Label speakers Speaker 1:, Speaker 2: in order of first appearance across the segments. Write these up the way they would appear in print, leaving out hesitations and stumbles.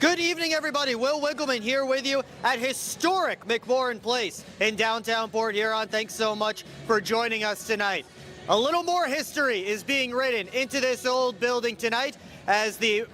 Speaker 1: Good evening, everybody. Will Wiggleman here with you at historic McMorran Place in downtown Port Huron. Thanks so much for joining us tonight. A little more history is being written into this old building tonight as the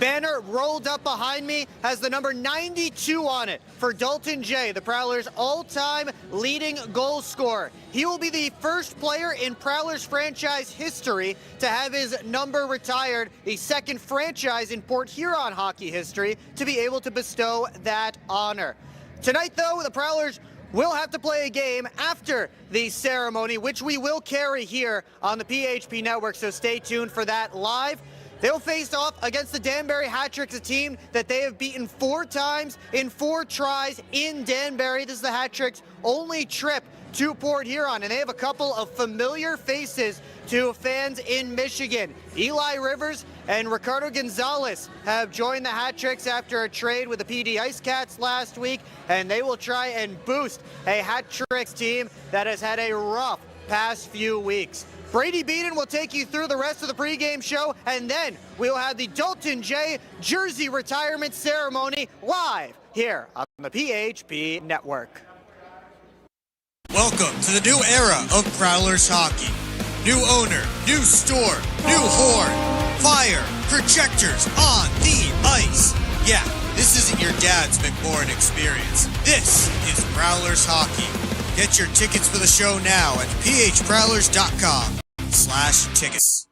Speaker 1: banner rolled up behind me has the number 92 on it for Dalton Jay, the Prowlers' all-time leading goal scorer. He will be the first player in Prowlers franchise history to have his number retired, the second franchise in Port Huron hockey history to be able to bestow that honor. Tonight, though, the Prowlers will have to play a game after the ceremony, which we will carry here on the PHP Network, so stay tuned for that live. They'll face off against the Danbury Hat-Tricks, a team that they have beaten 4 times in 4 tries in Danbury. This is the Hat-Tricks' only trip to Port Huron, and they have a couple of familiar faces to fans in Michigan. Eli Rivers and Ricardo Gonzalez have joined the Hat-Tricks after a trade with the PD Ice Cats last week, and they will try and boost a Hat-Tricks team that has had a rough past few weeks. Brady Beaton will take you through the rest of the pregame show, and then we'll have the Dalton Jay jersey retirement ceremony live here on the PHP Network.
Speaker 2: Welcome to the new era of Prowlers hockey. New owner, new store, new horn, fire, projectors on the ice. Yeah, this isn't your dad's McMorran experience. This is Prowlers hockey. Get your tickets for the show now at phprowlers.com/tickets.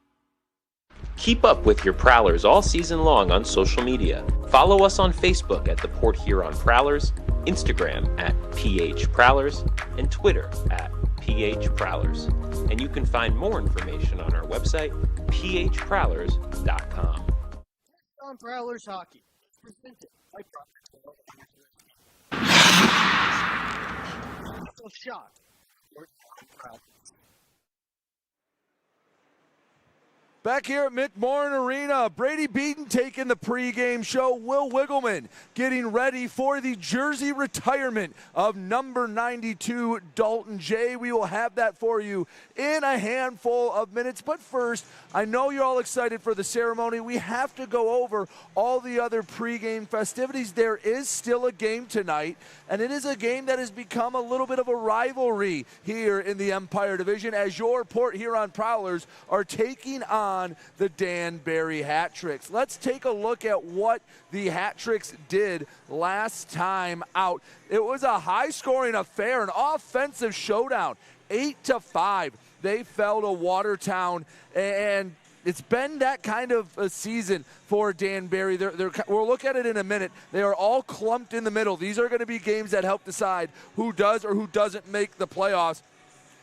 Speaker 3: Keep up with your Prowlers all season long on social media. Follow us on Facebook at the Port Huron Prowlers, Instagram at PH Prowlers, and Twitter at PH Prowlers. And you can find more information on our website, phprowlers.com.
Speaker 1: On Prowlers hockey, presented by shot.
Speaker 4: Back here at McMorran Arena, Brady Beaton taking the pregame show. Will Wiggleman getting ready for the jersey retirement of number 92, Dalton Jay. We will have that for you in a handful of minutes. But first, I know you're all excited for the ceremony. We have to go over all the other pregame festivities. There is still a game tonight, and it is a game that has become a little bit of a rivalry here in the Empire Division as your Port Huron Prowlers are taking on the Danbury Hat-Tricks. Let's take a look at what the Hat-Tricks did last time out. It was a high-scoring affair, an offensive showdown, 8-5. They fell to Watertown, and it's been that kind of a season for Danbury. We'll look at it in a minute. They are all clumped in the middle. These are going to be games that help decide who does or who doesn't make the playoffs.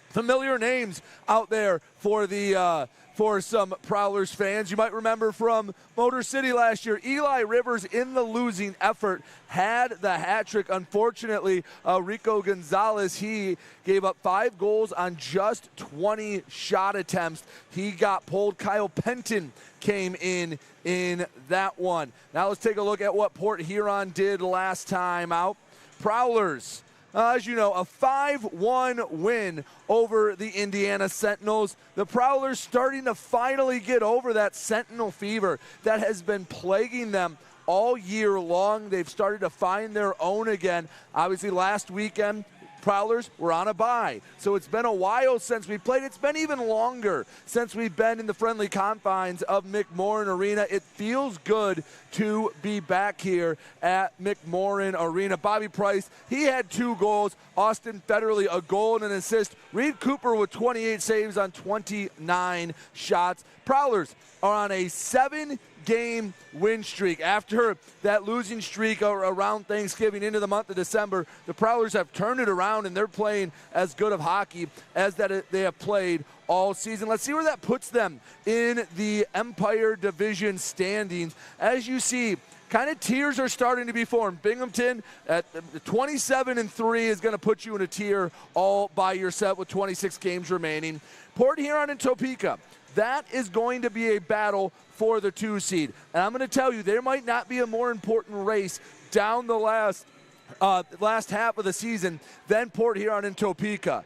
Speaker 4: Familiar names out there for the for some Prowlers fans. You might remember from Motor City last year, Eli Rivers in the losing effort had the hat trick. Unfortunately, Rico Gonzalez, he gave up 5 goals on just 20 shot attempts. He got pulled. Kyle Penton came in that one. Now let's take a look at what Port Huron did last time out. Prowlers, as you know, a 5-1 win over the Indiana Sentinels. The Prowlers starting to finally get over that Sentinel fever that has been plaguing them all year long. They've started to find their own again. Obviously, last weekend, Prowlers were on a bye. So it's been a while since we played. It's been even longer since we've been in the friendly confines of McMorran Arena. It feels good to be back here at McMorran Arena. Bobby Price, he had 2 goals. Austin Federley, a goal and an assist. Reed Cooper with 28 saves on 29 shots. Prowlers are on a 7-game win streak. After that losing streak around Thanksgiving into the month of December, the Prowlers have turned it around and they're playing as good of hockey as that they have played all season. Let's see where that puts them in the Empire Division standings. As you see, kind of tiers are starting to be formed. Binghamton at 27-3 is going to put you in a tier all by yourself with 26 games remaining. Port Huron and Topeka, that is going to be a battle for the 2 seed. And I'm going to tell you, there might not be a more important race down the last half of the season than Port Huron and Topeka.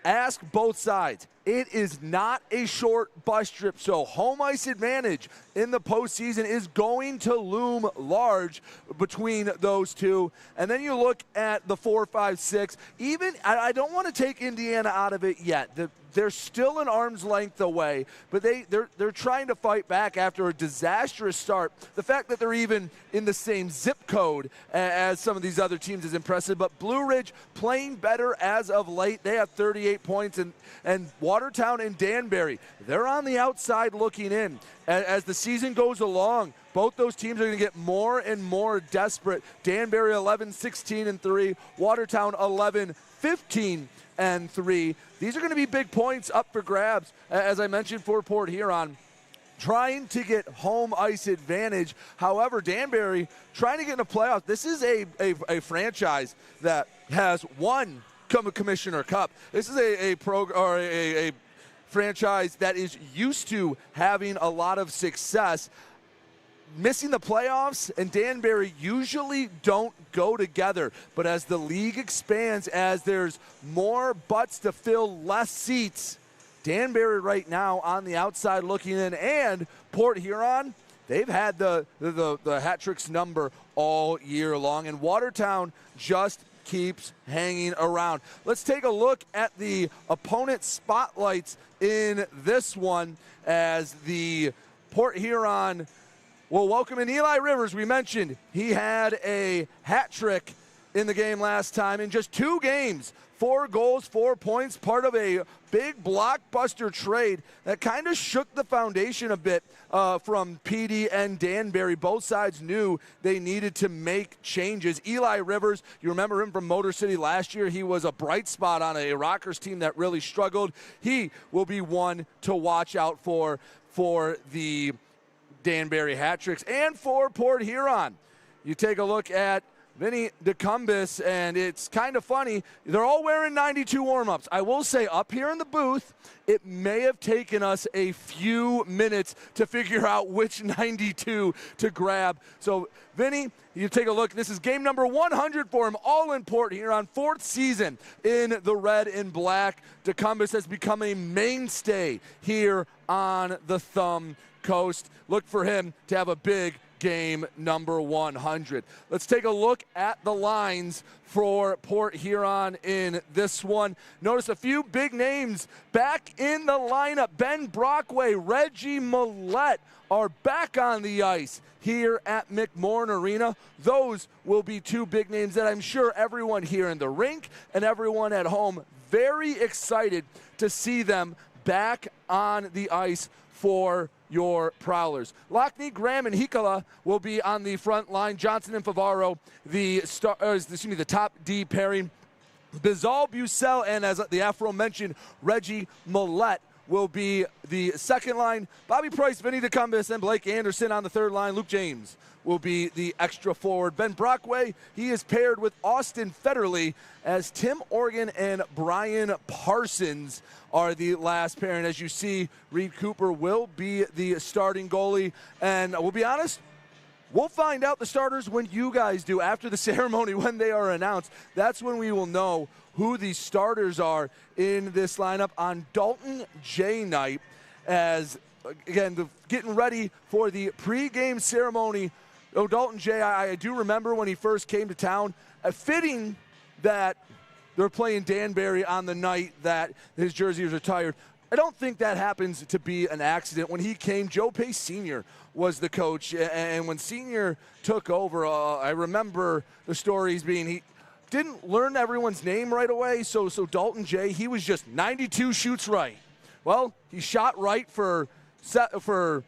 Speaker 4: Ask both sides. It is not a short bus trip, so home ice advantage in the postseason is going to loom large between those two. And then you look at the 4, 5, 6. Even I don't want to take Indiana out of it yet. They're still an arm's length away, but they're trying to fight back after a disastrous start. The fact that they're even in the same zip code as some of these other teams is impressive. But Blue Ridge playing better as of late. They have 38 points, and Watertown and Danbury, they're on the outside looking in. As the season goes along, both those teams are going to get more and more desperate. Danbury 11-16-3, Watertown 11-15-3. These are going to be big points up for grabs, as I mentioned, for Port Huron, trying to get home ice advantage. However, Danbury trying to get in the playoffs. This is a franchise that has won Commissioner Cup. This is a franchise that is used to having a lot of success. Missing the playoffs and Danbury usually don't go together, but as the league expands, as there's more butts to fill less seats, Danbury right now on the outside looking in, and Port Huron, they've had the hat tricks number all year long, and Watertown just keeps hanging around. Let's take a look at the opponent spotlights in this one as the Port Huron will welcome in Eli Rivers. We mentioned he had a hat trick in the game last time in just 2 games. 4 goals, 4 points, part of a big blockbuster trade that kind of shook the foundation a bit from PD and Danbury. Both sides knew they needed to make changes. Eli Rivers, you remember him from Motor City last year. He was a bright spot on a Rockers team that really struggled. He will be one to watch out for the Danbury hat tricks. And for Port Huron, you take a look at Vinny DeCumbis, and it's kind of funny. They're all wearing 92 warm-ups. I will say up here in the booth, it may have taken us a few minutes to figure out which 92 to grab. So, Vinny, you take a look. This is game number 100 for him, all in Port Huron, 4th season in the red and black. DeCumbis has become a mainstay here on the Thumb Coast. Look for him to have a big game number 100. Let's take a look at the lines for Port Huron in this one. Notice a few big names back in the lineup. Ben Brockway, Reggie Millette are back on the ice here at McMorran Arena. Those will be 2 big names that I'm sure everyone here in the rink and everyone at home very excited to see them back on the ice for your Prowlers. Lockney, Graham, and Hikala will be on the front line. Johnson and Favaro, the top D pairing. Bizal, Bucell, and as the Afro mentioned, Reggie Millette will be the second line. Bobby Price, Vinny DeCumbis, and Blake Anderson on the third line. Luke James will be the extra forward. Ben Brockway, he is paired with Austin Federley, as Tim Organ and Brian Parsons are the last pair. And as you see, Reed Cooper will be the starting goalie. And we'll be honest, we'll find out the starters when you guys do, after the ceremony, when they are announced. That's when we will know who the starters are in this lineup on Dalton Jay night, as, again, getting ready for the pregame ceremony. Oh, Dalton Jay, I do remember when he first came to town, fitting that they're playing Danbury on the night that his jersey was retired. I don't think that happens to be an accident. When he came, Joe Pace Sr. was the coach, and when Sr. took over, I remember the stories being he didn't learn everyone's name right away, so Dalton Jay, he was just 92 shoots right. Well, he shot right for 7,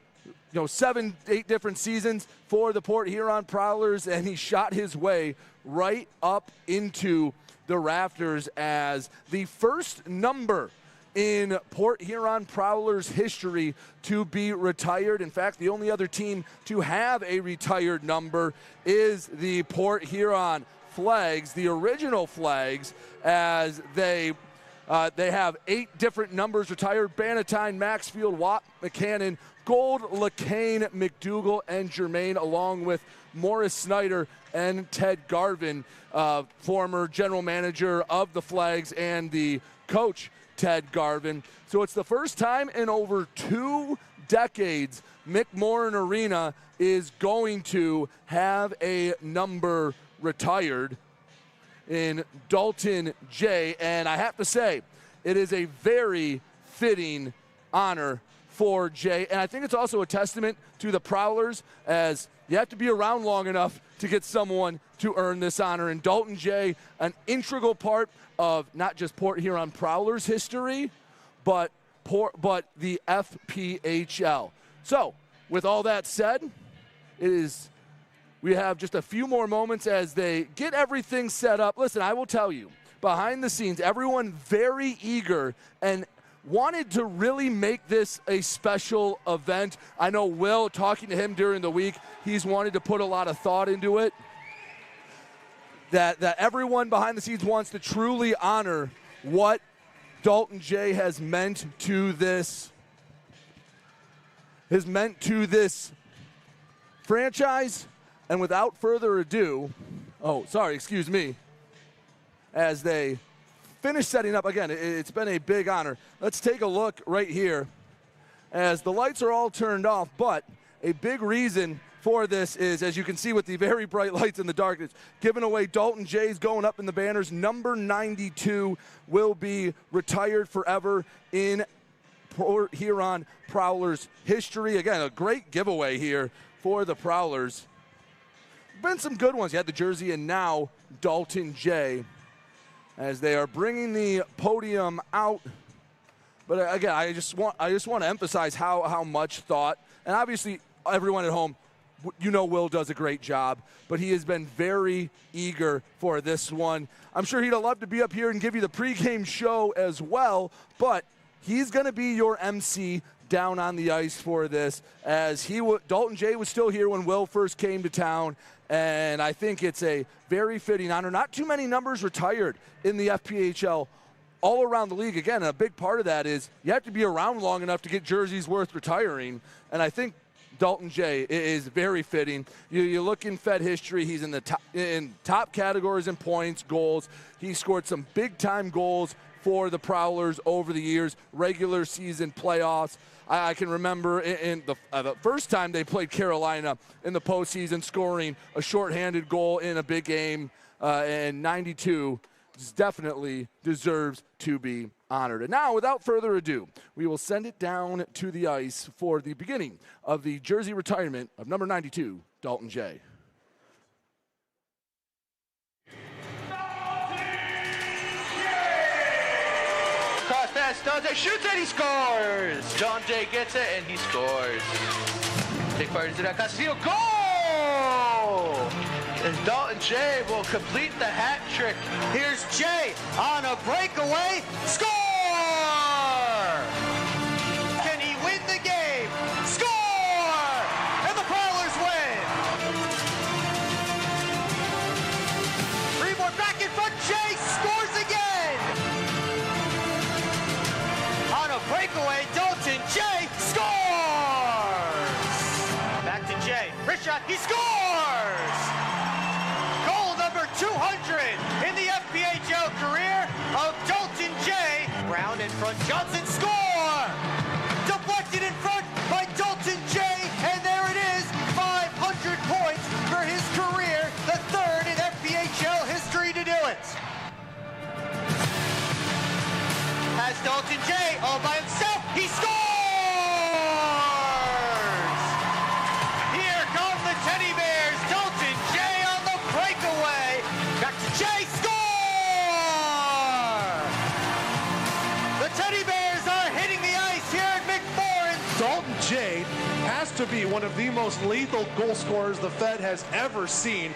Speaker 4: 8 different seasons for the Port Huron Prowlers, and he shot his way right up into the rafters as the first number in Port Huron Prowlers history to be retired. In fact, the only other team to have a retired number is the Port Huron Flags, the original Flags, as they have 8 different numbers retired: Bannatyne, Maxfield, Watt, McCannon, Gold, LeCain, McDougall, and Germain, along with Morris Snyder and Ted Garvin, former general manager of the Flags and the coach, Ted Garvin. So it's the first time in over 2 decades, McMorran Arena is going to have a number retired in Dalton Jay. And I have to say, it is a very fitting honor for Jay. And I think it's also a testament to the Prowlers, as you have to be around long enough to get someone to earn this honor. And Dalton Jay, an integral part of not just Port Huron Prowlers history, but the FPHL. So, with all that said, we have just a few more moments as they get everything set up. Listen, I will tell you, behind the scenes, everyone very eager and wanted to really make this a special event. I know Will, talking to him during the week, he's wanted to put a lot of thought into it. That everyone behind the scenes wants to truly honor what Dalton Jay has meant to this franchise. And without further ado, as they finish setting up, again, it's been a big honor. Let's take a look right here as the lights are all turned off, but a big reason for this is, as you can see with the very bright lights in the darkness, giving away Dalton Jay's going up in the banners. Number 92 will be retired forever in Port Huron Prowlers history. Again, a great giveaway here for the Prowlers. Been some good ones. You had the jersey and now Dalton Jay as they are bringing the podium out. But again, I just want to emphasize how much thought, and obviously everyone at home, you know Will does a great job, but he has been very eager for this one. I'm sure he'd love to be up here and give you the pregame show as well, but he's going to be your MC down on the ice for this, as Dalton Jay was still here when Will first came to town, and I think it's a very fitting honor. Not too many numbers retired in the FPHL all around the league. Again, a big part of that is you have to be around long enough to get jerseys worth retiring, and I think Dalton Jay is very fitting. You look in Fed history, he's in the top categories in points, goals. He scored some big-time goals for the Prowlers over the years, regular season playoffs. I can remember in the first time they played Carolina in the postseason, scoring a shorthanded goal in a big game, and 92 definitely deserves to be honored. And now, without further ado, we will send it down to the ice for the beginning of the jersey retirement of number 92, Dalton Jay.
Speaker 5: Cross pass, Dalton shoots and he scores! John Jay gets it and he scores. Take part into that Castillo, goal! And Dalton Jay will complete the hat trick.
Speaker 1: Here's Jay on a breakaway. Score! Can he win the game? Score! And the Prowlers win! Rebound back in front. Jay scores again! On a breakaway, Dalton Jay scores! Back to Jay. Wrist shot. He scores! 200 in the FPHL career of Dalton Jay. Brown in front, Johnson score! Deflected in front by Dalton Jay, and there it is, 500 points for his career, the third in FPHL history to do it. As Dalton Jay all by himself, he scores! Here come the Teddy Bears, Dalton Jay on the breakaway. Back to Jay, score! The Teddy Bears are hitting the ice here at McMorran.
Speaker 6: Dalton Jay has to be one of the most lethal goal scorers the Fed has ever seen.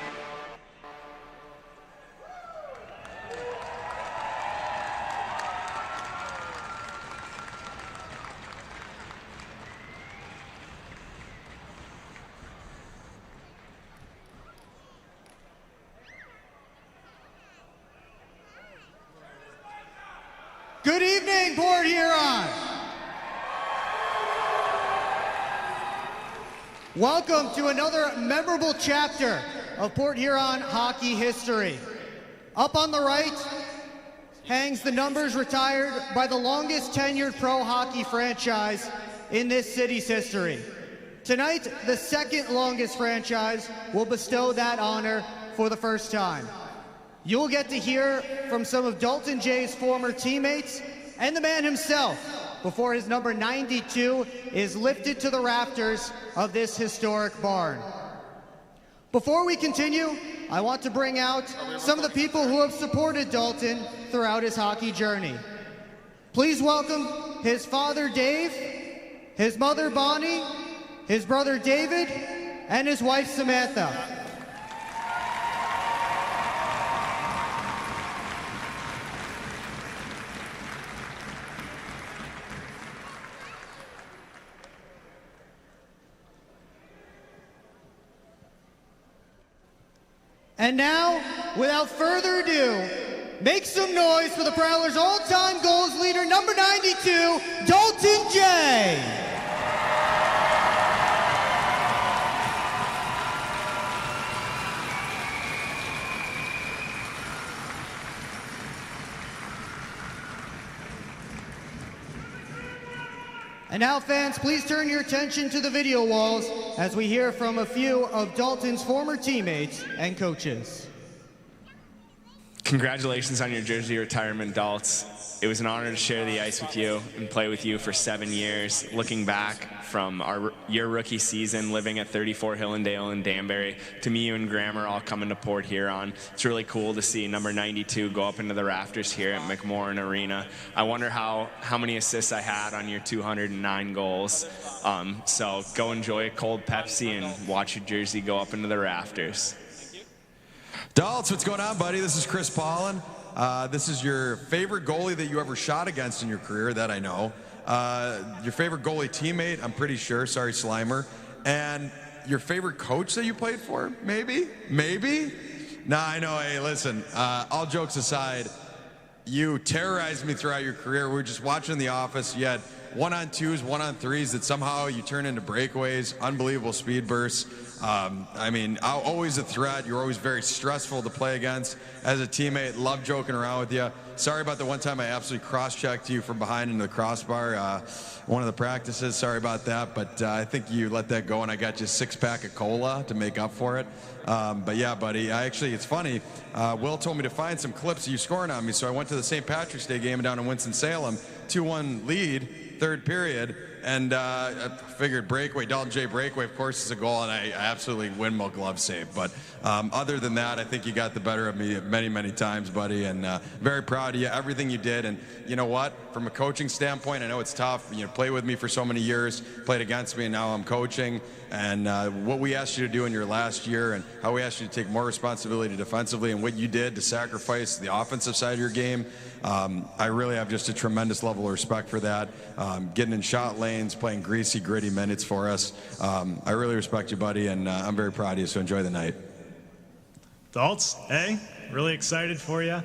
Speaker 1: Good evening, Port Huron. Welcome to another memorable chapter of Port Huron hockey history. Up on the right hangs the numbers retired by the longest tenured pro hockey franchise in this city's history. Tonight, the second longest franchise will bestow that honor for the first time. You'll get to hear from some of Dalton Jay's former teammates and the man himself before his number 92 is lifted to the rafters of this historic barn. Before we continue, I want to bring out some of the people who have supported Dalton throughout his hockey journey. Please welcome his father, Dave, his mother, Bonnie, his brother, David, and his wife, Samantha. And now, without further ado, make some noise for the Prowlers' all-time goals leader, number 92, Dalton Jay. And now, fans, please turn your attention to the video walls as we hear from a few of Dalton's former teammates and coaches.
Speaker 7: Congratulations on your jersey retirement, Daltz. It was an honor to share the ice with you and play with you for 7 years. Looking back from your rookie season, living at 34 Hillendale in Danbury, to me, you and Grammer all coming to Port Huron. It's really cool to see number 92 go up into the rafters here at McMorran Arena. I wonder how many assists I had on your 209 goals. So go enjoy a cold Pepsi and watch your jersey go up into the rafters.
Speaker 8: Daltz, what's going on, buddy? This is Chris Paulin. This is your favorite goalie that you ever shot against in your career, that I know. Your favorite goalie teammate, I'm pretty sure. Sorry, Slimer. And your favorite coach that you played for? Maybe? Maybe? Nah, I know. Hey, listen, all jokes aside, you terrorized me throughout your career. We were just watching The Office. You had 1-on-2s, 1-on-3s that somehow you turn into breakaways, unbelievable speed bursts. I mean, always a threat. You're always very stressful to play against. As a teammate, love joking around with you. Sorry about the one time I absolutely cross-checked you from behind into the crossbar, one of the practices. Sorry about that, but I think you let that go, and I got you a 6-pack of cola to make up for it. But yeah, buddy, it's funny. Will told me to find some clips of you scoring on me, so I went to the St. Patrick's Day game down in Winston-Salem, 2-1 lead, third period, and I figured breakaway, Dalton Jay breakaway, of course, is a goal, and I absolutely windmill glove save. But other than that, I think you got the better of me many, many times, buddy, and very proud of you, everything you did. And you know what? From a coaching standpoint, I know it's tough. You know, play with me for so many years, played against me, and now I'm coaching. And what we asked you to do in your last year and how we asked you to take more responsibility defensively and what you did to sacrifice the offensive side of your game, I really have just a tremendous level of respect for that. Getting in shot lanes, playing greasy, gritty minutes for us. I really respect you, buddy, and I'm very proud of you, so enjoy the night.
Speaker 9: Daltz, hey, really excited for you.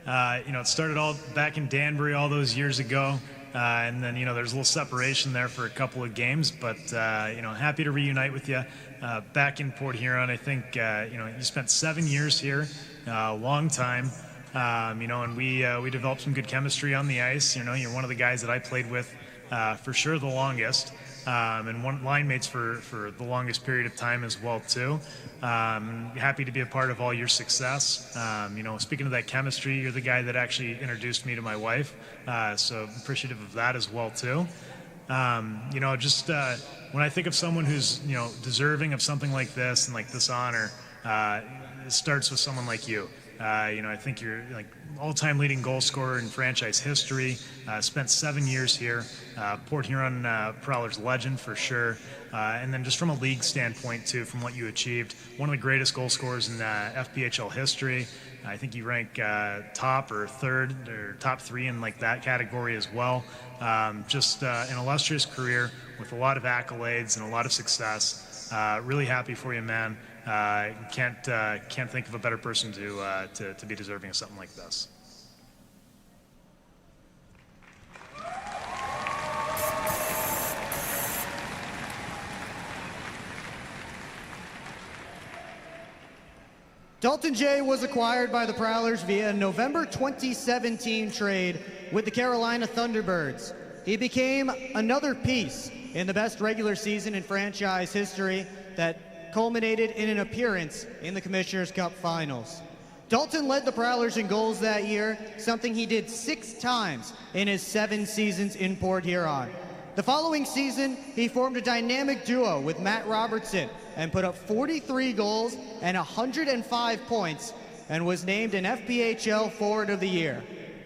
Speaker 9: It started all back in Danbury all those years ago. And then, there's a little separation there for a couple of games, but, happy to reunite with you back in Port Huron. I think, you spent 7 years here, long time, and we developed some good chemistry on the ice. You're one of the guys that I played with for sure the longest, and one line mates for the longest period of time as well, too. Happy to be a part of all your success. Speaking of that chemistry, you're the guy that actually introduced me to my wife, so appreciative of that as well, too. When I think of someone who's, deserving of something like this and like this honor, it starts with someone like you. I think you're like all-time leading goal scorer in franchise history. Spent 7 years here. Port Huron Prowlers legend for sure. And then just from a league standpoint too, from what you achieved, one of the greatest goal scorers in FPHL history. I think you rank top or third or top 3 in like that category as well. Just an illustrious career with a lot of accolades and a lot of success. Really happy for you, man. Can't think of a better person to be deserving of something like this.
Speaker 1: Dalton Jay was acquired by the Prowlers via a November 2017 trade with the Carolina Thunderbirds. He became another piece in the best regular season in franchise history that culminated in an appearance in the Commissioner's Cup Finals. Dalton led the Prowlers in goals that year, something he did 6 times in his 7 seasons in Port Huron. The following season, he formed a dynamic duo with Matt Robertson and put up 43 goals and 105 points and was named an FPHL Forward of the Year.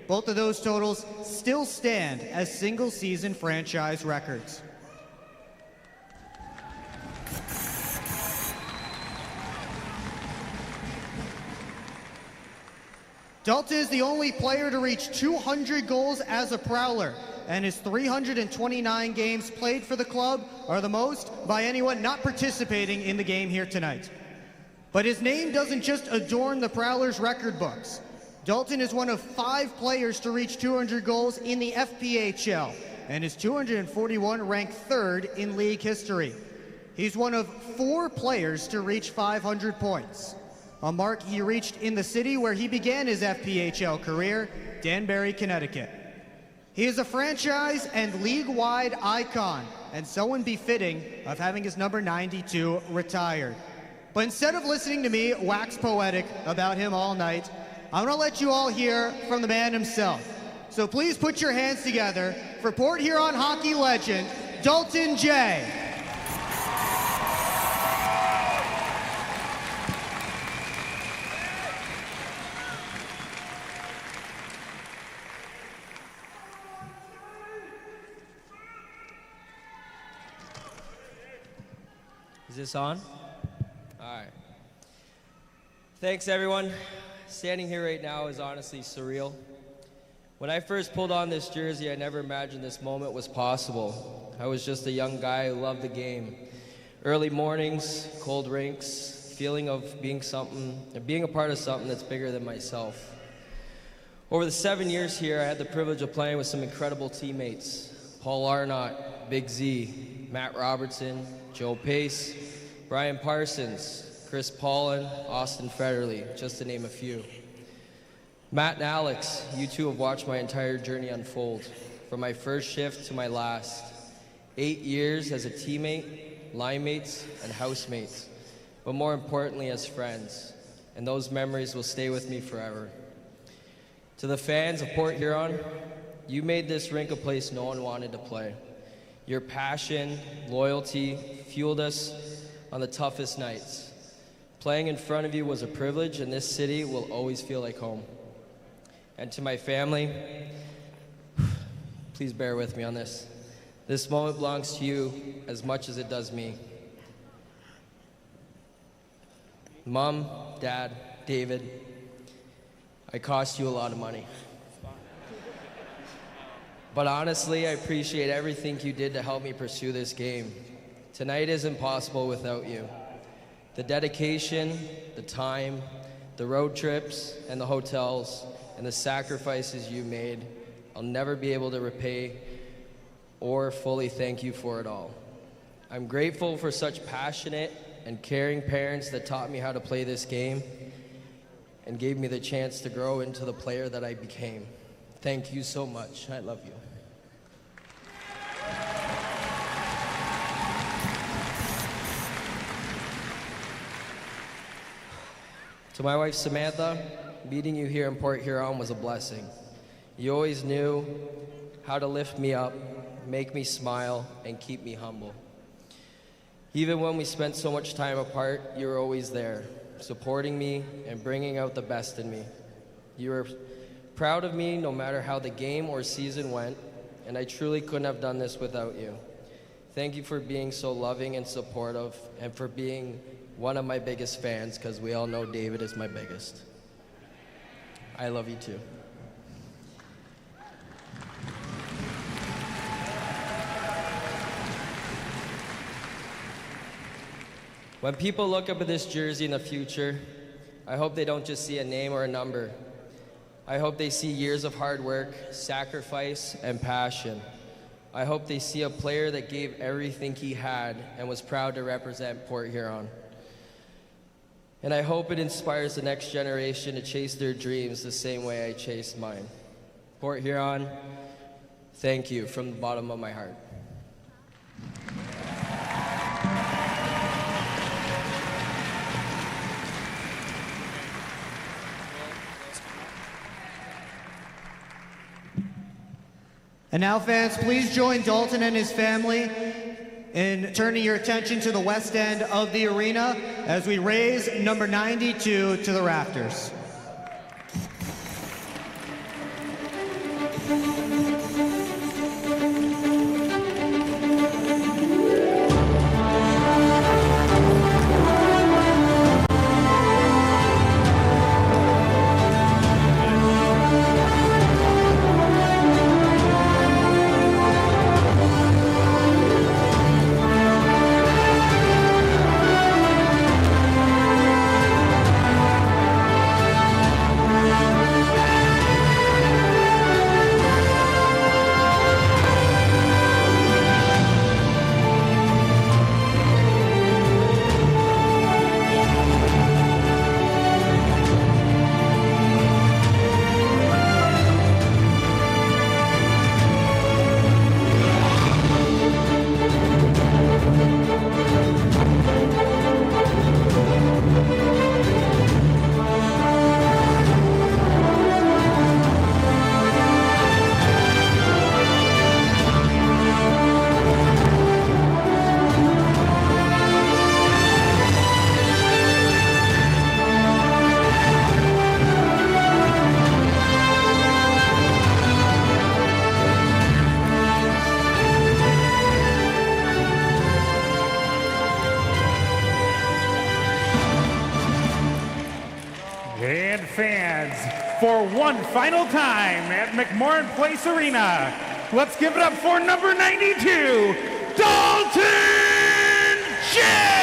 Speaker 1: Both of those totals still stand as single-season franchise records. Dalton is the only player to reach 200 goals as a Prowler, and his 329 games played for the club are the most by anyone not participating in the game here tonight. But his name doesn't just adorn the Prowlers record books. Dalton is one of 5 players to reach 200 goals in the FPHL, and his 241 ranked 3rd in league history. He's one of 4 players to reach 500 points, a mark he reached in the city where he began his FPHL career, Danbury, Connecticut. He is a franchise and league-wide icon, and someone befitting of having his number 92 retired. But instead of listening to me wax poetic about him all night, I'm gonna let you all hear from the man himself. So please put your hands together for Port Huron hockey legend, Dalton Jay.
Speaker 10: Is this on? All right. Thanks, everyone. Standing here right now is honestly surreal. When I first pulled on this jersey, I never imagined this moment was possible. I was just a young guy who loved the game. Early mornings, cold rinks, feeling of being a part of something that's bigger than myself. Over the 7 years here, I had the privilege of playing with some incredible teammates. Paul Arnott, Big Z, Matt Robertson, Joe Pace, Brian Parsons, Chris Paulin, Austin Federley, just to name a few. Matt and Alex, you two have watched my entire journey unfold, from my first shift to my last. 8 years as a teammate, line mates, and housemates, but more importantly as friends, and those memories will stay with me forever. To the fans of Port Huron, you made this rink a place no one wanted to play. Your passion, loyalty, fueled us on the toughest nights. Playing in front of you was a privilege, and this city will always feel like home. And to my family, please bear with me on this. This moment belongs to you as much as it does me. Mom, Dad, David, I cost you a lot of money. But honestly, I appreciate everything you did to help me pursue this game. Tonight is impossible without you. The dedication, the time, the road trips, and the hotels, and the sacrifices you made, I'll never be able to repay or fully thank you for it all. I'm grateful for such passionate and caring parents that taught me how to play this game and gave me the chance to grow into the player that I became. Thank you so much. I love you. To my wife, Samantha, meeting you here in Port Huron was a blessing. You always knew how to lift me up, make me smile, and keep me humble. Even when we spent so much time apart, you were always there, supporting me and bringing out the best in me. You were proud of me no matter how the game or season went, and I truly couldn't have done this without you. Thank you for being so loving and supportive, and for being one of my biggest fans, because we all know David is my biggest. I love you too. When people look up at this jersey in the future, I hope they don't just see a name or a number. I hope they see years of hard work, sacrifice, and passion. I hope they see a player that gave everything he had and was proud to represent Port Huron. And I hope it inspires the next generation to chase their dreams the same way I chased mine. Port Huron, thank you from the bottom of my heart.
Speaker 1: And now, fans, please join Dalton and his family in turning your attention to the west end of the arena as we raise number 92 to the rafters.
Speaker 11: And fans, for one final time at McMorran Place Arena, let's give it up for number 92, Dalton Jay!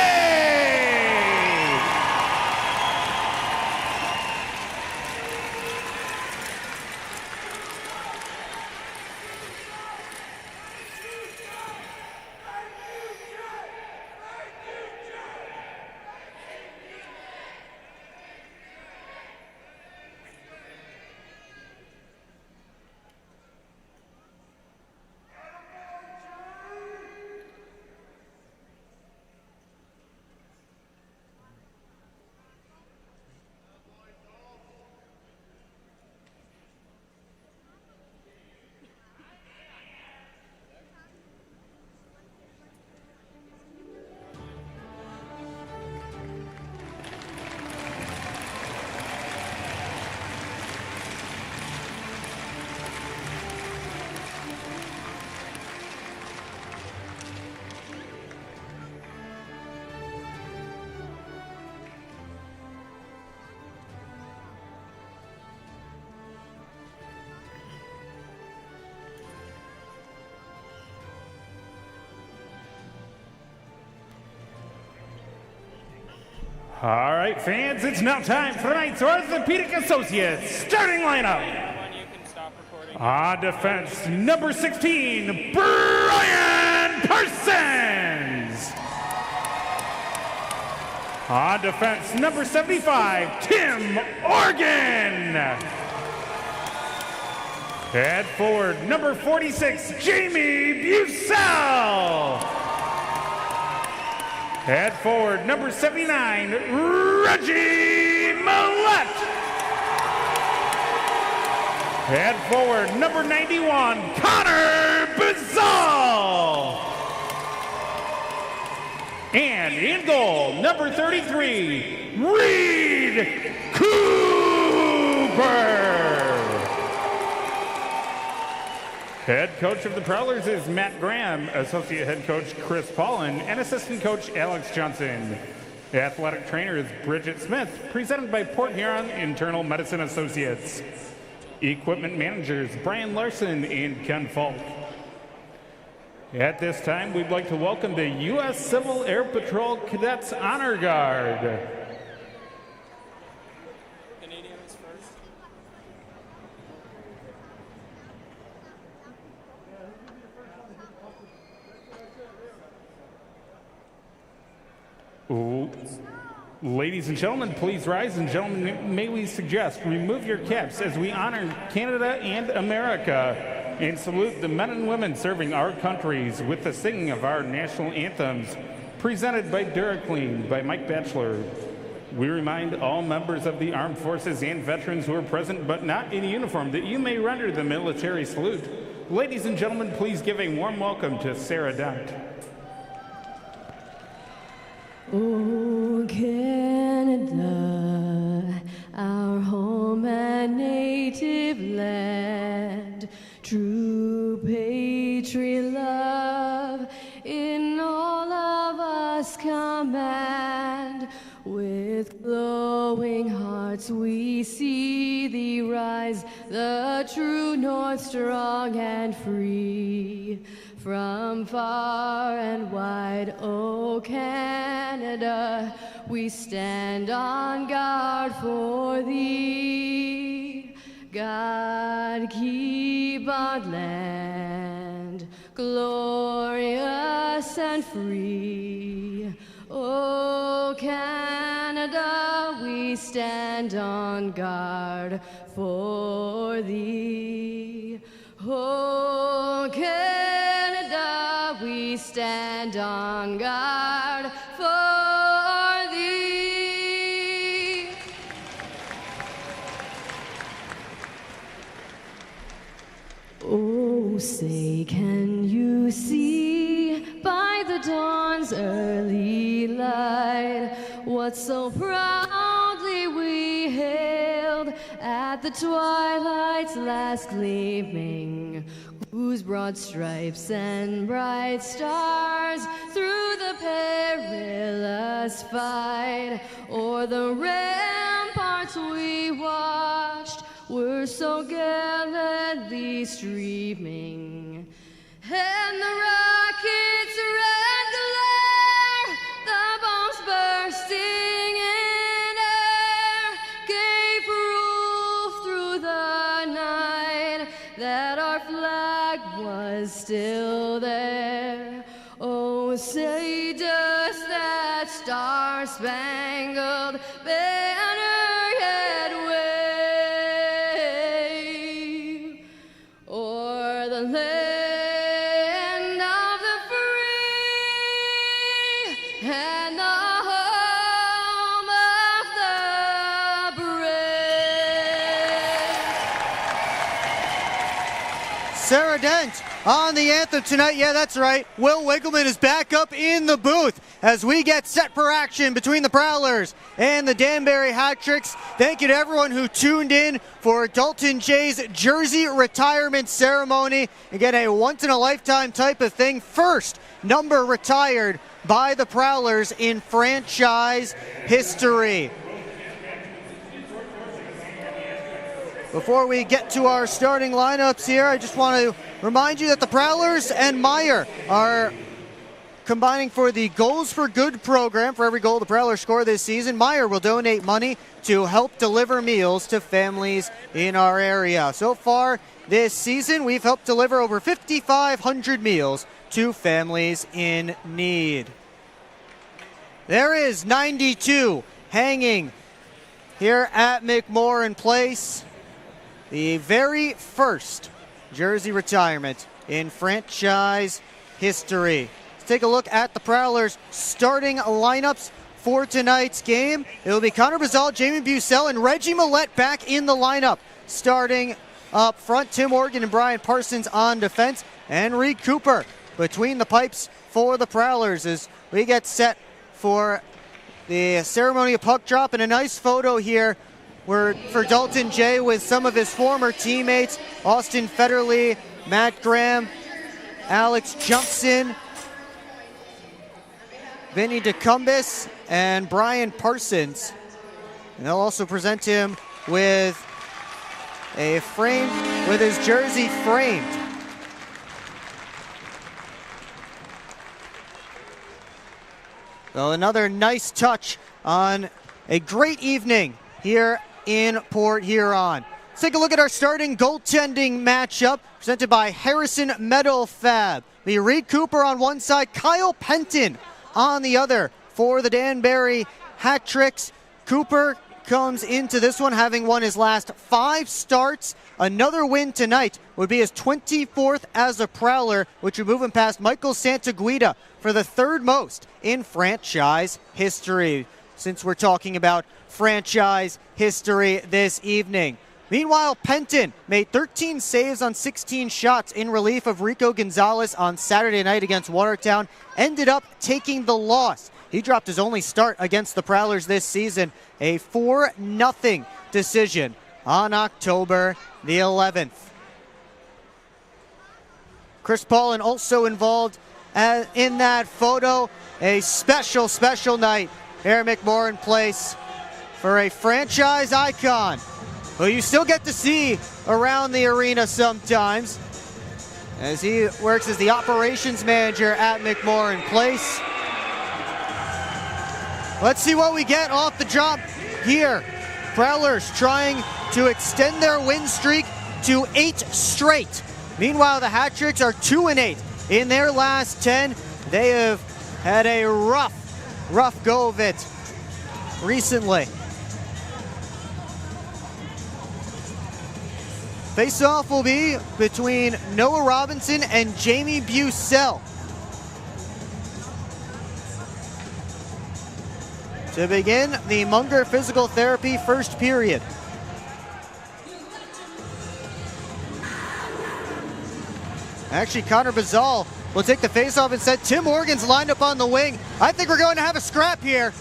Speaker 11: All right, fans, it's now time for tonight's Orthopedic Associates starting lineup. On defense, number 16, Brian Parsons. On defense, number 75, Tim Organ. Head forward, number 46, Jamie Bussell. Head forward, number 79, Reggie Millette. Head forward, number 91, Connor Bazal. And in goal, number 33, Reed Cooper. Head coach of the Prowlers is Matt Graham, associate head coach Chris Paulin, and assistant coach Alex Johnson. Athletic trainer is Bridget Smith, presented by Port Huron Internal Medicine Associates. Equipment managers Brian Larson and Ken Falk. At this time, we'd like to welcome the U.S. Civil Air Patrol Cadets Honor Guard. Ooh. Ladies and gentlemen, please rise, and gentlemen, may we suggest remove your caps as we honor Canada and America and salute the men and women serving our countries with the singing of our national anthems, presented by Duraclean by Mike Batchelor. We remind all members of the armed forces and veterans who are present but not in uniform that you may render the military salute Ladies and gentlemen, please give a warm welcome to Sarah Dent.
Speaker 12: Oh, Canada, our home and native land, true patriot love in all of us command. With glowing hearts we see thee rise, the true north strong and free. From far and wide, oh Canada, we stand on guard for thee. God keep our land glorious and free. Oh Canada, we stand on guard for thee. Oh Canada, we stand on guard for thee. Oh, say, can you see by the dawn's early light what so proudly we hailed at the twilight's last gleaming, whose broad stripes and bright stars through the perilous fight o'er the ramparts we watched were so gallantly streaming, and the rockets' red glare, the bombs bursting in air, gave proof through the night that our flag was still there. Oh, say does that star-spangled banner yet wave o'er the land of the free and the home of the brave?
Speaker 1: Sarah Dent on the anthem tonight. Yeah, that's right. Will Wiggleman is back up in the booth as we get set for action between the Prowlers and the Danbury Hat Tricks. Thank you to everyone who tuned in for Dalton Jay's jersey retirement ceremony. Again, a once-in-a-lifetime type of thing. First number retired by the Prowlers in franchise history. Before we get to our starting lineups here, I just want to remind you that the Prowlers and Meyer are combining for the Goals for Good program. For every goal the Prowlers score this season, Meyer will donate money to help deliver meals to families in our area. So far this season, we've helped deliver over 5,500 meals to families in need. There is 92 hanging here at McMorran Place. The very first jersey retirement in franchise history. Let's take a look at the Prowlers' starting lineups for tonight's game. It will be Connor Bazal, Jamie Bucell, and Reggie Millette back in the lineup. Starting up front, Tim Morgan and Brian Parsons on defense, and Reed Cooper between the pipes for the Prowlers as we get set for the ceremony of puck drop. And a nice photo here for Dalton Jay with some of his former teammates, Austin Federley, Matt Graham, Alex Johnson, Vinny DeCumbis, and Brian Parsons. And they'll also present him with a frame, with his jersey framed. So another nice touch on a great evening here in Port Huron. Let's take a look at our starting goaltending matchup presented by Harrison Metal Fab. The Reed Cooper on one side, Kyle Penton on the other for the Danbury Hat Tricks. Cooper comes into this one having won his last 5 starts. Another win tonight would be his 24th as a Prowler, which would move him past Michael Santaguida for the 3rd most in franchise history. Since we're talking about franchise history this evening, Meanwhile, Penton made 13 saves on 16 shots in relief of Rico Gonzalez on Saturday night against Watertown. Ended up taking the loss. He dropped his only start against the Prowlers this season. A 4-0 decision on October the 11th. Chris Paulin also involved in that photo. A special, special night here at McMorran Place for a franchise icon who you still get to see around the arena sometimes as he works as the operations manager at McMorran Place. Let's see what we get off the drop here. Prowlers trying to extend their win streak to 8 straight. Meanwhile, the Hat-Tricks are 2-8 in their last 10. They have had a rough go of it recently. Face-off will be between Noah Robinson and Jamie Bucell. To begin the Munger Physical Therapy first period. Actually, Connor Bazal will take the face-off instead. Tim Morgan's lined up on the wing. I think we're going to have a scrap here.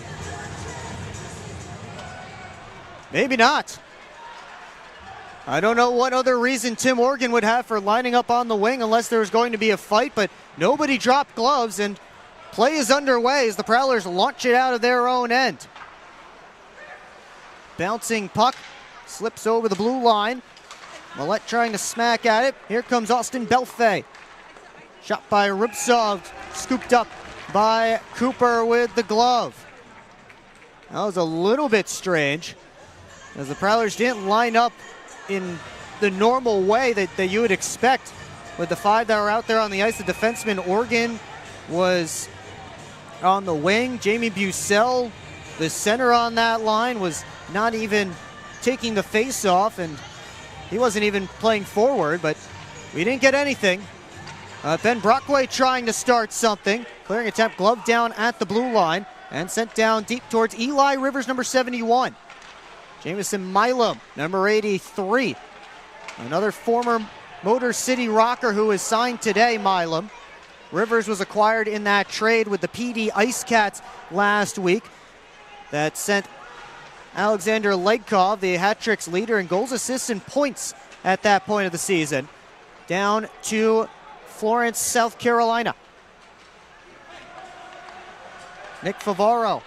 Speaker 1: Maybe not. I don't know what other reason Tim Morgan would have for lining up on the wing unless there was going to be a fight, but nobody dropped gloves and play is underway as the Prowlers launch it out of their own end. Bouncing puck slips over the blue line. Millette trying to smack at it. Here comes Austin Belfay. Shot by Rubtsov, scooped up by Cooper with the glove. That was a little bit strange as the Prowlers didn't line up in the normal way that you would expect with the 5 that were out there on the ice. The defenseman Organ was on the wing. Jamie Bucell, the center on that line, was not even taking the face off, and he wasn't even playing forward, but we didn't get anything. Ben Brockway trying to start something. Clearing attempt, glove down at the blue line and sent down deep towards Eli Rivers, number 71. Jamison Milam, number 83. Another former Motor City Rocker who is signed today, Milam. Rivers was acquired in that trade with the PD Ice Cats last week. That sent Alexander Legkov, the Hat-Tricks leader in goals, assists, and points at that point of the season, down to Florence, South Carolina. Nick Favaro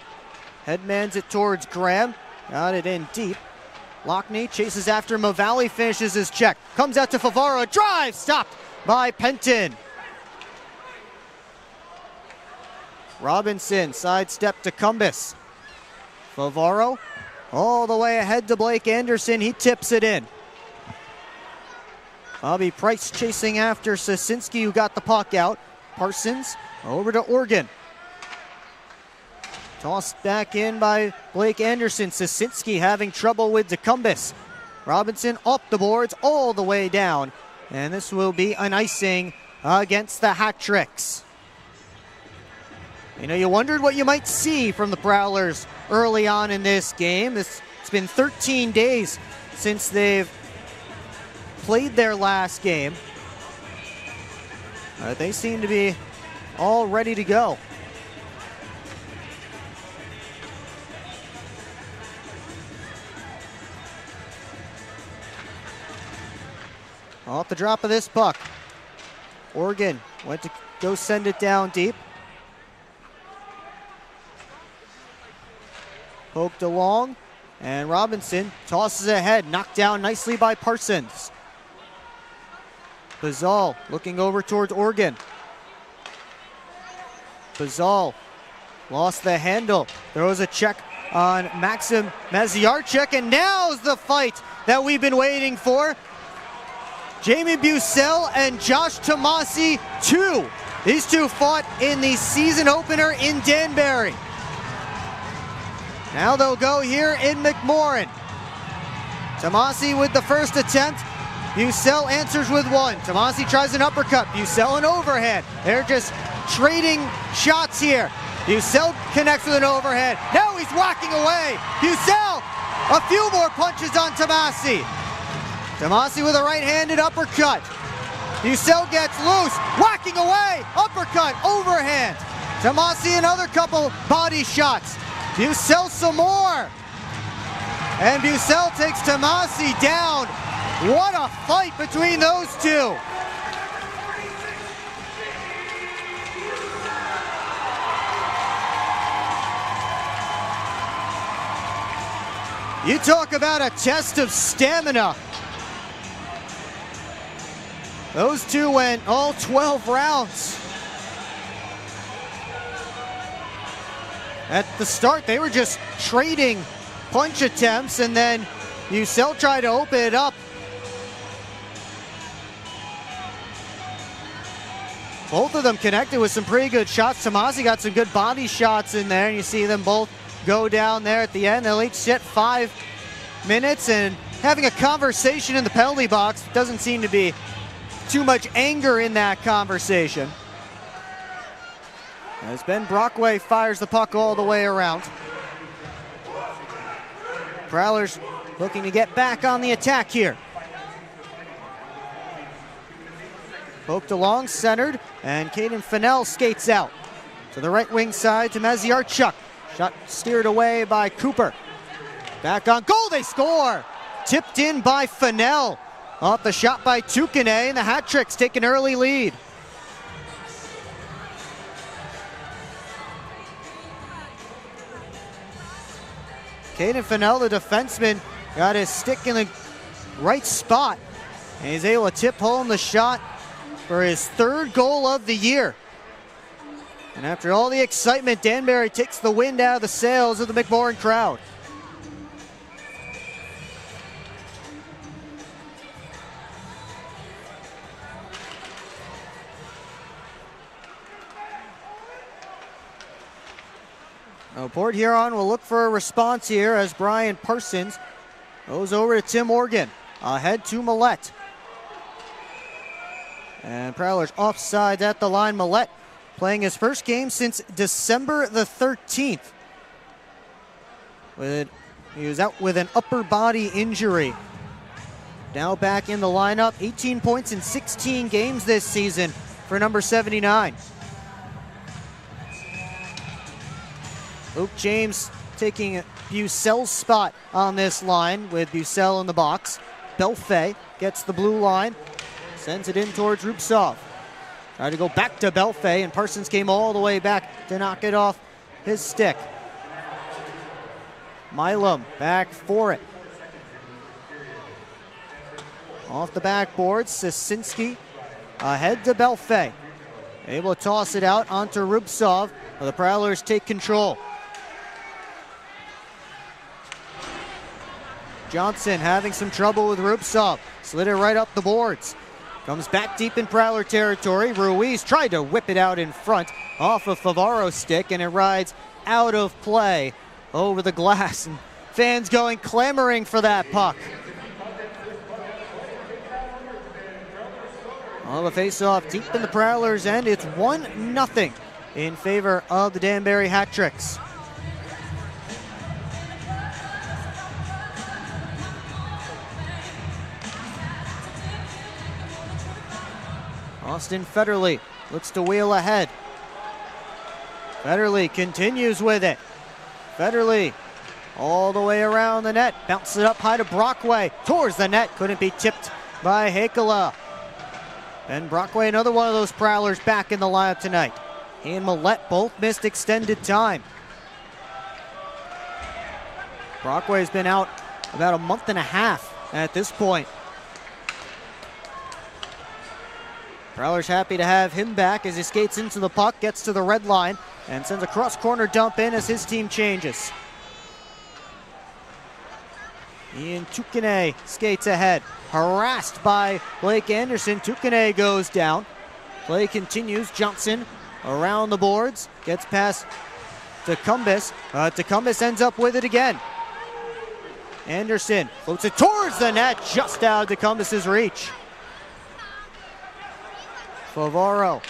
Speaker 1: headmans it towards Graham. Got it in deep. Lockney chases after Mavalli, finishes his check. Comes out to Favaro, drive, stopped by Penton. Robinson, sidestep to Cumbus. Favaro all the way ahead to Blake Anderson, he tips it in. Bobby Price chasing after Sosinski, who got the puck out. Parsons over to Organ. Tossed back in by Blake Anderson. Sosinski having trouble with DeCumbus. Robinson up the boards all the way down. And this will be an icing against the Hat-Tricks. You know, you wondered what you might see from the Prowlers early on in this game. It's been 13 days since they've played their last game. They seem to be all ready to go. Off the drop of this puck, Oregon went to go send it down deep. Poked along, and Robinson tosses ahead, knocked down nicely by Parsons. Bazal looking over towards Oregon. Bazal lost the handle, throws a check on Maxim Maziarchuk, and now's the fight that we've been waiting for. Jamie Bucell and Josh Tomasi, 2. These two fought in the season opener in Danbury. Now they'll go here in McMorran. Tomasi with the first attempt. Bucell answers with 1. Tomasi tries an uppercut. Bucell an overhead. They're just trading shots here. Bucell connects with an overhead. Now he's whacking away. Bucell, a few more punches on Tomasi. Tomasi with a right-handed uppercut. Bucell gets loose, whacking away, uppercut, overhand. Tomasi another couple body shots. Bucell some more. And Bucell takes Tomasi down. What a fight between those two. You talk about a test of stamina. Those two went all 12 rounds. At the start, they were just trading punch attempts, and then Bucell tried to open it up. Both of them connected with some pretty good shots. Tomasi got some good body shots in there, and you see them both go down there at the end. They'll each sit 5 minutes, and having a conversation in the penalty box. Doesn't seem to be too much anger in that conversation. As Ben Brockway fires the puck all the way around. Prowlers looking to get back on the attack here. Poked along, centered, and Caden Fennell skates out. To the right wing side to Maziarchuk. Shot steered away by Cooper. Back on goal, they score! Tipped in by Fennell. Off the shot by Tukane, and the hat tricks take an early lead. Caden Fennell, the defenseman, got his stick in the right spot, and he's able to tip home the shot for his 3rd goal of the year. And after all the excitement, Danbury takes the wind out of the sails of the McMorran crowd. Now, Port Huron will look for a response here as Brian Parsons goes over to Tim Morgan. Ahead to Millette. And Prowlers offsides at the line. Millette playing his first game since December the 13th. He was out with an upper body injury. Now back in the lineup. 18 points in 16 games this season for number 79. Luke James taking Bucell's spot on this line with Bucell in the box. Belfay gets the blue line, sends it in towards Rupsov. Tried to go back to Belfay, and Parsons came all the way back to knock it off his stick. Milam back for it. Off the backboard, Sisinski ahead to Belfay. Able to toss it out onto Rupsov. The Prowlers take control. Johnson having some trouble with Rupsov. Slid it right up the boards. Comes back deep in Prowler territory. Ruiz tried to whip it out in front off of Favaro's stick, and it rides out of play over the glass. And fans clamoring for that puck. Well, the face-off deep in the Prowlers' end. It's 1-0 in favor of the Danbury Hat Tricks. Austin Federley looks to wheel ahead. Federley continues with it. Federley all the way around the net. Bounces it up high to Brockway. Towards the net. Couldn't be tipped by Hakala. And Brockway, another one of those Prowlers back in the lineup tonight. He and Millette both missed extended time. Brockway's been out about a month and a half at this point. Prowlers happy to have him back as he skates into the puck, gets to the red line, and sends a cross-corner dump in as his team changes. Ian Tukane skates ahead, harassed by Blake Anderson. Tukane goes down. Play continues. Johnson around the boards, gets past Tecumseh. Tecumseh ends up with it again. Anderson floats it towards the net, just out of Tecumseh's reach. Favaro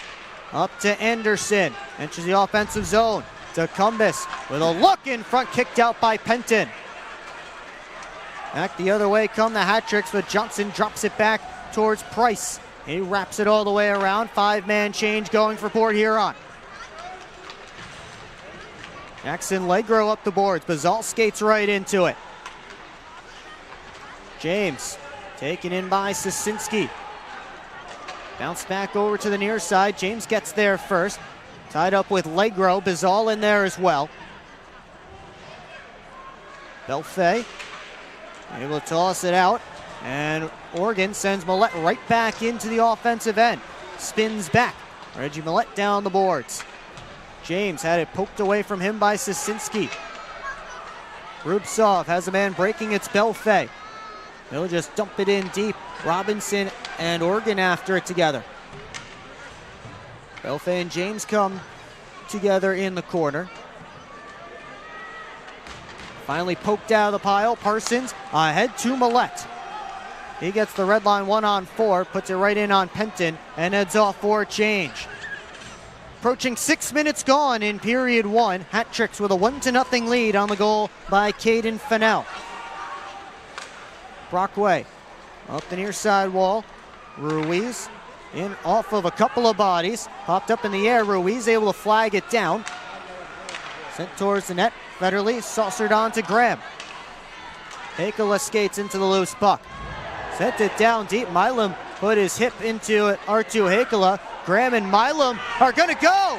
Speaker 1: up to Anderson, enters the offensive zone. Tecumseh with a look in front, kicked out by Penton. Back the other way come the hat tricks, but Johnson drops it back towards Price. He wraps it all the way around. 5-man change going for Port Huron. Jackson Legro up the boards. Bazal skates right into it. James taken in by Sosinski. Bounce back over to the near side. James gets there first. Tied up with Legro. Bazal in there as well. Belfay able to toss it out. And Oregon sends Millette right back into the offensive end. Spins back. Reggie Millette down the boards. James had it poked away from him by Sosinski. Rubtsov has a man breaking. It's Belfay. They'll just dump it in deep. Robinson and Oregon after it together. Belfay and James come together in the corner. Finally poked out of the pile. Parsons ahead to Millette. He gets the red line 1-on-4, puts it right in on Penton, and heads off for a change. Approaching 6 minutes gone in period 1. Hat Tricks with a 1-0 lead on the goal by Caden Fennell. Brockway up the near side wall. Ruiz in off of a couple of bodies. Popped up in the air. Ruiz able to flag it down. Sent towards the net. Federley saucered on to Graham. Hakala skates into the loose puck. Sent it down deep. Milam put his hip into it. Artu Hakala. Graham and Milam are going to go.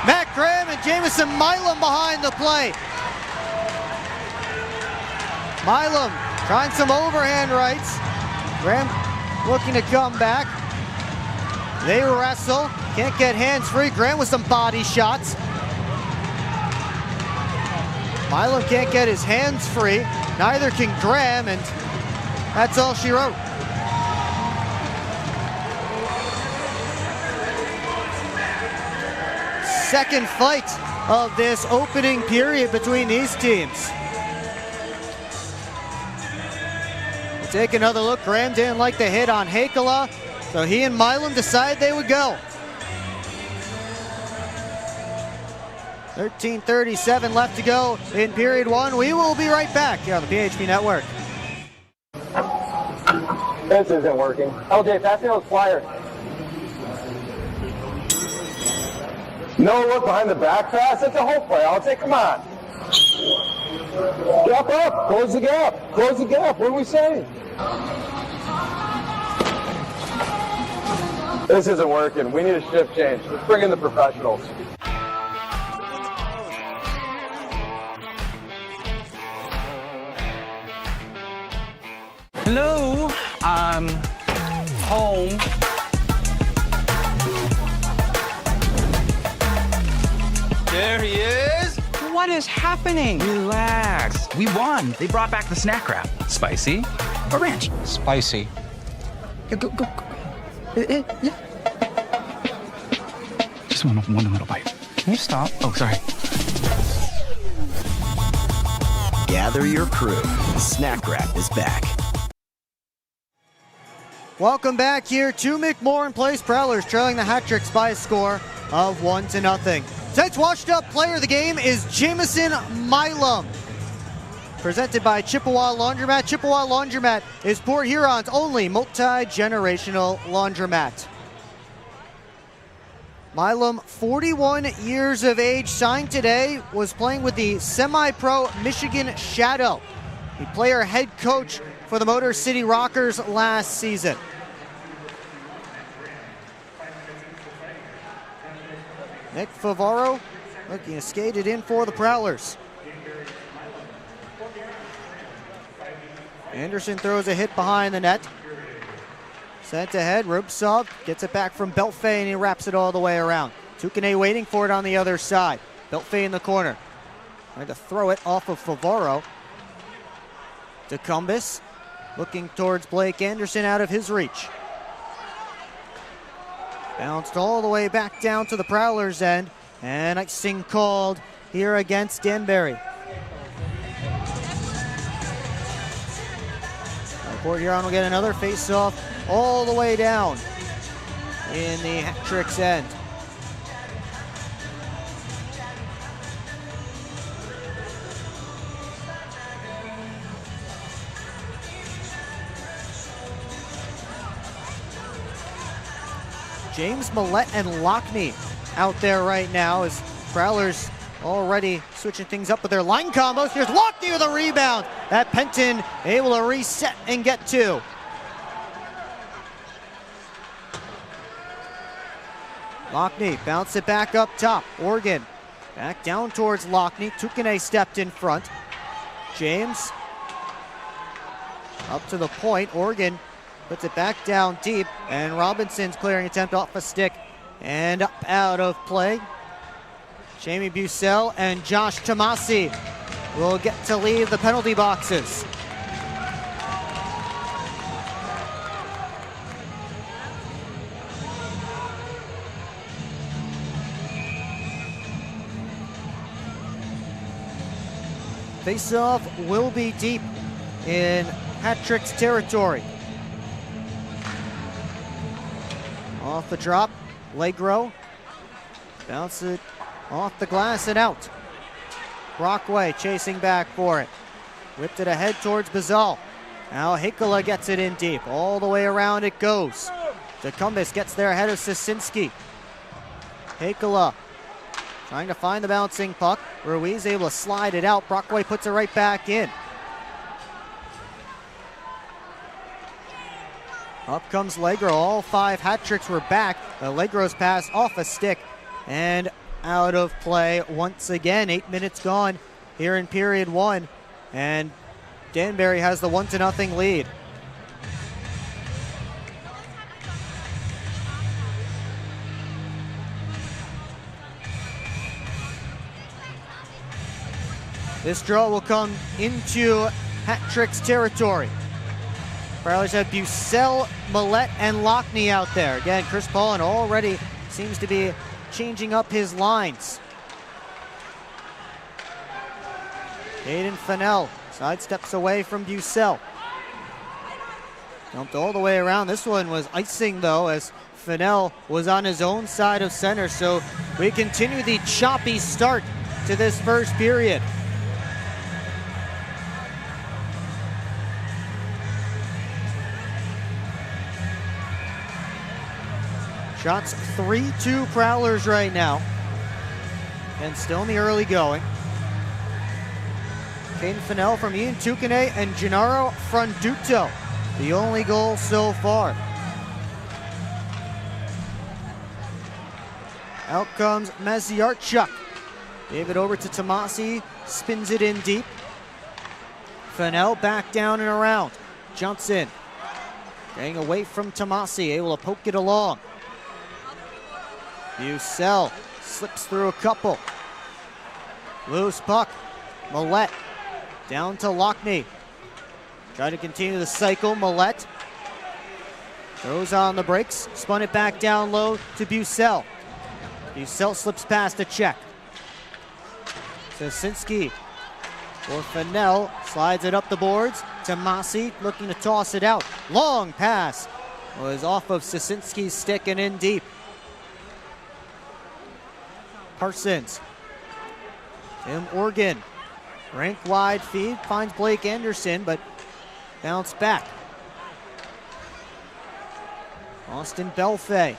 Speaker 1: Matt Graham and Jamison Milam behind the play. Milam trying some overhand rights. Graham looking to come back. They wrestle. Can't get hands free. Graham with some body shots. Milam can't get his hands free. Neither can Graham, and that's all she wrote. Second fight of this opening period between these teams. We'll take another look. Graham didn't like the hit on Hakala, so he and Milam decided they would go. 13:37 left to go in period 1. We will be right back here on the PHP Network.
Speaker 13: This isn't working. LJ, pass me those flyers. No look behind the back pass. It's a whole play. I'll take. Come on. Gap up. Close the gap. Close the gap. What are we saying? This isn't working. We need a shift change. Let's bring in the professionals.
Speaker 14: Hello, I'm home.
Speaker 15: There he is.
Speaker 14: What is happening?
Speaker 15: Relax. We won. They brought back the snack wrap. Spicy or ranch?
Speaker 14: Spicy.
Speaker 15: Yeah, go. Yeah. Just one little bite.
Speaker 14: Can you stop?
Speaker 15: Oh, sorry.
Speaker 16: Gather your crew. Snack Wrap is back.
Speaker 1: Welcome back here to McMorran Place. Prowlers trailing the Hat Tricks by a score of 1-0. Tonight's washed up player of the game is Jamison Milam. Presented by Chippewa Laundromat. Chippewa Laundromat is Port Huron's only multi-generational laundromat. Milam, 41 years of age, signed today, was playing with the semi-pro Michigan Shadow. The player head coach for the Motor City Rockers last season. Nick Favaro looking to skate it in for the Prowlers. Anderson throws a hit behind the net. Sent ahead, Rubtsov gets it back from Belfay and he wraps it all the way around. Tukane waiting for it on the other side. Belfay in the corner. Trying to throw it off of Favaro. DeCumbus looking towards Blake Anderson out of his reach. Bounced all the way back down to the Prowlers' end. And icing called here against Danbury. Port Huron will get another face-off all the way down in the Hat Tricks' end. James, Millette, and Lockney out there right now as Prowlers already switching things up with their line combos. Here's Lockney with a rebound. That Penton able to reset and get two. Lockney bounce it back up top. Oregon back down towards Lockney. Tukane stepped in front. James up to the point. Oregon puts it back down deep, and Robinson's clearing attempt off a stick and up out of play. Jamie Bucell and Josh Tomasi will get to leave the penalty boxes. Face-off will be deep in Hat-Trick's territory. Off the drop, Legro. Bounce it off the glass and out. Brockway chasing back for it. Whipped it ahead towards Bazal. Now Hikala gets it in deep. All the way around it goes. DeCumbis gets there ahead of Sisinski. Hikala trying to find the bouncing puck. Ruiz able to slide it out. Brockway puts it right back in. Up comes Legro. All 5 hat-tricks were back. Legro's pass off a stick and out of play once again. 8 minutes gone here in period 1. And Danbury has the 1-0 lead. This draw will come into Hat-Trick's territory. Prowlers have Bucell, Millette, and Lockney out there. Again, Chris Paulin already seems to be changing up his lines. Aiden Fennell sidesteps away from Bucell. Dumped all the way around. This one was icing, though, as Fennell was on his own side of center. So we continue the choppy start to this first period. Shots 3-2 Prowlers right now. And still in the early going. Caden Fennell from Ian Tukane and Gennaro Fronduto. The only goal so far. Out comes Maziarchuk. Gave it over to Tomasi. Spins it in deep. Fennell back down and around. Jumps in. Getting away from Tomasi. Able to poke it along. Bucell slips through a couple. Loose puck. Millette down to Lockney. Trying to continue the cycle. Millette throws on the brakes. Spun it back down low to Bucell. Bucell slips past a check. Sosinski for Fennell. Slides it up the boards. Tomasi looking to toss it out. Long pass was off of Sosinski's stick and in deep. Parsons. Tim Organ. Rank wide feed. Finds Blake Anderson, but bounce back. Austin Belfay.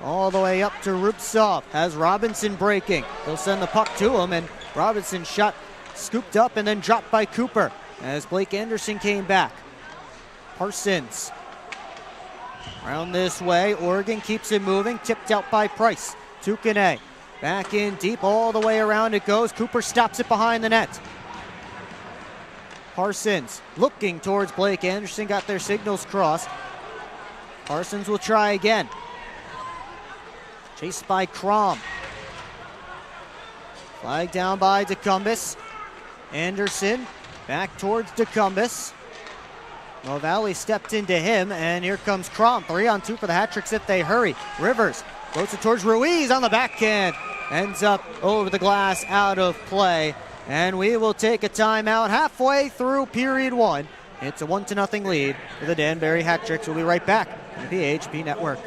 Speaker 1: All the way up to Rupsov. Has Robinson breaking. He'll send the puck to him, and Robinson's shot scooped up and then dropped by Cooper as Blake Anderson came back. Parsons. Around this way. Oregon keeps it moving. Tipped out by Price. Tukane. Back in deep, all the way around it goes. Cooper stops it behind the net. Parsons looking towards Blake Anderson, got their signals crossed. Parsons will try again. Chased by Crom. Flag down by DeCumbis. Anderson back towards DeCumbis. Valley stepped into him, and here comes Crom. 3-on-2 for the Hat-Tricks if they hurry. Rivers floats it towards Ruiz on the backhand. Ends up over the glass, out of play. And we will take a timeout halfway through period 1. It's a 1-0 lead for the Danbury Hat-Tricks. We'll be right back on the PHP Network.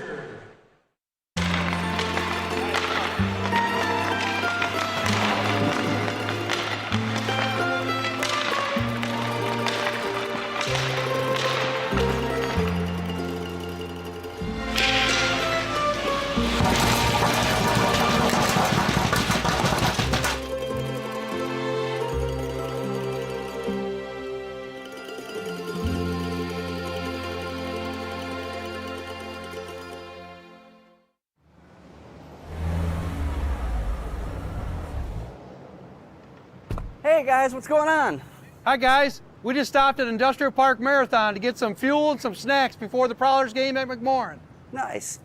Speaker 17: Hey guys, what's going on?
Speaker 18: Hi guys, we just stopped at Industrial Park Marathon to get some fuel and some snacks before the Prowlers game at McMorran.
Speaker 17: Nice.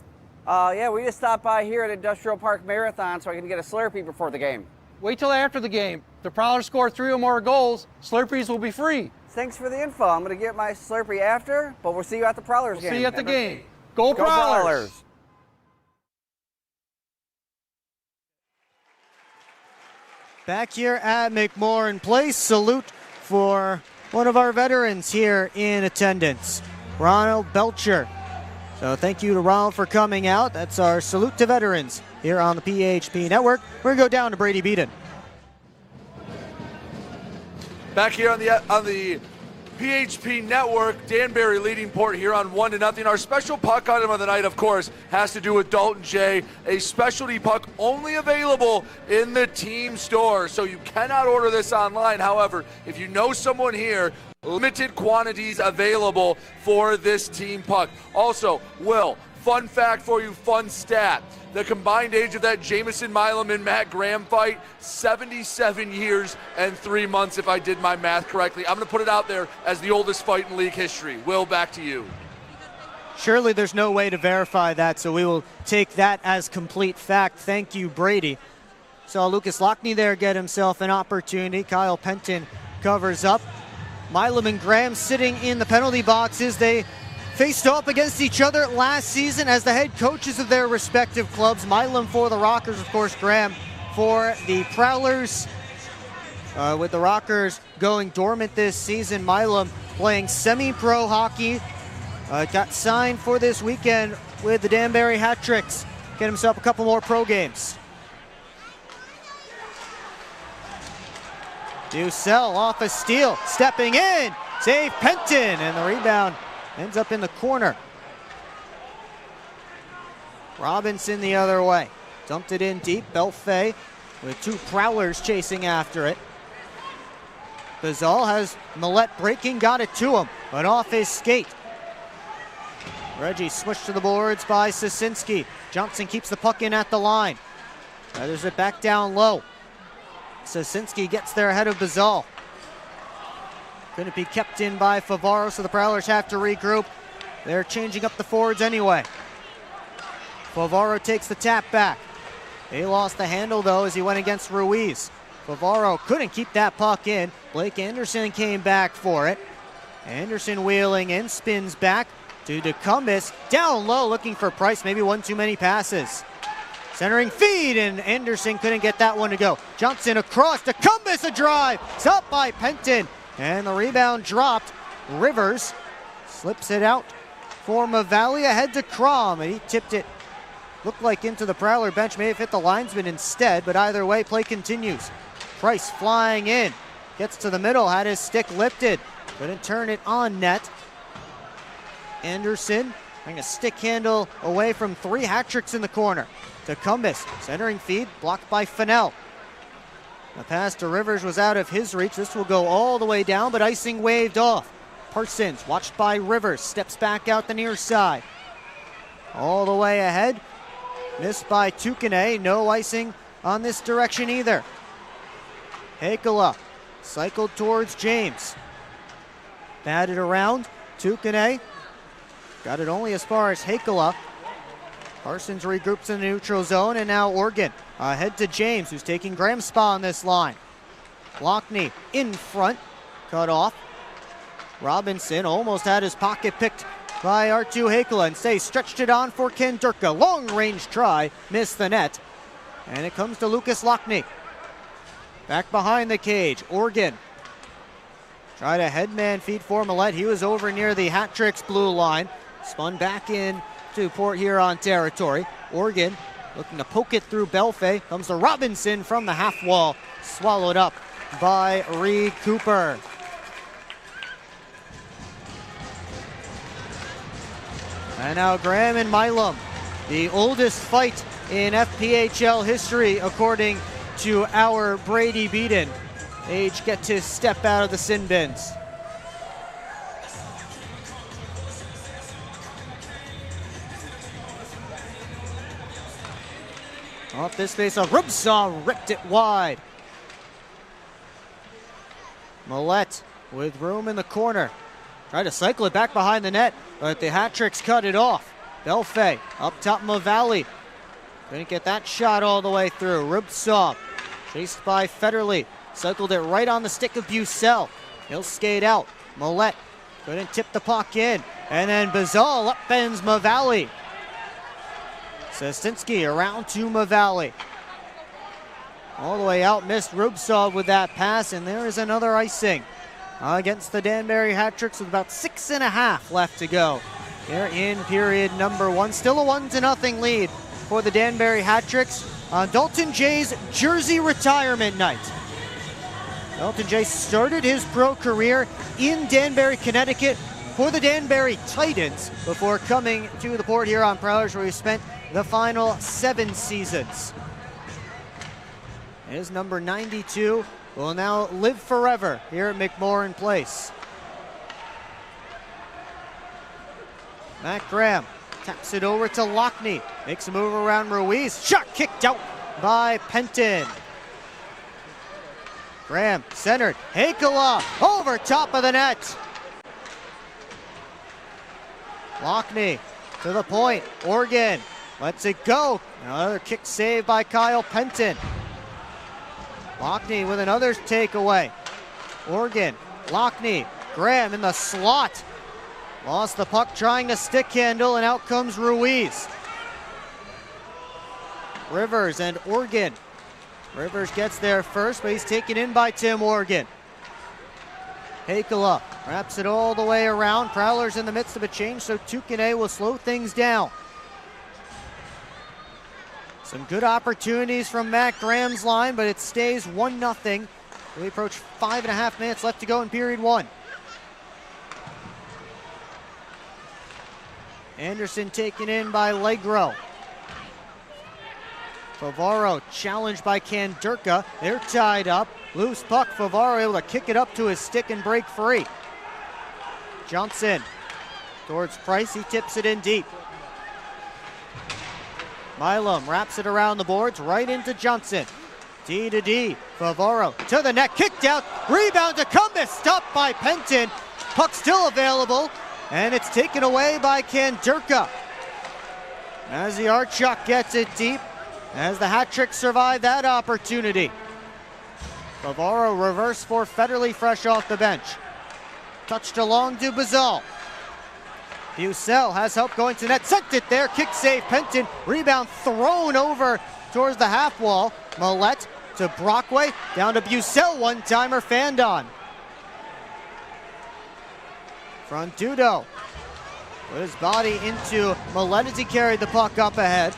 Speaker 17: Yeah, we just stopped by here at Industrial Park Marathon so I can get a Slurpee before the game.
Speaker 18: Wait till after the game. If the Prowlers score 3 or more goals, Slurpees will be free.
Speaker 17: Thanks for the info. I'm going to get my Slurpee after, but we'll see you at the Prowlers game.
Speaker 18: See you at the game. Go
Speaker 17: Prowlers!
Speaker 18: Prowlers!
Speaker 1: Back here at McMorran Place, salute for one of our veterans here in attendance, Ronald Belcher. So thank you to Ronald for coming out. That's our salute to veterans here on the PHP Network. We're going to go down to Brady Beaton.
Speaker 4: Back here on the PHP Network, Danbury leading Port Huron 1-0. Our special puck item of the night, of course, has to do with Dalton Jay, a specialty puck only available in the team store. So you cannot order this online. However, if you know someone here, limited quantities available for this team puck. Also, Will, fun fact for you, fun stat. The combined age of that Jamison Milam and Matt Graham fight, 77 years and 3 months, if I did my math correctly. I'm going to put it out there as the oldest fight in league history. Will, back to you.
Speaker 1: Surely there's no way to verify that, so we will take that as complete fact. Thank you, Brady. Saw Lucas Lockney there get himself an opportunity. Kyle Penton covers up. Milam and Graham sitting in the penalty boxes. They faced off against each other last season as the head coaches of their respective clubs. Milam for the Rockers, of course, Graham for the Prowlers. With the Rockers going dormant this season, Milam playing semi-pro hockey. Got signed for this weekend with the Danbury Hat-Tricks. Get himself a couple more pro games. Ducell off a steal, stepping in, save Penton, and the rebound ends up in the corner. Robinson the other way. Dumped it in deep. Belfay with 2 Prowlers chasing after it. Bazal has Millette breaking, got it to him, but off his skate. Reggie smushed to the boards by Sosinski. Johnson keeps the puck in at the line. Feathers it back down low. Sosinski gets there ahead of Bazal. Couldn't be kept in by Favaro, so the Prowlers have to regroup. They're changing up the forwards anyway. Favaro takes the tap back. He lost the handle, though, as he went against Ruiz. Favaro couldn't keep that puck in. Blake Anderson came back for it. Anderson wheeling in, spins back to DeCumbis. Down low, looking for Price. Maybe one too many passes. Centering feed, and Anderson couldn't get that one to go. Johnson across, DeCumbis a drive. It's up by Penton. And the rebound dropped. Rivers slips it out for Mavali ahead to Crom, and he tipped it. Looked like into the Prowler bench, may have hit the linesman instead, but either way, play continues. Price flying in, gets to the middle, had his stick lifted, couldn't turn it on net. Anderson trying a stick handle away from 3 hat-tricks in the corner. DeCumbis, centering feed, blocked by Fennell. The pass to Rivers was out of his reach. This will go all the way down, but icing waved off. Parsons, watched by Rivers, steps back out the near side. All the way ahead. Missed by Tukane. No icing on this direction either. Hakala cycled towards James. Batted around. Tukane got it only as far as Hakala. Parsons regroups in the neutral zone, and now Organ ahead to James, who's taking Graham's spot on this line. Lockney in front, cut off. Robinson almost had his pocket picked by R2 Hakala, and Say stretched it on for Ken Durka. Long range try, missed the net. And it comes to Lucas Lockney. Back behind the cage, Organ. Tried a headman feed for Millette. He was over near the Hat-Tricks blue line. Spun back in to Port Huron territory. Organ looking to poke it through Belfay. Comes to Robinson from the half wall. Swallowed up by Reed Cooper. And now Graham and Milam, the oldest fight in FPHL history, according to our Brady Beaton. They each get to step out of the sin bins. Off this face, a Rubsaw ripped it wide. Millette with room in the corner. Tried to cycle it back behind the net, but the hat tricks cut it off. Belfay up top, Mavalli. Couldn't get that shot all the way through. Rubtsov chased by Federley. Cycled it right on the stick of Bucell. He'll skate out. Millette couldn't tip the puck in. And then Bazal upends Mavalli. Sostinski around to Mavalli. All the way out, missed Rubtsov with that pass, and there is another icing against the Danbury Hat Tricks with about 6.5 left to go here in period number 1. Still a 1-0 lead for the Danbury Hat Tricks on Dalton Jay's jersey retirement night. Dalton Jay started his pro career in Danbury, Connecticut for the Danbury Titans before coming to the Port Huron Prowlers, where he spent the final 7 seasons. His number 92 will now live forever here at McMorran Place. Matt Graham taps it over to Lockney. Makes a move around Ruiz. Shot kicked out by Penton. Graham centered. Hakala over top of the net. Lockney to the point. Organ lets it go. Another kick save by Kyle Penton. Lockney with another takeaway. Organ, Lockney, Graham in the slot. Lost the puck trying to stick handle, and out comes Ruiz. Rivers and Organ. Rivers gets there first, but he's taken in by Tim Organ. Hakala wraps it all the way around. Prowlers in the midst of a change, so Tukane will slow things down. Some good opportunities from Matt Graham's line, but it stays 1-0. We approach 5.5 minutes left to go in period 1. Anderson taken in by Legro. Favaro challenged by Kandurka. They're tied up. Loose puck. Favaro able to kick it up to his stick and break free. Johnson towards Price. He tips it in deep. Milam wraps it around the boards, right into Johnson. D to D. Favaro to the net, kicked out. Rebound to Cumbus, stopped by Penton. Puck still available, and it's taken away by Kandurka. As the Archuk gets it deep, as the hat trick survived that opportunity. Favaro reverse for Federley, fresh off the bench. Touched along to Bazal. Bucell has help going to net, sent it there, kick save, Penton, rebound thrown over towards the half wall. Millette to Brockway, down to Bucell, one-timer, Fandon. Frontudo put his body into Millette as he carried the puck up ahead.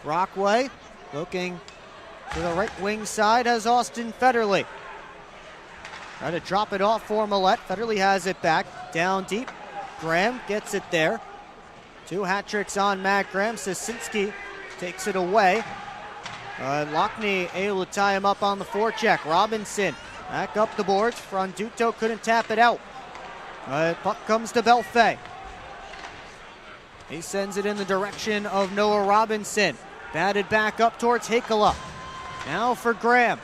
Speaker 1: Brockway looking to the right wing side as Austin Federley. Try to drop it off for Millette. Federley has it back. Down deep. Graham gets it there. 2 hat tricks on Matt Graham. Sosinski takes it away. Lockney able to tie him up on the forecheck. Robinson back up the boards. Fronduto couldn't tap it out. Puck comes to Belfay. He sends it in the direction of Noah Robinson. Batted back up towards Hakala. Now for Graham.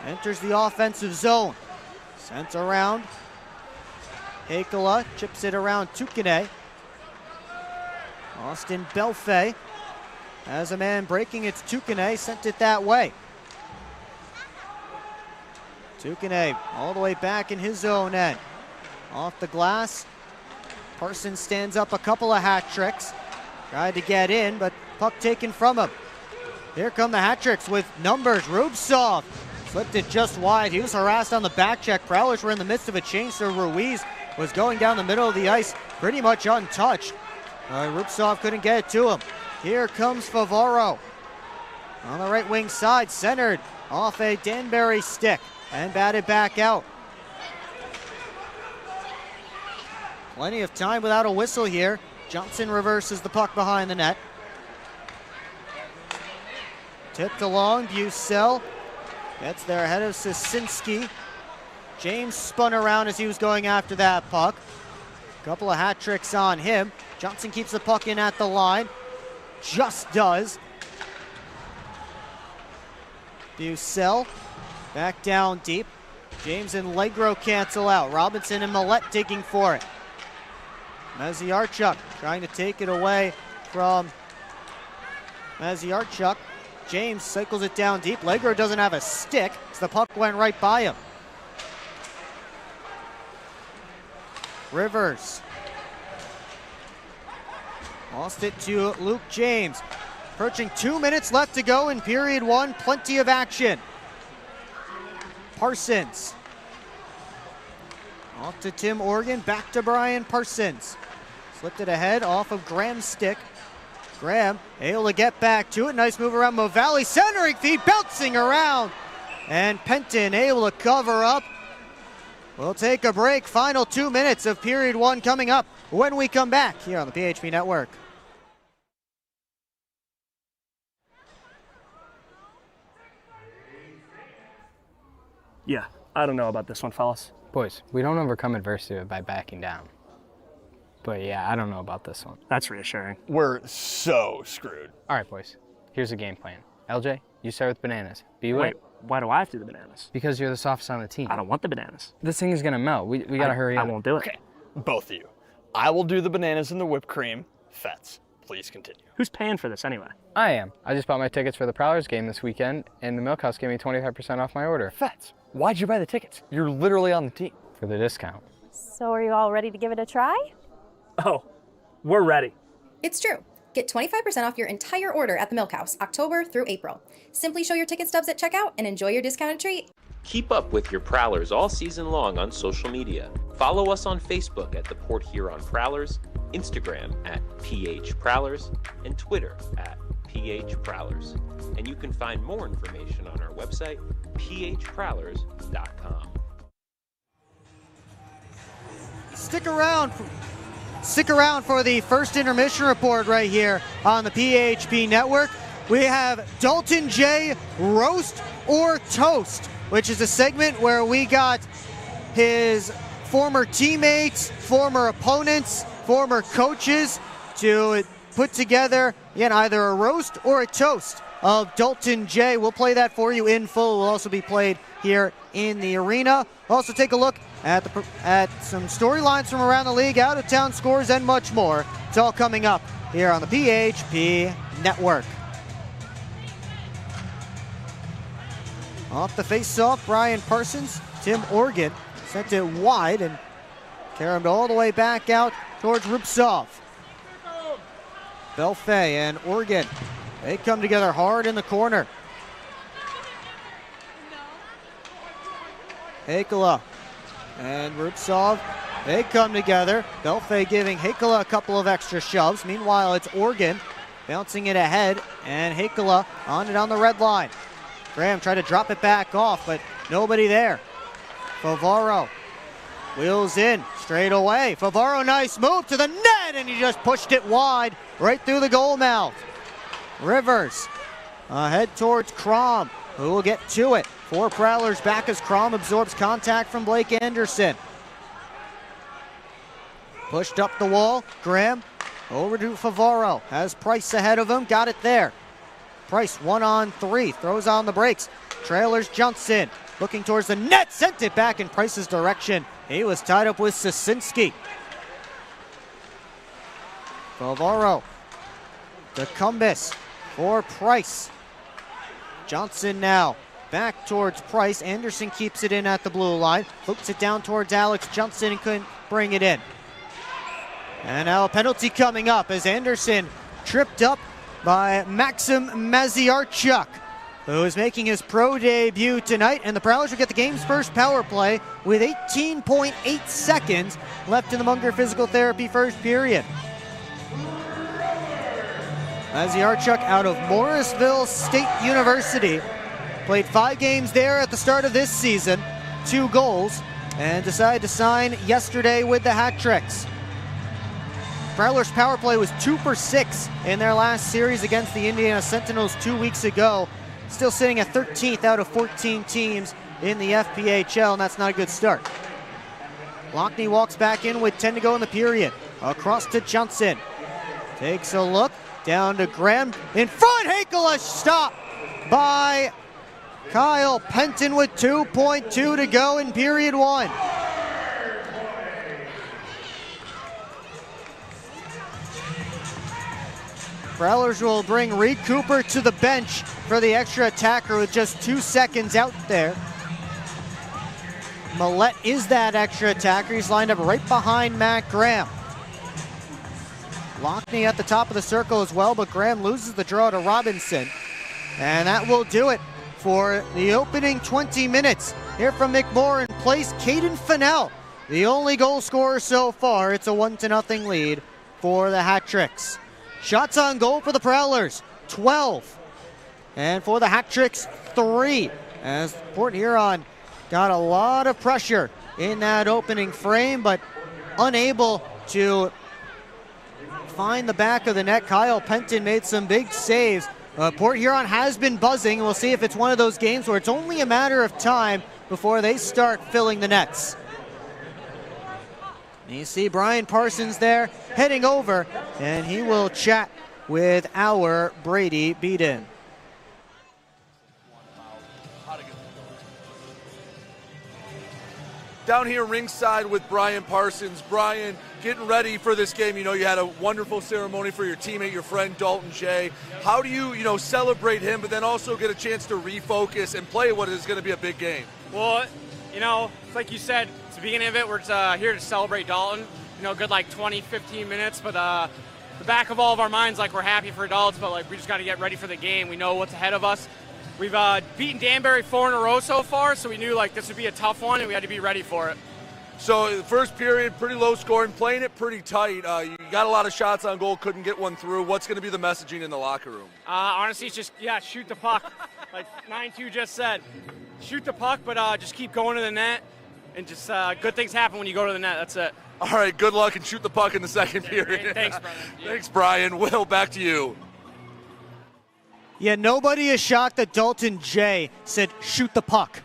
Speaker 1: Enters the offensive zone. Sent around. Hakala chips it around Tukane. Austin Belfay has a man breaking. It's Tukane. Sent it that way. Tukane all the way back in his own end. Off the glass. Parsons stands up a couple of hat tricks. Tried to get in, but puck taken from him. Here come the hat tricks with numbers. Rubtsov slipped it just wide. He was harassed on the back check. Prowlers were in the midst of a change, so Ruiz was going down the middle of the ice pretty much untouched. Rubtsov couldn't get it to him. Here comes Favaro. On the right wing side, centered off a Danbury stick and batted back out. Plenty of time without a whistle here. Johnson reverses the puck behind the net. Tipped along, Bucell gets there ahead of Sosinski. James spun around as he was going after that puck. Couple of hat tricks on him. Johnson keeps the puck in at the line. Just does. Bucell back down deep. James and Legro cancel out. Robinson and Millette digging for it. Maziarchuk trying to take it away from Maziarchuk. James cycles it down deep. Legro doesn't have a stick, so the puck went right by him. Rivers lost it to Luke James. Approaching 2 minutes left to go in period one. Plenty of action. Parsons. Off to Tim Organ. Back to Brian Parsons. Slipped it ahead off of Graham's stick. Graham able to get back to it. Nice move around Movalli. Centering feed bouncing around. And Penton able to cover up. We'll take a break. Final 2 minutes of period one coming up when we come back here on the PHP Network.
Speaker 19: Yeah, I don't know about this one, fellas.
Speaker 14: Boys, we don't overcome adversity by backing down. But yeah, I don't know about this one.
Speaker 19: That's reassuring.
Speaker 20: We're so screwed.
Speaker 14: All right, boys, here's a game plan. LJ, you start with bananas. B-Way.
Speaker 19: Wait, why do I have to do the bananas?
Speaker 14: Because you're the softest on the team.
Speaker 19: I don't want the bananas.
Speaker 14: This thing is gonna melt. We gotta hurry up.
Speaker 19: I won't do it.
Speaker 20: Okay, both of you. I will do the bananas and the whipped cream. Fets, please continue.
Speaker 19: Who's paying for this anyway?
Speaker 14: I am. I just bought my tickets for the Prowlers game this weekend, and the Milkhouse gave me 25% off my order.
Speaker 20: Fets, why'd you buy the tickets? You're literally on the team.
Speaker 14: For the discount.
Speaker 21: So are you all ready to give it a try?
Speaker 19: Oh, we're ready.
Speaker 22: It's true. Get 25% off your entire order at the Milkhouse, October through April. Simply show your ticket stubs at checkout and enjoy your discounted treat.
Speaker 3: Keep up with your Prowlers all season long on social media. Follow us on Facebook at the Port Huron Prowlers, Instagram at PH Prowlers, and Twitter at PH Prowlers. And you can find more information on our website, phprowlers.com.
Speaker 1: Stick around for the first intermission report right here on the PHP Network. We have Dalton Jay Roast or Toast, which is a segment where we got his former teammates, former opponents, former coaches to put together either a roast or a toast of Dalton Jay. We'll play that for you in full. It will also be played here in the arena. Also take a look at some storylines from around the league, out-of-town scores, and much more. It's all coming up here on the PHP Network. Off the face-off, Brian Parsons. Tim Organ sent it wide and carried all the way back out towards Rupsov. Belfay and Organ, they come together hard in the corner. Hakala and Rupsov, they come together. Belfay giving Hakala a couple of extra shoves. Meanwhile, it's Organ bouncing it ahead, and Hakala on it on the red line. Graham tried to drop it back off, but nobody there. Favaro wheels in straight away. Favaro, nice move to the net, and he just pushed it wide right through the goal mouth. Rivers ahead towards Crom, who will get to it. 4 Prowlers back as Crom absorbs contact from Blake Anderson. Pushed up the wall. Graham over to Favaro. Has Price ahead of him. Got it there. Price 1-on-3. Throws on the brakes. Trailers Johnson. Looking towards the net. Sent it back in Price's direction. He was tied up with Sasinski. Favaro. To Cumbis for Price. Johnson now. Back towards Price. Anderson keeps it in at the blue line. Flips it down towards Alex Johnson and couldn't bring it in. And now a penalty coming up as Anderson tripped up by Maxim Maziarchuk, who is making his pro debut tonight. And the Prowlers will get the game's first power play with 18.8 seconds left in the Munger Physical Therapy first period. Maziarchuk out of Morrisville State University. Played 5 games there at the start of this season, 2 goals, and decided to sign yesterday with the hat tricks. Prowlers' power play was 2 for 6 in their last series against the Indiana Sentinels 2 weeks ago. Still sitting at 13th out of 14 teams in the FPHL, and that's not a good start. Lockney walks back in with 10 to go in the period. Across to Johnson. Takes a look, down to Graham. In front, Hakala stopped by Kyle Penton with 2.2 to go in period 1. Prowlers will bring Reed Cooper to the bench for the extra attacker with just 2 seconds out there. Millette is that extra attacker. He's lined up right behind Matt Graham. Lockney at the top of the circle as well, but Graham loses the draw to Robinson. And that will do it for the opening 20 minutes. Here from McMorran Place, Caden Fennell, the only goal scorer so far. It's a 1-0 lead for the Hat Tricks. Shots on goal for the Prowlers, 12. And for the Hat Tricks, 3. As Port Huron got a lot of pressure in that opening frame, but unable to find the back of the net. Kyle Penton made some big saves. Port Huron has been buzzing, and we'll see if it's one of those games where it's only a matter of time before they start filling the nets. And you see Brian Parsons there heading over, and he will chat with our Brady Beaton.
Speaker 4: Down here ringside with Brian Parsons. Brian, getting ready for this game. You know, you had a wonderful ceremony for your teammate, your friend Dalton Jay. How do you, celebrate him, but then also get a chance to refocus and play what is going to be a big game?
Speaker 2: Well, it's like you said, it's the beginning of it. We're here to celebrate Dalton. Good 20, 15 minutes, but the back of all of our minds, we're happy for adults, but we just got to get ready for the game. We know what's ahead of us. We've beaten Danbury 4 in a row so far, so we knew this would be a tough one, and we had to be ready for it.
Speaker 4: So the first period, pretty low scoring, playing it pretty tight. You got a lot of shots on goal, couldn't get one through. What's going to be the messaging in the locker room?
Speaker 2: Honestly, it's just, shoot the puck. Like 9-2 just said. Shoot the puck, but just keep going to the net, and just good things happen when you go to the net. That's it.
Speaker 4: All right, good luck, and shoot the puck in the second period.
Speaker 2: Thanks, brother.
Speaker 4: Thanks, Brian. Will, back to you.
Speaker 1: Yeah, nobody is shocked that Dalton Jay said, shoot the puck.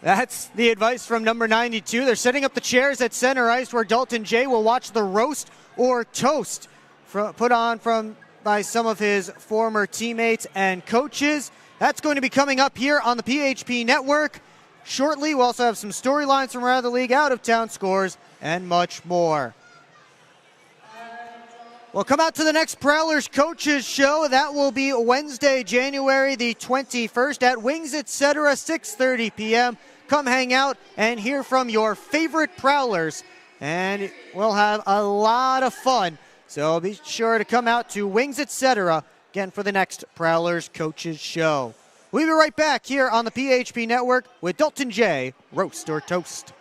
Speaker 1: That's the advice from number 92. They're setting up the chairs at center ice where Dalton Jay will watch the roast or toast put on by some of his former teammates and coaches. That's going to be coming up here on the PHP Network shortly. We'll also have some storylines from around the league, out-of-town scores, and much more. We'll come out to the next Prowlers Coaches Show. That will be Wednesday, January the 21st at Wings Etc., 6:30 p.m. Come hang out and hear from your favorite Prowlers, and we'll have a lot of fun. So be sure to come out to Wings Etc. again for the next Prowlers Coaches Show. We'll be right back here on the PHP Network with Dalton Jay, Roast or Toast.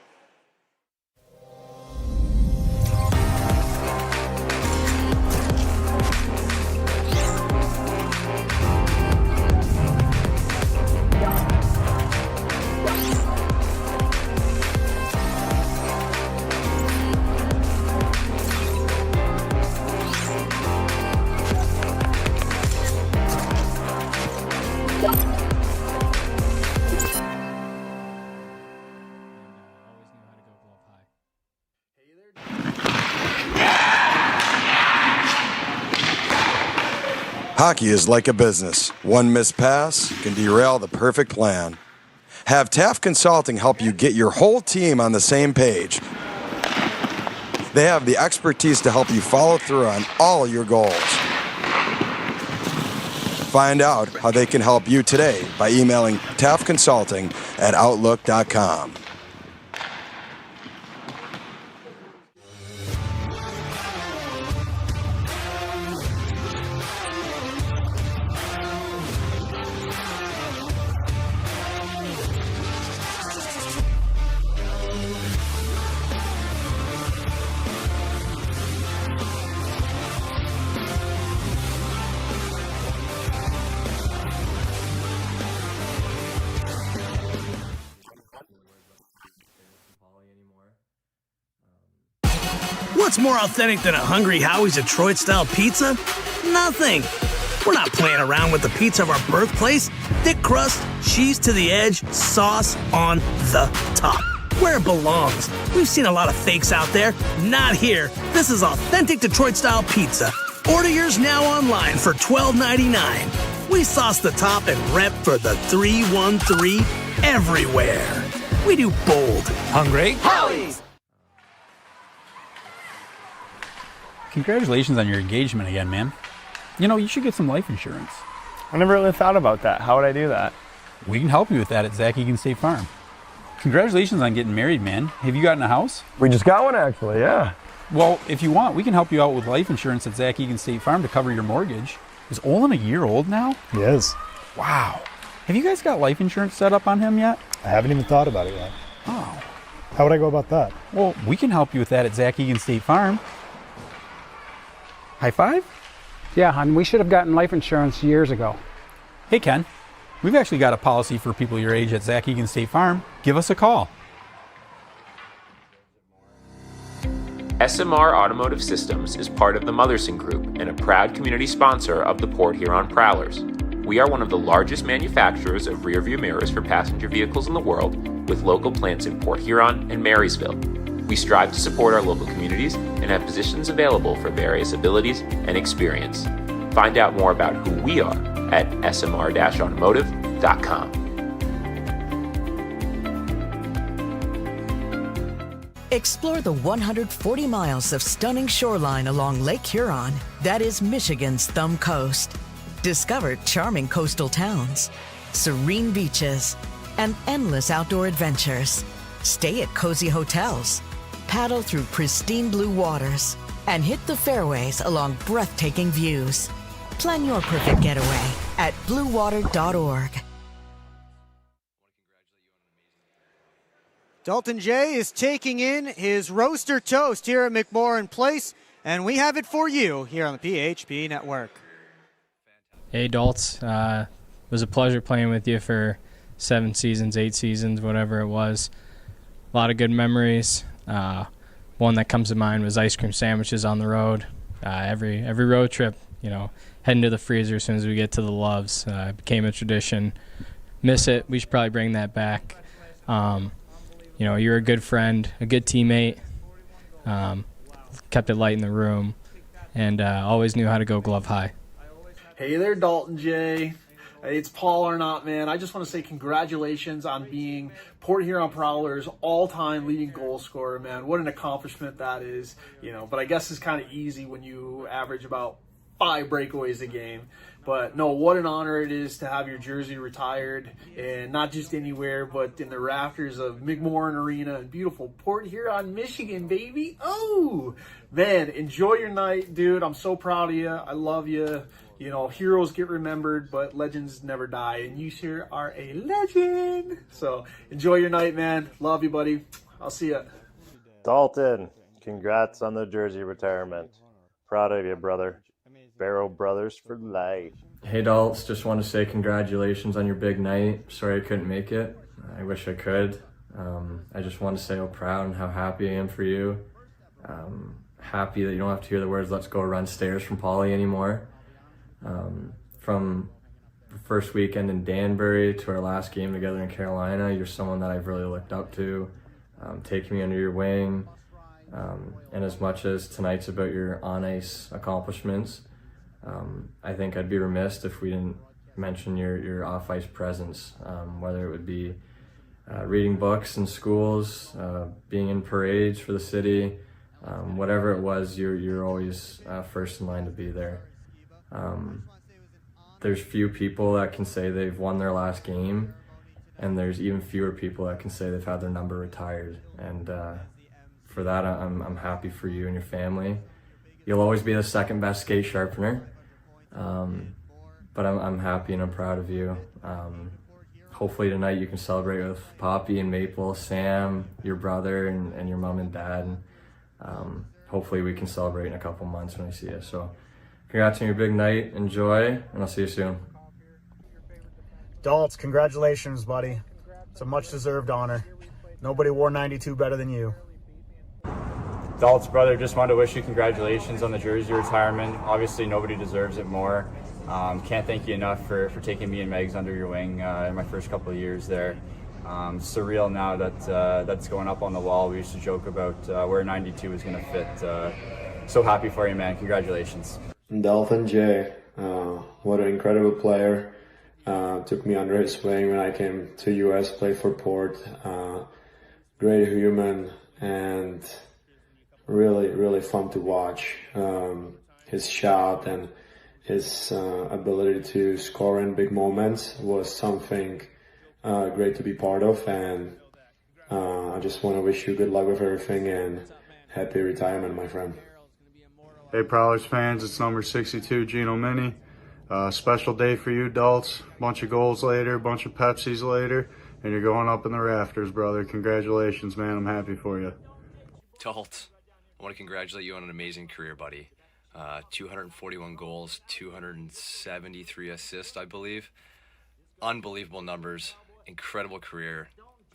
Speaker 8: Hockey is like a business. One missed pass can derail the perfect plan. Have Taft Consulting help you get your whole team on the same page. They have the expertise to help you follow through on all your goals. Find out how they can help you today by emailing taftconsulting@outlook.com.
Speaker 5: What's more authentic than a Hungry Howie's Detroit-style pizza? Nothing. We're not playing around with the pizza of our birthplace. Thick crust, cheese to the edge, sauce on the top. Where it belongs. We've seen a lot of fakes out there. Not here. This is authentic Detroit-style pizza. Order yours now online for $12.99. We sauce the top and rep for the 313 everywhere. We do bold.
Speaker 6: Hungry?
Speaker 5: Howie's!
Speaker 6: Congratulations on your engagement again, man. You know, you should get some life insurance.
Speaker 20: I never really thought about that. How would I do that?
Speaker 6: We can help you with that at Zach Egan State Farm. Congratulations on getting married, man. Have you gotten a house?
Speaker 20: We just got one, actually, yeah.
Speaker 6: Well, if you want, we can help you out with life insurance at Zach Egan State Farm to cover your mortgage. Is Olin a year old now?
Speaker 20: He is.
Speaker 6: Wow. Have you guys got life insurance set up on him yet?
Speaker 20: I haven't even thought about it yet.
Speaker 6: Oh.
Speaker 20: How would I go about that?
Speaker 6: Well, we can help you with that at Zach Egan State Farm. High five?
Speaker 18: Yeah, and we should have gotten life insurance years ago.
Speaker 6: Hey, Ken. We've actually got a policy for people your age at Zach Egan State Farm. Give us a call.
Speaker 3: SMR Automotive Systems is part of the Motherson Group and a proud community sponsor of the Port Huron Prowlers. We are one of the largest manufacturers of rear-view mirrors for passenger vehicles in the world, with local plants in Port Huron and Marysville. We strive to support our local communities and have positions available for various abilities and experience. Find out more about who we are at smr-automotive.com.
Speaker 7: Explore the 140 miles of stunning shoreline along Lake Huron. That is Michigan's Thumb Coast. Discover charming coastal towns, serene beaches, and endless outdoor adventures. Stay at cozy hotels, paddle through pristine blue waters, and hit the fairways along breathtaking views. Plan your perfect getaway at bluewater.org.
Speaker 1: Dalton Jay is taking in his roaster toast here at McMorran Place, and we have it for you here on the PHP Network.
Speaker 23: Hey, Daltz. It was a pleasure playing with you for 7 seasons, 8 seasons, whatever it was. A lot of good memories. One that comes to mind was ice cream sandwiches on the road. Every road trip, you know, heading to the freezer as soon as we get to the Loves. It became a tradition. Miss it. We should probably bring that back. You know, you're a good friend, a good teammate, kept it light in the room, and always knew how to go glove high.
Speaker 24: Hey there, Dalton Jay. It's Paul Arnott, man. I just want to say congratulations on being Port Huron Prowlers' all-time leading goal scorer, man. What an accomplishment that is, you know. But I guess it's kind of easy when you average about 5 breakaways a game. But no, what an honor it is to have your jersey retired, and not just anywhere, but in the rafters of McMorran Arena in beautiful Port Huron, Michigan, baby. Oh, man, enjoy your night, dude. I'm so proud of you. I love you. You know, heroes get remembered, but legends never die, and you sure are a legend. So enjoy your night, man. Love you, buddy. I'll see ya.
Speaker 25: Dalton, congrats on the jersey retirement. Proud of you, brother. Barrow Brothers for life.
Speaker 26: Hey, Daltz, just want to say congratulations on your big night. Sorry I couldn't make it. I wish I could. I just want to say how proud and how happy I am for you. Happy that you don't have to hear the words "let's go run stairs" from Polly anymore. From the first weekend in Danbury to our last game together in Carolina, you're someone that I've really looked up to, taking me under your wing. And as much as tonight's about your on-ice accomplishments, I think I'd be remiss if we didn't mention your off-ice presence, whether it would be reading books in schools, being in parades for the city, whatever it was, you're always first in line to be there. There's few people that can say they've won their last game, and there's even fewer people that can say they've had their number retired. And for that, I'm happy for you and your family. You'll always be the second best skate sharpener, but I'm happy and I'm proud of you. Hopefully tonight you can celebrate with Poppy and Maple, Sam, your brother, and your mom and dad. And hopefully we can celebrate in a couple months when I see you. So congrats on your big night. Enjoy, and I'll see you soon.
Speaker 27: Daltz, congratulations, buddy. It's a much-deserved honor. Nobody wore 92 better than you.
Speaker 28: Daltz, brother, just wanted to wish you congratulations on the jersey retirement. Obviously, nobody deserves it more. Can't thank you enough for taking me and Megs under your wing in my first couple of years there. Surreal now that that's going up on the wall. We used to joke about where 92 was going to fit. So happy for you, man. Congratulations.
Speaker 29: Dalton Jay,
Speaker 9: What an incredible player. Took me under his wing when I came to US, played for Port. Great human and really, really fun to watch. His shot and his ability to score in big moments was something great to be part of, and I just want to wish you good luck with everything and happy retirement, my friend.
Speaker 27: Hey, Prowlers fans, it's number 62, Gino Mini. Special day for you, Dalts. Bunch of goals later, bunch of Pepsis later, and you're going up in the rafters, brother. Congratulations, man. I'm happy for you.
Speaker 10: Dalt, I want to congratulate you on an amazing career, buddy. 241 goals, 273 assists, I believe. Unbelievable numbers, incredible career,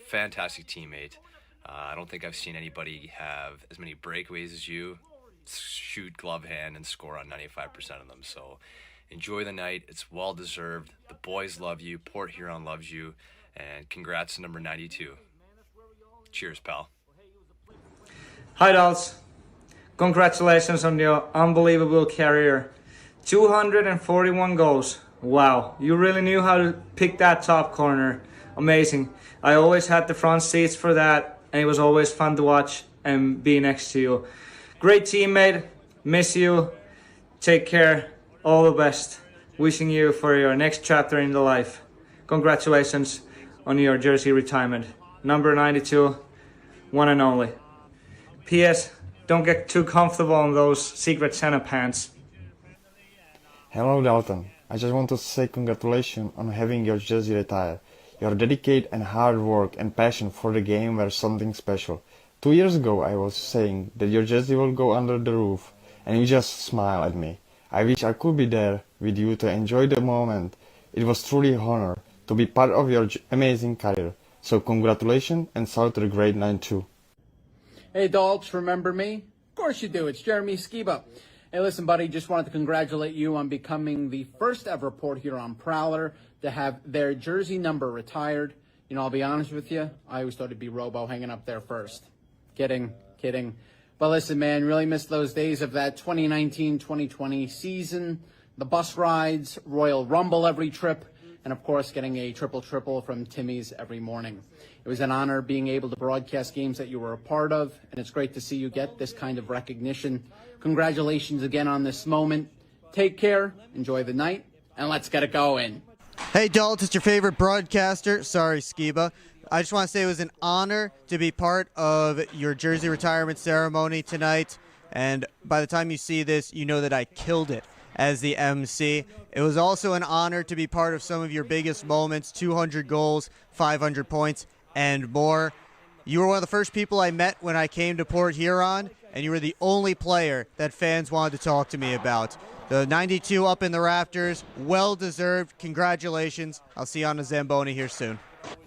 Speaker 10: fantastic teammate. I don't think I've seen anybody have as many breakaways as you, shoot glove hand, and score on 95% of them. So enjoy the night. It's well deserved. The boys love you. Port Huron loves you. And congrats to number 92. Cheers, pal.
Speaker 11: Hi, Dolls. Congratulations on your unbelievable career. 241 goals. Wow, you really knew how to pick that top corner. Amazing. I always had the front seats for that, and it was always fun to watch and be next to you. Great teammate. Miss you. Take care. All the best. Wishing you for your next chapter in the life. Congratulations on your jersey retirement. Number 92, one and only. P.S. Don't get too comfortable in those Secret Santa pants.
Speaker 12: Hello, Dalton. I just want to say congratulations on having your jersey retired. Your dedication and hard work and passion for the game were something special. 2 years ago, I was saying that your jersey will go under the roof, and you just smiled at me. I wish I could be there with you to enjoy the moment. It was truly an honor to be part of your amazing career. So congratulations and salute to the grade 9-2.
Speaker 18: Hey, Dalts, remember me? Of course you do. It's Jeremy Skiba. Hey, listen, buddy, just wanted to congratulate you on becoming the first ever Port Huron Prowler to have their jersey number retired. You know, I'll be honest with you, I always thought it'd be Robo hanging up there first. Kidding. But listen, man, really missed those days of that 2019-2020 season, the bus rides, Royal Rumble every trip, and of course getting a triple-triple from Timmy's every morning. It was an honor being able to broadcast games that you were a part of, and it's great to see you get this kind of recognition. Congratulations again on this moment. Take care, enjoy the night, and let's get it going.
Speaker 1: Hey, Dalt, it's your favorite broadcaster. Sorry, Skiba. I just want to say it was an honor to be part of your jersey retirement ceremony tonight. And by the time you see this, you know that I killed it as the MC. It was also an honor to be part of some of your biggest moments, 200 goals, 500 points, and more. You were one of the first people I met when I came to Port Huron, and you were the only player that fans wanted to talk to me about. The 92 up in the rafters, well-deserved. Congratulations. I'll see you on the Zamboni here soon.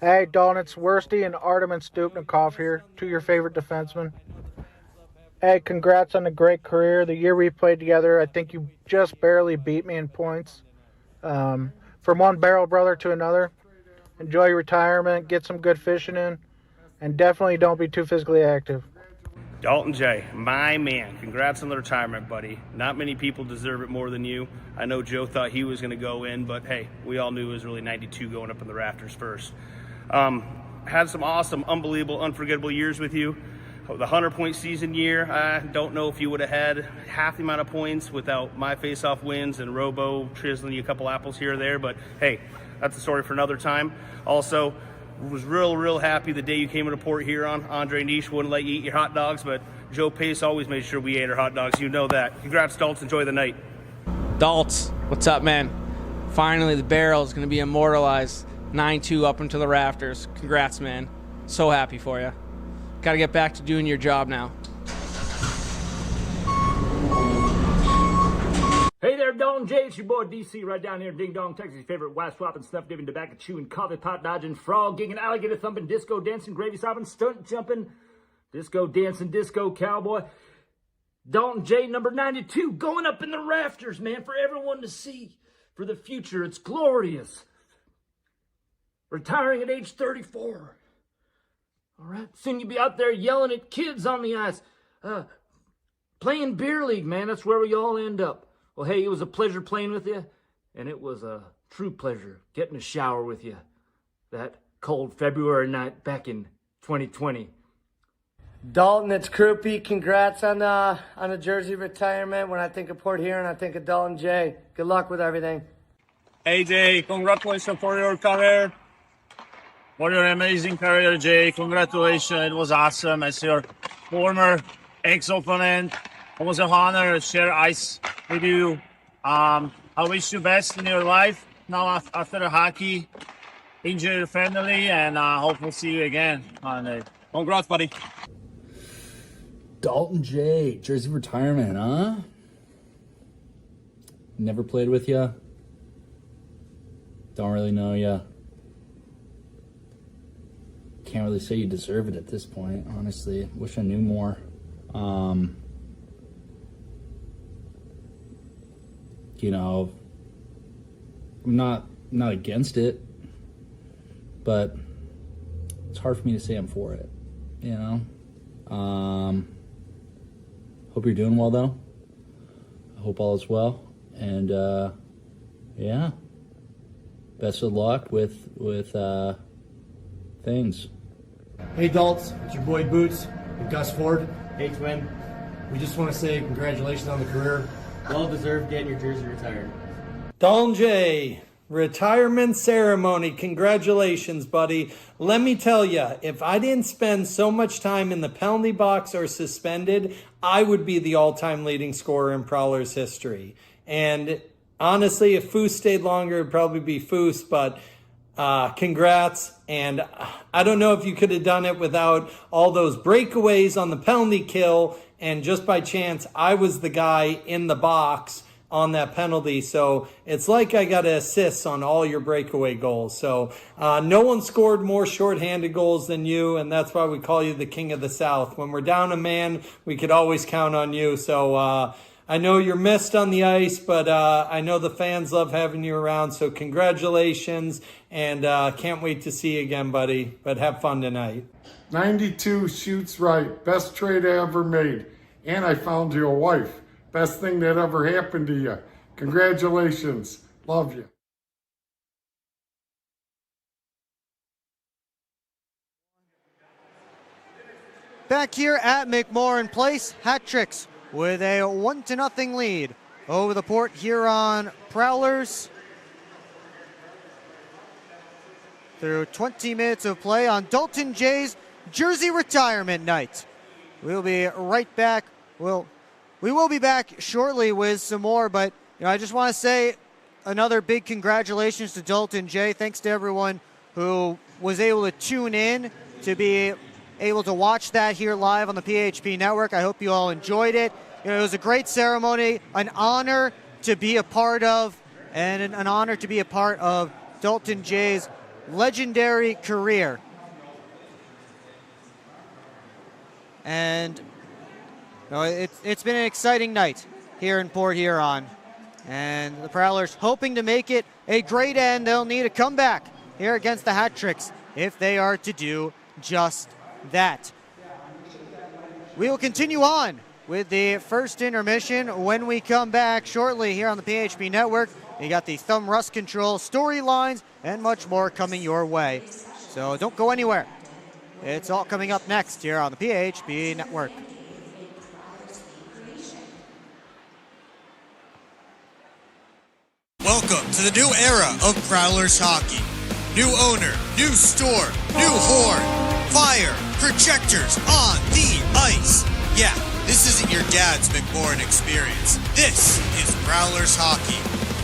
Speaker 13: Hey, Dalton, it's Worsty and Artemin Stupnikov here, two of your favorite defensemen. Hey, congrats on a great career. The year we played together, I think you just barely beat me in points. From one barrel brother to another. Enjoy your retirement, get some good fishing in, and definitely don't be too physically active.
Speaker 19: Dalton Jay, my man. Congrats on the retirement, buddy. Not many people deserve it more than you. I know Joe thought he was going to go in, but hey, we all knew it was really 92 going up in the rafters first. Had some awesome, unbelievable, unforgettable years with you. The 100-point season year, I don't know if you would have had half the amount of points without my face-off wins and Robo chiseling you a couple apples here or there, but hey, that's a story for another time. Also, was real happy the day you came into Port Huron. Andre Niche wouldn't let you eat your hot dogs, but Joe Pace always made sure we ate our hot dogs. You know that. Congrats, Dalts. Enjoy the night.
Speaker 15: Dalts, what's up, man? Finally, the barrel is going to be immortalized. 9-2 up into the rafters. Congrats, man. So happy for you. Got to get back to doing your job now.
Speaker 16: Hey there, Dalton Jay. It's your boy DC right down here in Ding Dong, Texas. Your favorite wife swapping, stuff giving, tobacco chewing, coffee pot dodging, frog gigging, alligator thumping, disco dancing, gravy sopping, stunt jumping, disco dancing, disco cowboy. Dalton Jay, number 92, going up in the rafters, man, for everyone to see. For the future, it's glorious. Retiring at age 34. All right, soon you'll be out there yelling at kids on the ice. Playing beer league, man, that's where we all end up. Well, hey, it was a pleasure playing with you, and it was a true pleasure getting a shower with you that cold February night back in 2020.
Speaker 2: Dalton, it's Kruppy. Congrats on the jersey retirement. When I think of Port Huron, I think of Dalton Jay. Good luck with everything.
Speaker 4: Hey, Jay, congratulations for your career. For your amazing career, Jay. Congratulations. It was awesome. As your former ex-opponent, it was an honor to share ice with you. I wish you best in your life now after the hockey. Enjoy your family, and hope we'll see you again. Congrats, buddy.
Speaker 5: Dalton Jay, jersey retirement, huh? Never played with ya. Don't really know ya. Can't really say you deserve it at this point, honestly. Wish I knew more. You know, I'm not against it, but it's hard for me to say I'm for it, you know? Hope you're doing well, though. I hope all is well. And, yeah. Best of luck with things.
Speaker 8: Hey, Dalts. It's your boy Boots and Gus Ford. Hey, Twin. We just want to say congratulations on the career. Well deserved getting your jersey retired.
Speaker 14: Dalton Jay, retirement ceremony. Congratulations, buddy. Let me tell you, if I didn't spend so much time in the penalty box or suspended, I would be the all-time leading scorer in Prowlers history. And honestly, if Foose stayed longer, it'd probably be Foose, but congrats. And I don't know if you could have done it without all those breakaways on the penalty kill. And just by chance, I was the guy in the box on that penalty. So it's like I got assists on all your breakaway goals. So no one scored more shorthanded goals than you, and that's why we call you the King of the South. When we're down a man, we could always count on you. So I know you're missed on the ice, but I know the fans love having you around. So congratulations, and can't wait to see you again, buddy. But have fun tonight.
Speaker 17: 92 shoots right. Best trade I ever made. And I found you a wife. Best thing that ever happened to you. Congratulations. Love you.
Speaker 1: Back here at McMorran Place, hat tricks with a 1-0 lead over the Port Huron Prowlers. Through 20 minutes of play on Dalton Jay's jersey retirement night. We'll be right back. We will be back shortly with some more, but I just want to say another big congratulations to Dalton Jay. Thanks to everyone who was able to tune in to be able to watch that here live on the PHP Network. I hope you all enjoyed it. It was a great ceremony, an honor to be a part of, and an honor to be a part of Dalton Jay's legendary career. And it's been an exciting night here in Port Huron. And the Prowlers hoping to make it a great end. They'll need a comeback here against the Hat Tricks if they are to do just that. We will continue on with the first intermission when we come back shortly here on the PHP Network. You got the thumb rust control, storylines, and much more coming your way. So don't go anywhere. It's all coming up next here on the PHP Network.
Speaker 21: Welcome to the new era of Prowlers hockey. New owner, new store, new horn, fire, projectors on the ice. Yeah, this isn't your dad's McMorran experience. This is Prowlers hockey.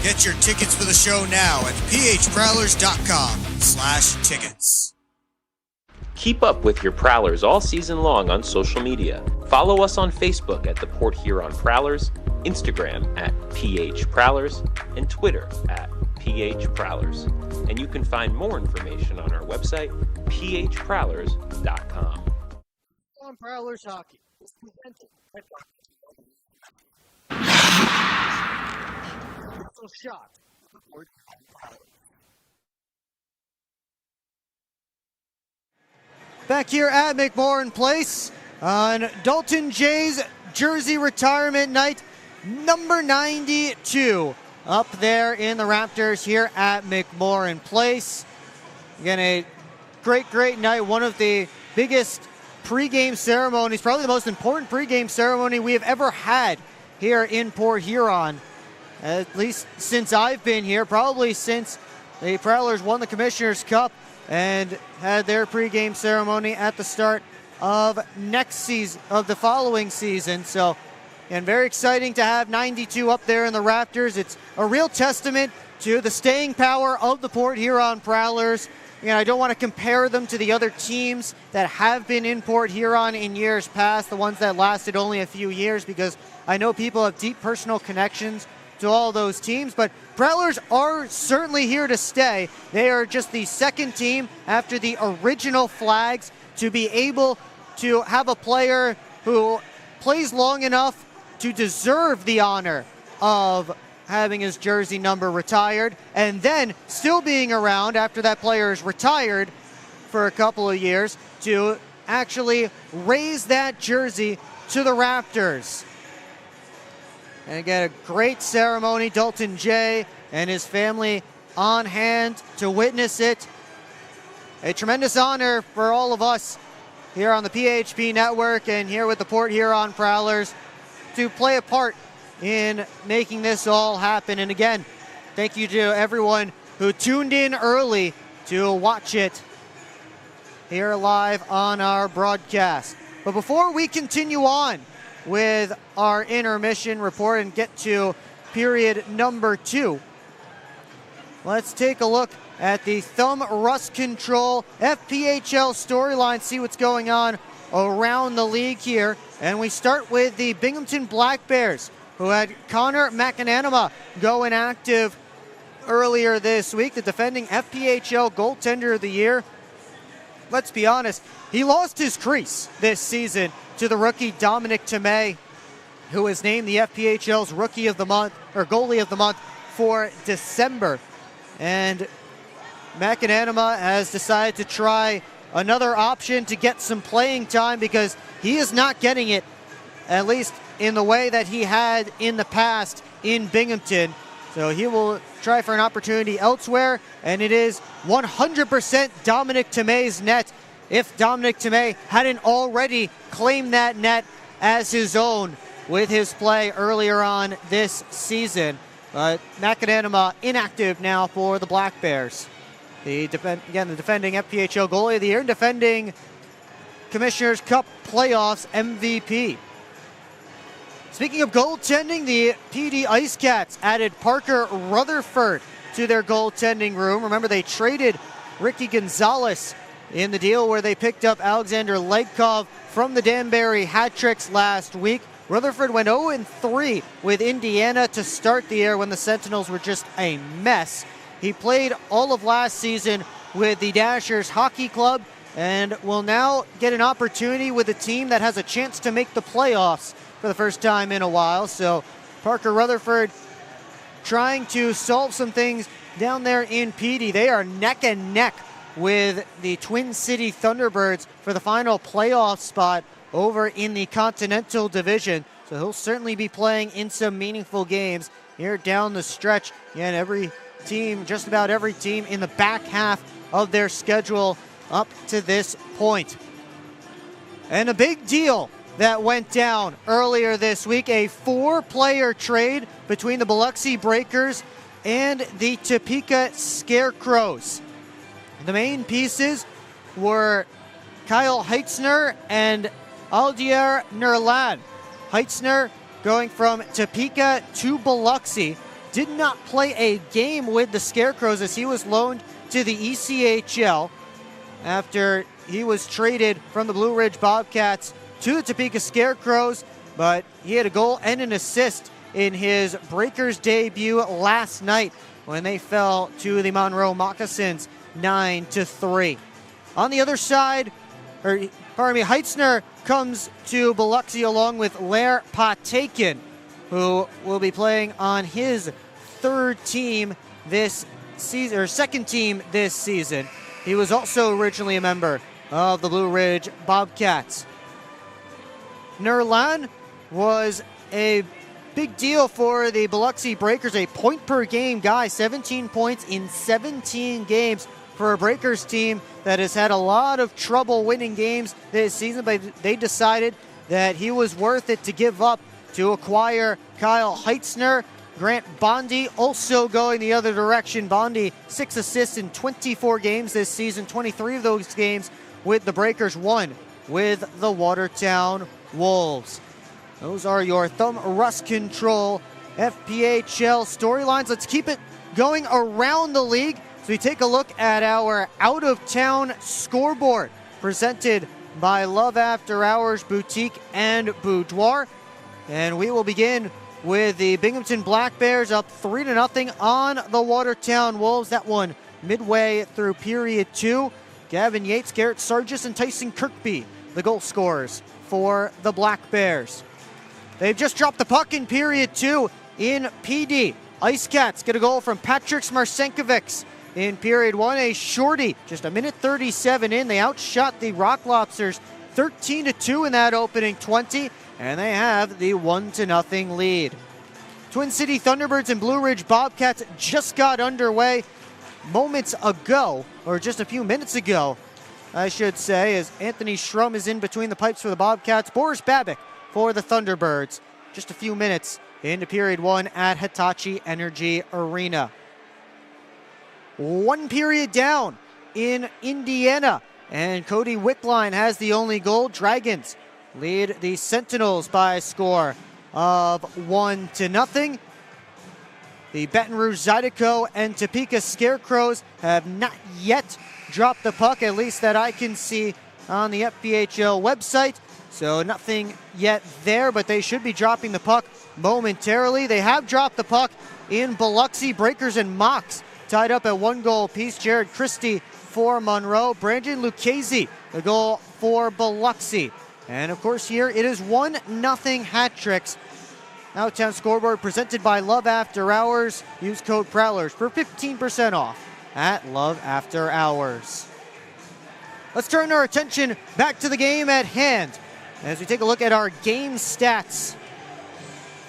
Speaker 21: Get your tickets for the show now at phprowlers.com/tickets.
Speaker 3: Keep up with your Prowlers all season long on social media. Follow us on Facebook at the Port Huron Prowlers, Instagram at PH Prowlers, and Twitter at PH Prowlers. And you can find more information on our website, phprowlers.com.
Speaker 1: On Prowlers hockey. Shot. Back here at McMorran Place on Dalton Jay's jersey retirement night. number 92 up there in the Raptors here at McMorran Place. Again, a great night. One of the biggest pregame ceremonies, probably the most important pregame ceremony we have ever had here in Port Huron, at least since I've been here, probably since the Prowlers won the Commissioner's Cup and had their pregame ceremony at the start of next season, of the following season. So, and very exciting to have 92 up there in the Raptors. It's a real testament to the staying power of the Port Huron Prowlers. I don't want to compare them to the other teams that have been in Port Huron in years past, the ones that lasted only a few years, because I know people have deep personal connections to all those teams, but Prowlers are certainly here to stay. They are just the second team after the original Flags to be able to have a player who plays long enough to deserve the honor of having his jersey number retired, and then still being around after that player is retired for a couple of years to actually raise that jersey to the Raptors. And again, a great ceremony. Dalton Jay and his family on hand to witness it. A tremendous honor for all of us here on the PHP Network and here with the Port Huron Prowlers to play a part in making this all happen. And again, thank you to everyone who tuned in early to watch it here live on our broadcast. But before we continue on with our intermission report and get to period number 2, let's take a look at the Thumb Rust Control FPHL storyline, see what's going on around the league here. And we start with the Binghamton Black Bears, who had Connor McAnanama go inactive earlier this week, the defending FPHL goaltender of the year. Let's be honest, he lost his crease this season to the rookie Dominic Tomei, who was named the FPHL's Rookie of the Month, or Goalie of the Month for December. And McAnanama has decided to try another option to get some playing time because he is not getting it, at least in the way that he had in the past in Binghamton. So he will try for an opportunity elsewhere, and it is 100% Dominic Tomei's net, if Dominic Tomei hadn't already claimed that net as his own with his play earlier on this season. But McAnanama inactive now for the Black Bears. The defending FPHL goalie of the year and defending Commissioner's Cup playoffs MVP. Speaking of goaltending, the PD Ice Cats added Parker Rutherford to their goaltending room. Remember, they traded Ricky Gonzalez in the deal where they picked up Alexander Legkov from the Danbury Hat-Tricks last week. Rutherford went 0-3 with Indiana to start the year when the Sentinels were just a mess. He played all of last season with the Dashers Hockey Club and will now get an opportunity with a team that has a chance to make the playoffs for the first time in a while. So Parker Rutherford trying to solve some things down there in PD. They are neck and neck with the Twin City Thunderbirds for the final playoff spot over in the Continental Division. So he'll certainly be playing in some meaningful games here down the stretch. And every team, just about every team in the back half of their schedule up to this point. And a big deal that went down earlier this week, a 4-player trade between the Biloxi Breakers and the Topeka Scarecrows. The main pieces were Kyle Heitzner and Aldier Nerlan. Heitzner going from Topeka to Biloxi, did not play a game with the Scarecrows as he was loaned to the ECHL after he was traded from the Blue Ridge Bobcats to the Topeka Scarecrows, but he had a goal and an assist in his Breakers debut last night when they fell to the Monroe Moccasins 9-3. On the other side, Heitzner comes to Biloxi along with Lair Patakin, who will be playing on his third team this season, or second team this season. He was also originally a member of the Blue Ridge Bobcats. Nerlan was a big deal for the Biloxi Breakers, a point per game guy, 17 points in 17 games for a Breakers team that has had a lot of trouble winning games this season, but they decided that he was worth it to give up to acquire Kyle Heitzner. Grant Bondi also going the other direction. Bondi, 6 assists in 24 games this season, 23 of those games with the Breakers, 1 with the Watertown Wolves. Those are your Thumb Rust Control FPHL storylines. Let's keep it going around the league. So we take a look at our out-of-town scoreboard presented by Love After Hours Boutique and Boudoir. And we will begin with the Binghamton Black Bears up 3-0 on the Watertown Wolves. That one midway through period 2. Gavin Yates, Garrett Sargis, and Tyson Kirkby, the goal scorers for the Black Bears. They've just dropped the puck in period 2 in PD. Ice Cats get a goal from Patrick Marsenkovics in period 1. A shorty, just a minute 37 in. They outshot the Rock Lobsters 13-2 in that opening 20, and they have the 1-0 lead. Twin City Thunderbirds and Blue Ridge Bobcats just got underway moments ago, or just a few minutes ago, I should say, as Anthony Schrum is in between the pipes for the Bobcats. Boris Babik for the Thunderbirds. Just a few minutes into period 1 at Hitachi Energy Arena. 1 period down in Indiana, and Cody Wickline has the only goal. Dragons lead the Sentinels by a score of 1-0. The Baton Rouge Zydeco and Topeka Scarecrows have not yet dropped the puck, at least that I can see on the FPHL website. So nothing yet there, but they should be dropping the puck momentarily. They have dropped the puck in Biloxi. Breakers and Mocs tied up at 1 goal apiece. Jared Christie for Monroe. Brandon Lucchese, the goal for Biloxi. And of course here it is 1-0 hat tricks. Outtown scoreboard presented by Love After Hours. Use code Prowlers for 15% off at Love After Hours. Let's turn our attention back to the game at hand as we take a look at our game stats.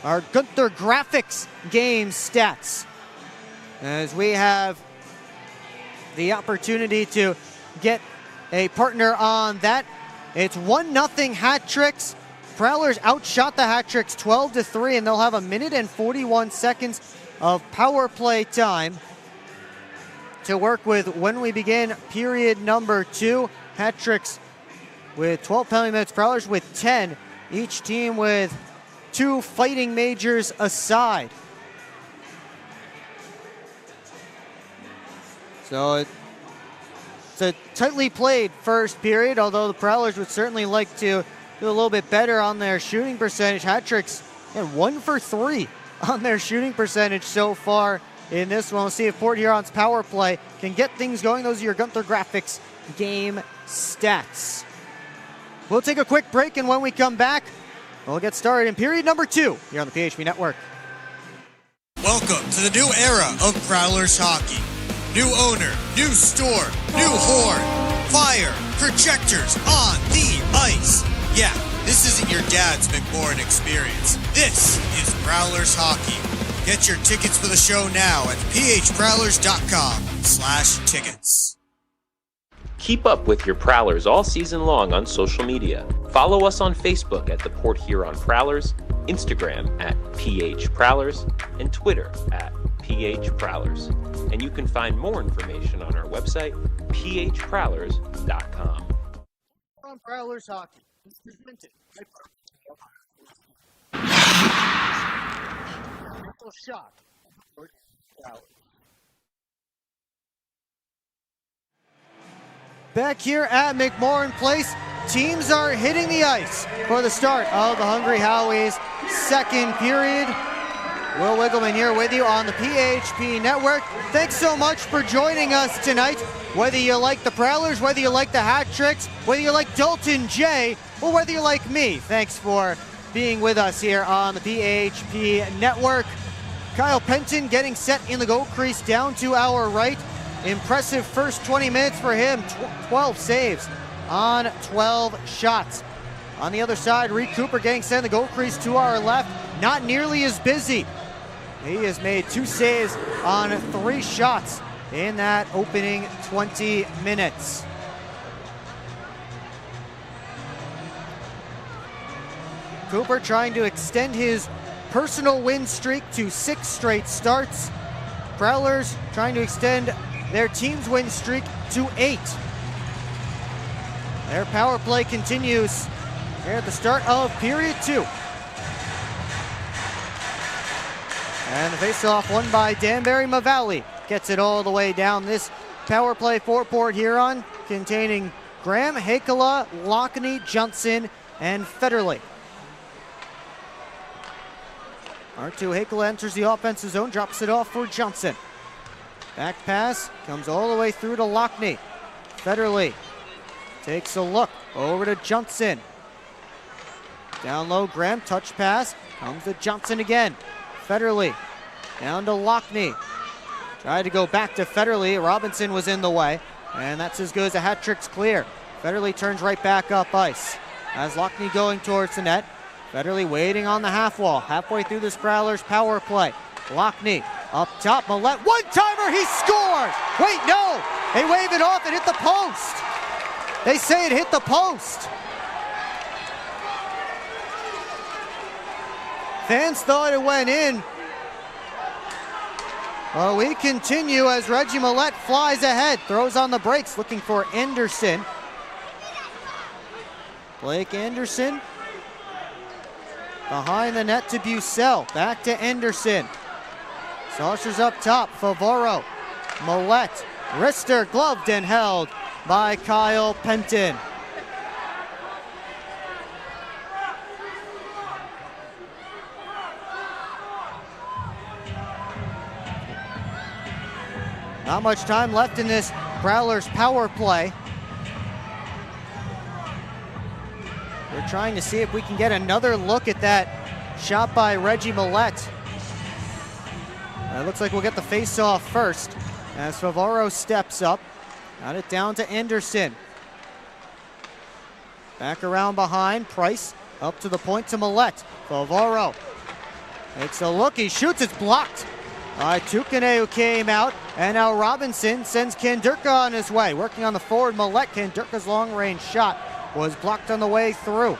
Speaker 1: Our Gunther Graphics game stats. As we have the opportunity to get a partner on that. It's 1-0 hat tricks. Prowlers outshot the hat tricks 12-3, and they'll have 1 minute and 41 seconds of power play time to work with when we begin period number 2. Hat tricks with 12 penalty minutes, Prowlers with 10, each team with 2 fighting majors aside. So it's a tightly played first period, although the Prowlers would certainly like to do a little bit better on their shooting percentage. Hat tricks, 1 for 3 on their shooting percentage so far in this one. We'll see if Port Huron's power play can get things going. Those are your Gunther Graphics game stats. We'll take a quick break, and when we come back, we'll get started in period number 2 here on the PHP Network.
Speaker 21: Welcome to the new era of Prowlers hockey. New owner, new store, new horn, fire, projectors on the ice. Yeah, this isn't your dad's McMorrin experience. This is Prowlers hockey. Get your tickets for the show now at phprowlers.com/tickets.
Speaker 3: Keep up with your Prowlers all season long on social media. Follow us on Facebook at the Port Huron Prowlers, Instagram at PH Prowlers, and Twitter at PH Prowlers. And you can find more information on our website, phprowlers.com.
Speaker 1: On Prowlers Hockey, presented by shot. Back here at McMorrin Place, teams are hitting the ice for the start of the Hungry Howie's second period. Will Wiggleman here with you on the PHP Network. Thanks so much for joining us tonight. Whether you like the Prowlers, whether you like the hat tricks, whether you like Dalton Jay, or whether you like me, thanks for being with us here on the PHP Network. Kyle Penton getting set in the goal crease down to our right. Impressive first 20 minutes for him, 12 saves on 12 shots. On the other side, Reed Cooper getting set in the goal crease to our left. Not nearly as busy. He has made 2 saves on 3 shots in that opening 20 minutes. Cooper trying to extend his personal win streak to 6 straight starts. Prowlers trying to extend their team's win streak to 8. Their power play continues here at the start of period 2. And the faceoff won by Danbury. Mavali gets it all the way down. This power play for Port Huron containing Graham, Hakala, Lockney, Johnson, and Federley. R2 Hakala enters the offensive zone, drops it off for Johnson. Back pass comes all the way through to Lockney. Federley takes a look over to Johnson. Down low, Graham, touch pass, comes to Johnson again. Federley down to Lockney. Tried to go back to Federley. Robinson was in the way, and that's as good as a hat trick's clear. Federley turns right back up ice. As Lockney going towards the net. Federley waiting on the half wall. Halfway through this Prowlers power play. Lockney up top. Millette, one-timer, he scored! Wait, no! They wave it off, it hit the post. They say it hit the post. Fans thought it went in. Well, we continue as Reggie Millette flies ahead. Throws on the brakes, looking for Anderson. Blake Anderson. Behind the net to Bucell. Back to Anderson. Saucers up top. Favoro. Millette. Rister gloved and held by Kyle Penton. Not much time left in this Prowlers power play. We're trying to see if we can get another look at that shot by Reggie Millette. It looks like we'll get the face-off first as Favaro steps up. Got it down to Anderson. Back around behind, Price up to the point to Millette. Favaro takes a look, he shoots, it's blocked. Tukane, who came out, and now Robinson sends Kandurka on his way. Working on the forward, Millette. Kandurka's long-range shot was blocked on the way through.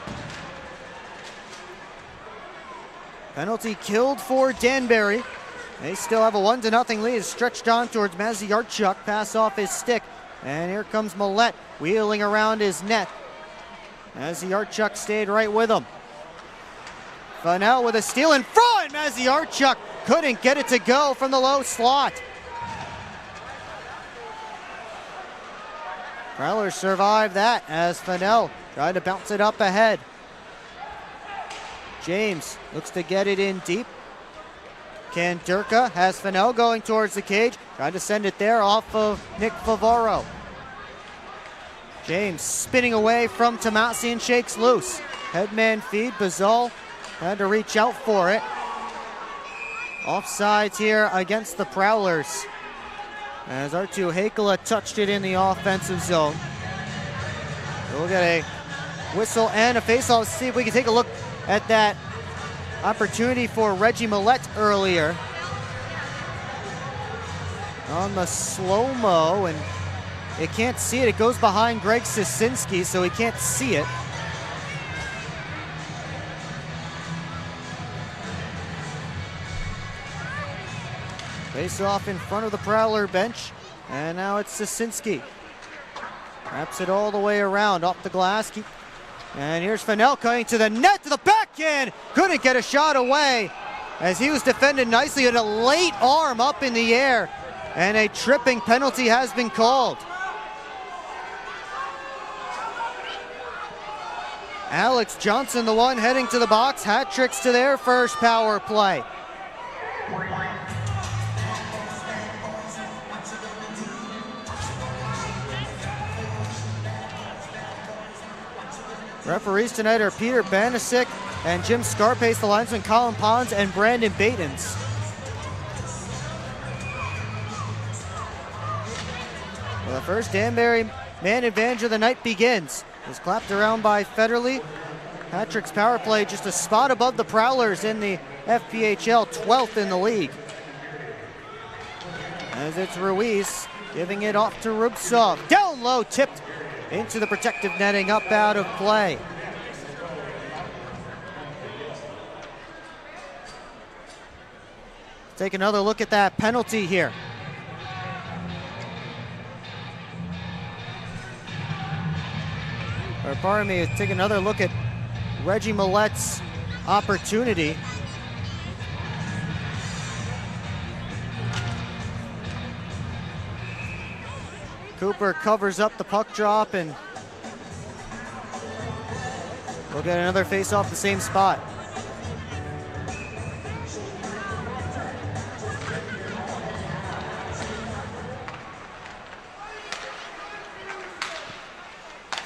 Speaker 1: Penalty killed for Danbury. They still have a 1-0 lead. It's stretched on towards Maziarchuk. Pass off his stick. And here comes Millette wheeling around his net. Maziarchuk stayed right with him. Fennell with a steal in front. Maziarchuk couldn't get it to go from the low slot. Prowlers survived that as Fennell tried to bounce it up ahead. James looks to get it in deep. Kandurka has Fennell going towards the cage. Tried to send it there off of Nick Favaro. James spinning away from Tomasi and shakes loose. Headman feed, Bazal had to reach out for it. Offsides here against the Prowlers. As R2 Hakala touched it in the offensive zone. We'll get a whistle and a face-off. See if we can take a look at that opportunity for Reggie Millette earlier. On the slow-mo, and you can't see it. It goes behind Greg Sisinski, so he can't see it. Face off in front of the Prowler bench, and now it's Sisinski. Wraps it all the way around, off the glass. And here's Fennell coming to the net, to the backhand. Couldn't get a shot away as he was defended nicely, and a late arm up in the air. And a tripping penalty has been called. Alex Johnson, the one heading to the box. Hat tricks to their first power play. Referees tonight are Peter Banasic and Jim Scarpace, the linesman Colin Pons and Brandon Baitens. Well, the first Danbury man advantage of the night begins. Is clapped around by Federley. Hat-Trick's power play just a spot above the Prowlers in the FPHL, 12th in the league. As it's Ruiz giving it off to Rubtsov. Down low, tipped into the protective netting, up out of play. Take another look at that penalty here. Or pardon me, take another look at Reggie Millet's opportunity. Cooper covers up the puck drop, and we'll get another face off the same spot.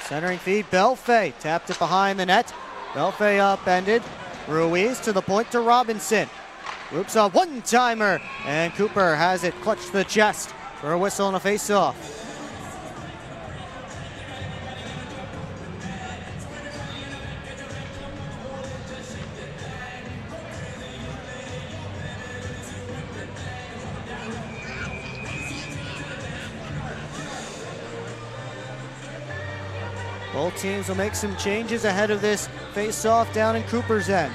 Speaker 1: Centering feed, Belfay tapped it behind the net. Belfay upended. Ruiz to the point to Robinson. Whoops a one-timer, and Cooper has it clutched to the chest for a whistle and a face-off. Both teams will make some changes ahead of this face-off down in Cooper's end.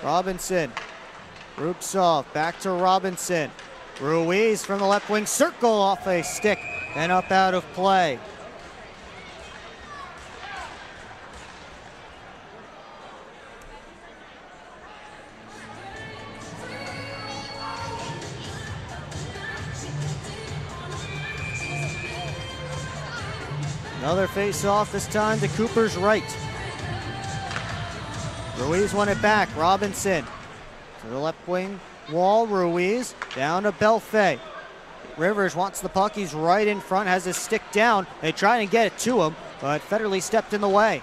Speaker 1: Robinson, Rubtsov, back to Robinson. Ruiz from the left wing, circle off a stick and up out of play. Another face-off, this time to Cooper's right. Ruiz won it back. Robinson to the left wing wall. Ruiz down to Belfay. Rivers wants the puck. He's right in front, has his stick down. They try and get it to him, but Federley stepped in the way.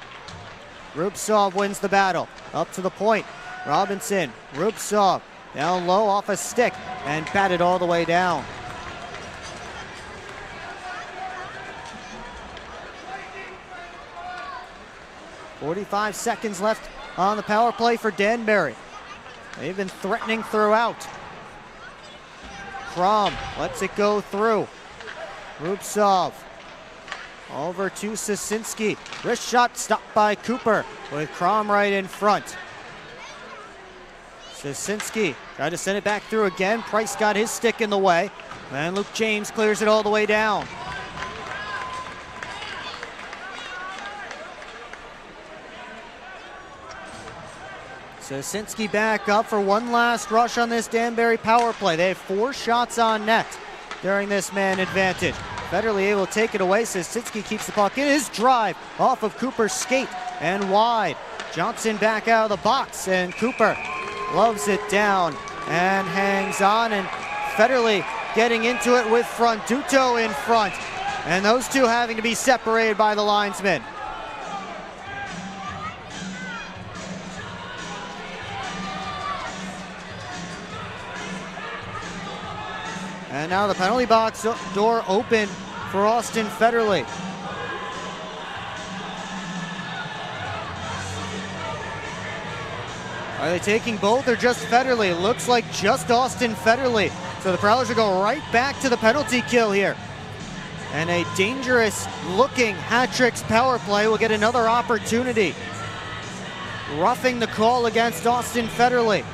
Speaker 1: Rubtsov wins the battle. Up to the point. Robinson, Rubtsov down low off a stick and batted all the way down. .45 seconds left on the power play for Danbury. They've been threatening throughout. Crom lets it go through. Rubtsov over to Sasinski. Wrist shot stopped by Cooper with Crom right in front. Sasinski tried to send it back through again. Price got his stick in the way. And Luke James clears it all the way down. Sasinski back up for one last rush on this Danbury power play. They have 4 shots on net during this man advantage. Federley able to take it away. Sasinski keeps the puck in his drive off of Cooper's skate and wide. Johnson back out of the box, and Cooper loves it down and hangs on, and Federley getting into it with Fronduto in front, and those two having to be separated by the linesman. And now the penalty box door open for Austin Federley. Are they taking both or just Federley? Looks like just Austin Federley. So the Prowlers will go right back to the penalty kill here. And a dangerous looking Hat-Trick's power play will get another opportunity. Roughing the call against Austin Federley.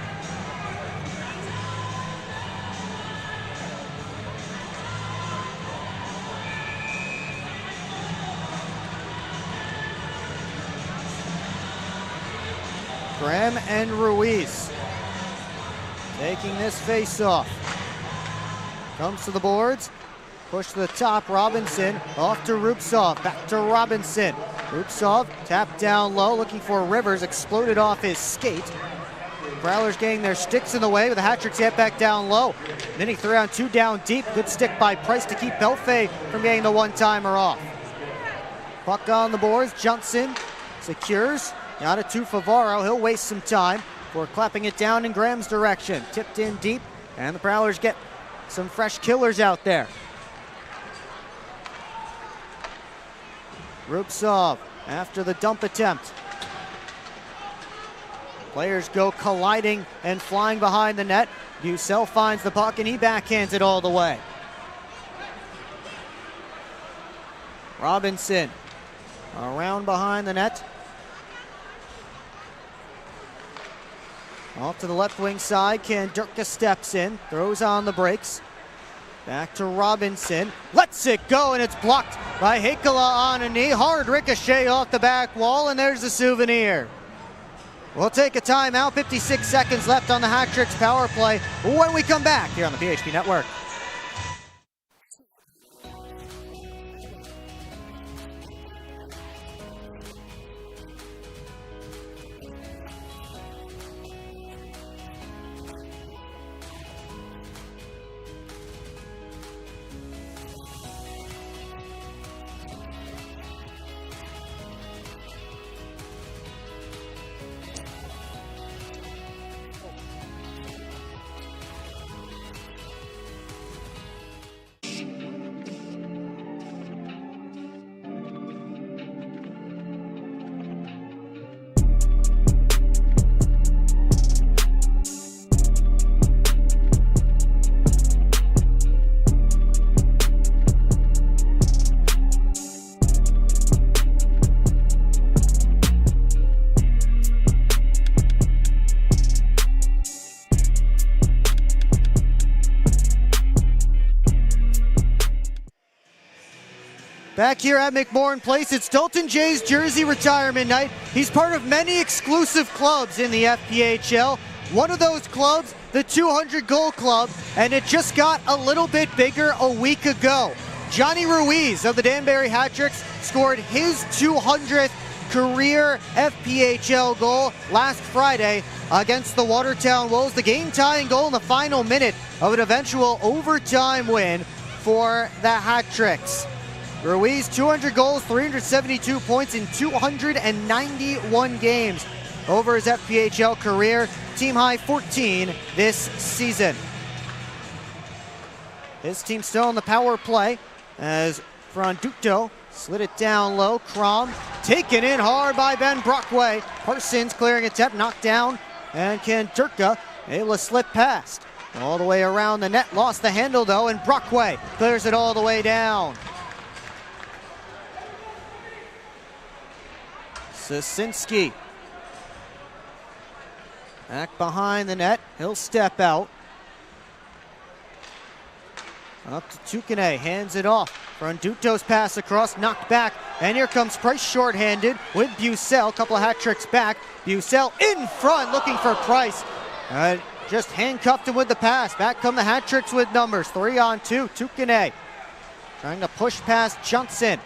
Speaker 1: Graham and Ruiz taking this face-off. Comes to the boards, push to the top, Robinson, off to Rubtsov, back to Robinson. Rubtsov tapped down low, looking for Rivers, exploded off his skate. Prowlers getting their sticks in the way with the Hat-Tricks get back down low. Then he threw on 2 down deep, good stick by Price to keep Belfay from getting the one-timer off. Puck on the boards, Johnson secures. Got it to Favaro. He'll waste some time for clapping it down in Graham's direction. Tipped in deep, and the Prowlers get some fresh killers out there. Rubtsov after the dump attempt. Players go colliding and flying behind the net. Bucel finds the puck and he backhands it all the way. Robinson around behind the net. Off to the left wing side, Kandurka steps in, throws on the brakes. Back to Robinson, lets it go, and it's blocked by Heikkila on a knee. Hard ricochet off the back wall, and there's the souvenir. We'll take a timeout, 56 seconds left on the Hat Tricks power play when we come back here on the PHP Network. Back here at McMorran Place, it's Dalton Jay's jersey retirement night. He's part of many exclusive clubs in the FPHL. One of those clubs, the 200 Goal Club, and it just got a little bit bigger a week ago. Johnny Ruiz of the Danbury Hat Tricks scored his 200th career FPHL goal last Friday against the Watertown Wolves. The game-tying goal in the final minute of an eventual overtime win for the Hat Tricks. Ruiz, 200 goals, 372 points in 291 games over his FPHL career. Team high 14 this season. His team still on the power play as Franduto slid it down low. Crom taken in hard by Ben Brockway. Parsons clearing attempt, knocked down, and Kandurka able to slip past. All the way around the net, lost the handle though, and Brockway clears it all the way down. Sasinski back behind the net. He'll step out. Up to Tukane, hands it off. Franduto's pass across, knocked back, and here comes Price shorthanded with Bucel. Couple of hat tricks back. Bucel in front, looking for Price. Just handcuffed him with the pass. Back come the hat tricks with numbers. 3-on-2. Tukane trying to push past Johnson.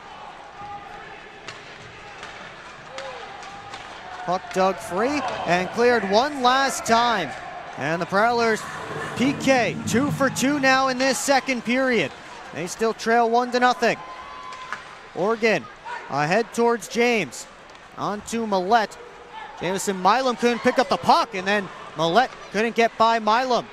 Speaker 1: Puck dug free and cleared one last time. And the Prowlers PK, 2 for 2 now in this second period. They still trail 1-0. Oregon ahead towards James. On to Millette. Jamison Milam couldn't pick up the puck, and then Millette couldn't get by Milam.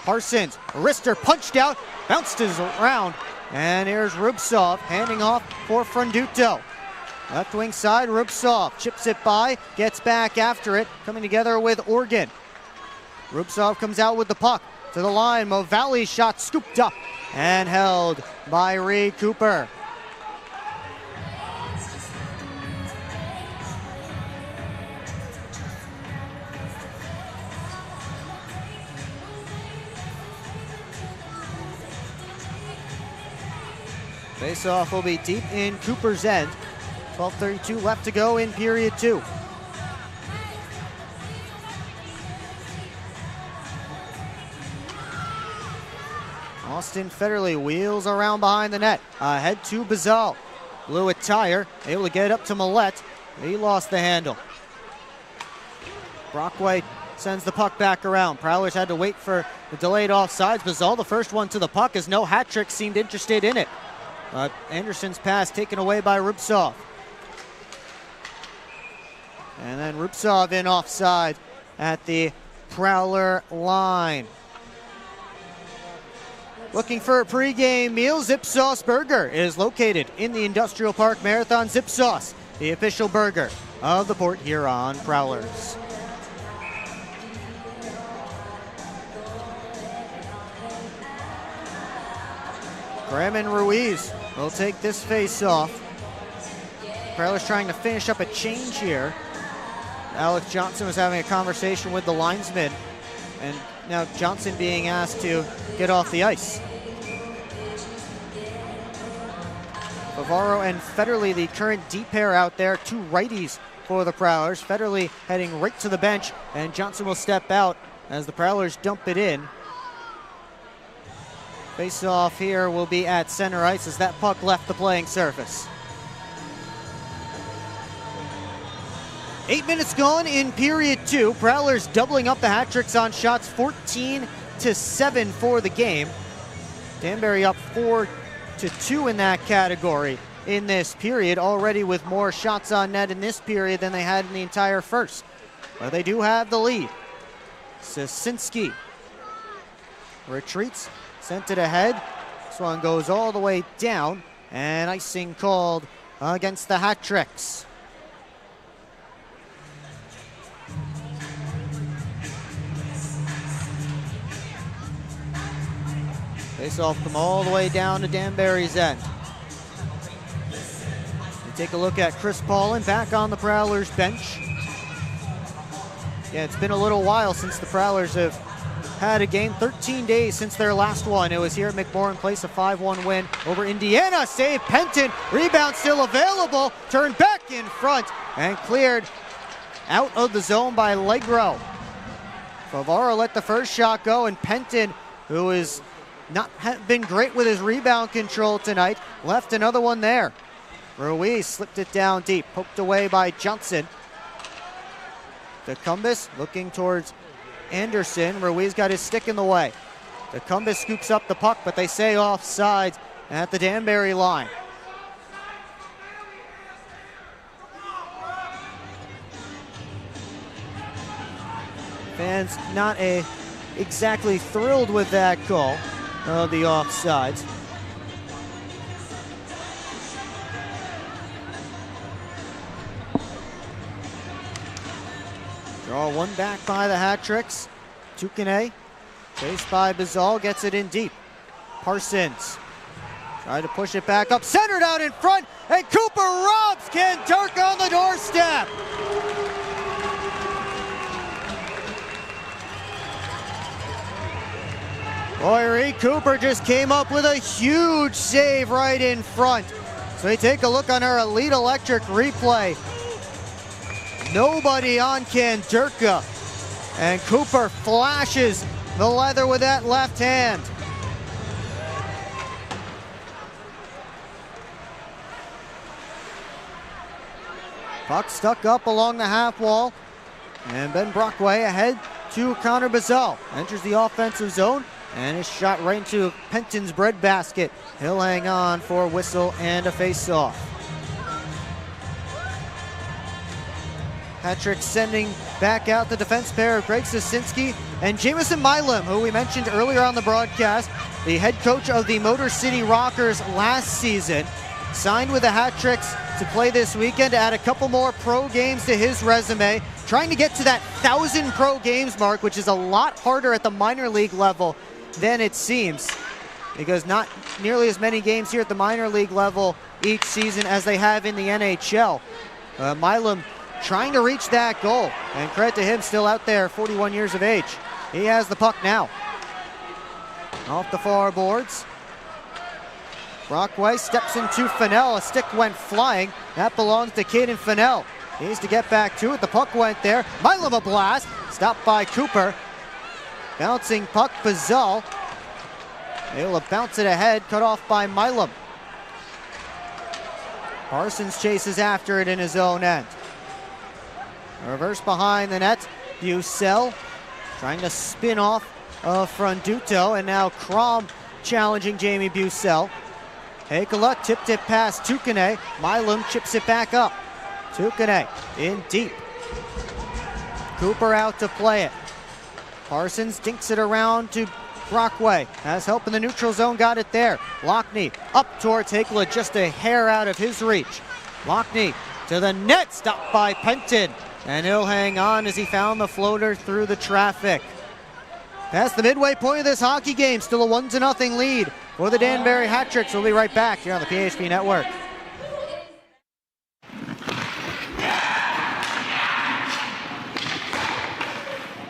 Speaker 1: Parsons, wrister punched out, bounced his around, and here's Rubtsov handing off for Franduto. Left wing side, Rubtsov chips it by, gets back after it, coming together with Oregon. Rubtsov comes out with the puck to the line. Movalli's shot scooped up and held by Reed Cooper. Faceoff will be deep in Cooper's end. 12:32 left to go in period 2. Austin Federley wheels around behind the net. Ahead to Bazal. Blew a tire, able to get it up to Millette. He lost the handle. Brockway sends the puck back around. Prowlers had to wait for the delayed offsides. Bazal, the first one to the puck, as no hat trick seemed interested in it. Anderson's pass taken away by Rubtsov. And then Rubtsov in offside at the Prowler line. Looking for a pregame meal? Zip Sauce Burger is located in the Industrial Park Marathon. Zip Sauce, the official burger of the Port Huron Prowlers. Graham and Ruiz will take this face-off. Prowlers trying to finish up a change here. Alex Johnson was having a conversation with the linesman, and now Johnson being asked to get off the ice. Bavaro and Federley, the current D pair out there, two righties for the Prowlers. Federley heading right to the bench, and Johnson will step out as the Prowlers dump it in. Face-off here will be at center ice as that puck left the playing surface. 8 minutes gone in period 2. Prowlers doubling up the hat tricks on shots, 14-7 for the game. Danbury up 4-2 in that category in this period, already with more shots on net in this period than they had in the entire first. But they do have the lead. Sasinski retreats, sent it ahead. This one goes all the way down, and icing called against the hat tricks. Face-off come all the way down to Danbury's end. We take a look at Chris Paulin back on the Prowlers bench. Yeah, it's been a little while since the Prowlers have had a game. 13 days since their last one. It was here at McMorran Place, a 5-1 win over Indiana. Save Penton. Rebound still available. Turned back in front and cleared out of the zone by Legro. Favaro let the first shot go, and Penton, who is not been great with his rebound control tonight, left another one there. Ruiz slipped it down deep, poked away by Johnson. DeCumbis looking towards Anderson. Ruiz got his stick in the way. DeCumbis scoops up the puck, but they say offsides at the Danbury line. Fans not exactly thrilled with that call of the offsides. Draw one back by the hat tricks. Tukane, chased by Bizal, gets it in deep. Parsons tried to push it back up, centered out in front, and Cooper robs Ken Turk on the doorstep. Boy, Cooper just came up with a huge save right in front. So we take a look on our Elite Electric replay. Nobody on Kandurka, and Cooper flashes the leather with that left hand. Puck stuck up along the half wall, and Ben Brockway ahead to Connor Bazal. Enters the offensive zone, and is shot right into Penton's breadbasket. He'll hang on for a whistle and a face-off. Patrick sending back out the defense pair of Greg Sasinski and Jamison Milam, who we mentioned earlier on the broadcast, the head coach of the Motor City Rockers last season, signed with the Hat Tricks to play this weekend, to add a couple more pro games to his resume, trying to get to that 1,000 pro games mark, which is a lot harder at the minor league level than it seems, because not nearly as many games here at the minor league level each season as they have in the NHL. Milam trying to reach that goal, and credit to him, still out there, 41 years of age. He has the puck now. Off the far boards. Brockway steps into Fennell. A stick went flying. That belongs to Caden Fennell. He needs to get back to it. The puck went there. Milam a blast. Stopped by Cooper. Bouncing puck, Bazal. Able to bounce it ahead. Cut off by Milam. Parsons chases after it in his own end. Reverse behind the net. Bucell trying to spin off of Fronduto, and now Crom challenging Jamie Bucell. Hakala tipped it past Tukane. Milam chips it back up. Tukane in deep. Cooper out to play it. Parsons dinks it around to Brockway has help in the neutral zone, got it there. Lockney up towards Hikla, just a hair out of his reach. Lockney to the net, stopped by Penton, and he'll hang on as he found the floater through the traffic. Past the midway point of this hockey game, still a 1-0 lead for the Danbury Hat-Tricks. We'll be right back here on the PHP Network.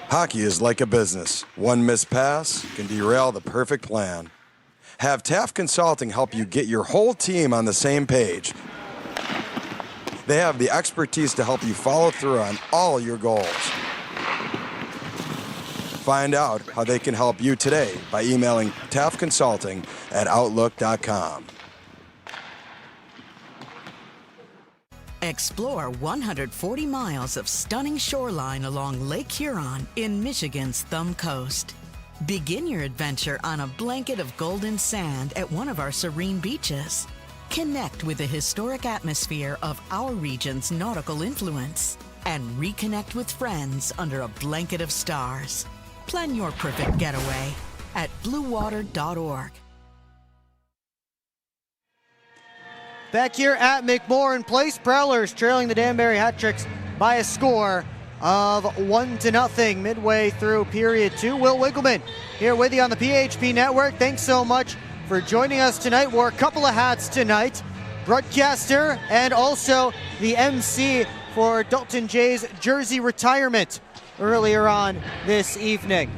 Speaker 6: Hockey is like a business. One missed pass can derail the perfect plan. Have Taft Consulting help you get your whole team on the same page. They have the expertise to help you follow through on all your goals. Find out how they can help you today by emailing taftconsulting@outlook.com.
Speaker 7: Explore 140 miles of stunning shoreline along Lake Huron in Michigan's Thumb Coast. Begin your adventure on a blanket of golden sand at one of our serene beaches. Connect with the historic atmosphere of our region's nautical influence and reconnect with friends under a blanket of stars. Plan your perfect getaway at bluewater.org.
Speaker 1: Back here at McMorran Place, Prowlers trailing the Danbury Hat-Tricks by a score of 1-0 midway through period 2. Will Wiggleman here with you on the PHP Network. Thanks so much for joining us tonight. Wore a couple of hats tonight. Broadcaster and also the MC for Dalton Jay's jersey retirement earlier on this evening.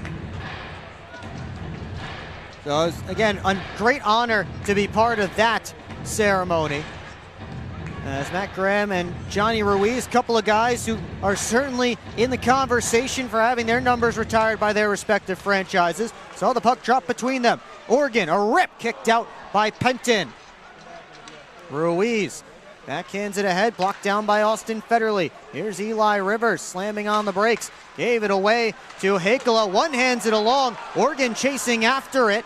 Speaker 1: So again, a great honor to be part of that ceremony. As Matt Graham and Johnny Ruiz, a couple of guys who are certainly in the conversation for having their numbers retired by their respective franchises. Saw the puck drop between them. Oregon, a rip kicked out by Penton. Ruiz backhands it ahead, blocked down by Austin Federley. Here's Eli Rivers slamming on the brakes. Gave it away to Hakela, one-hands it along. Oregon chasing after it.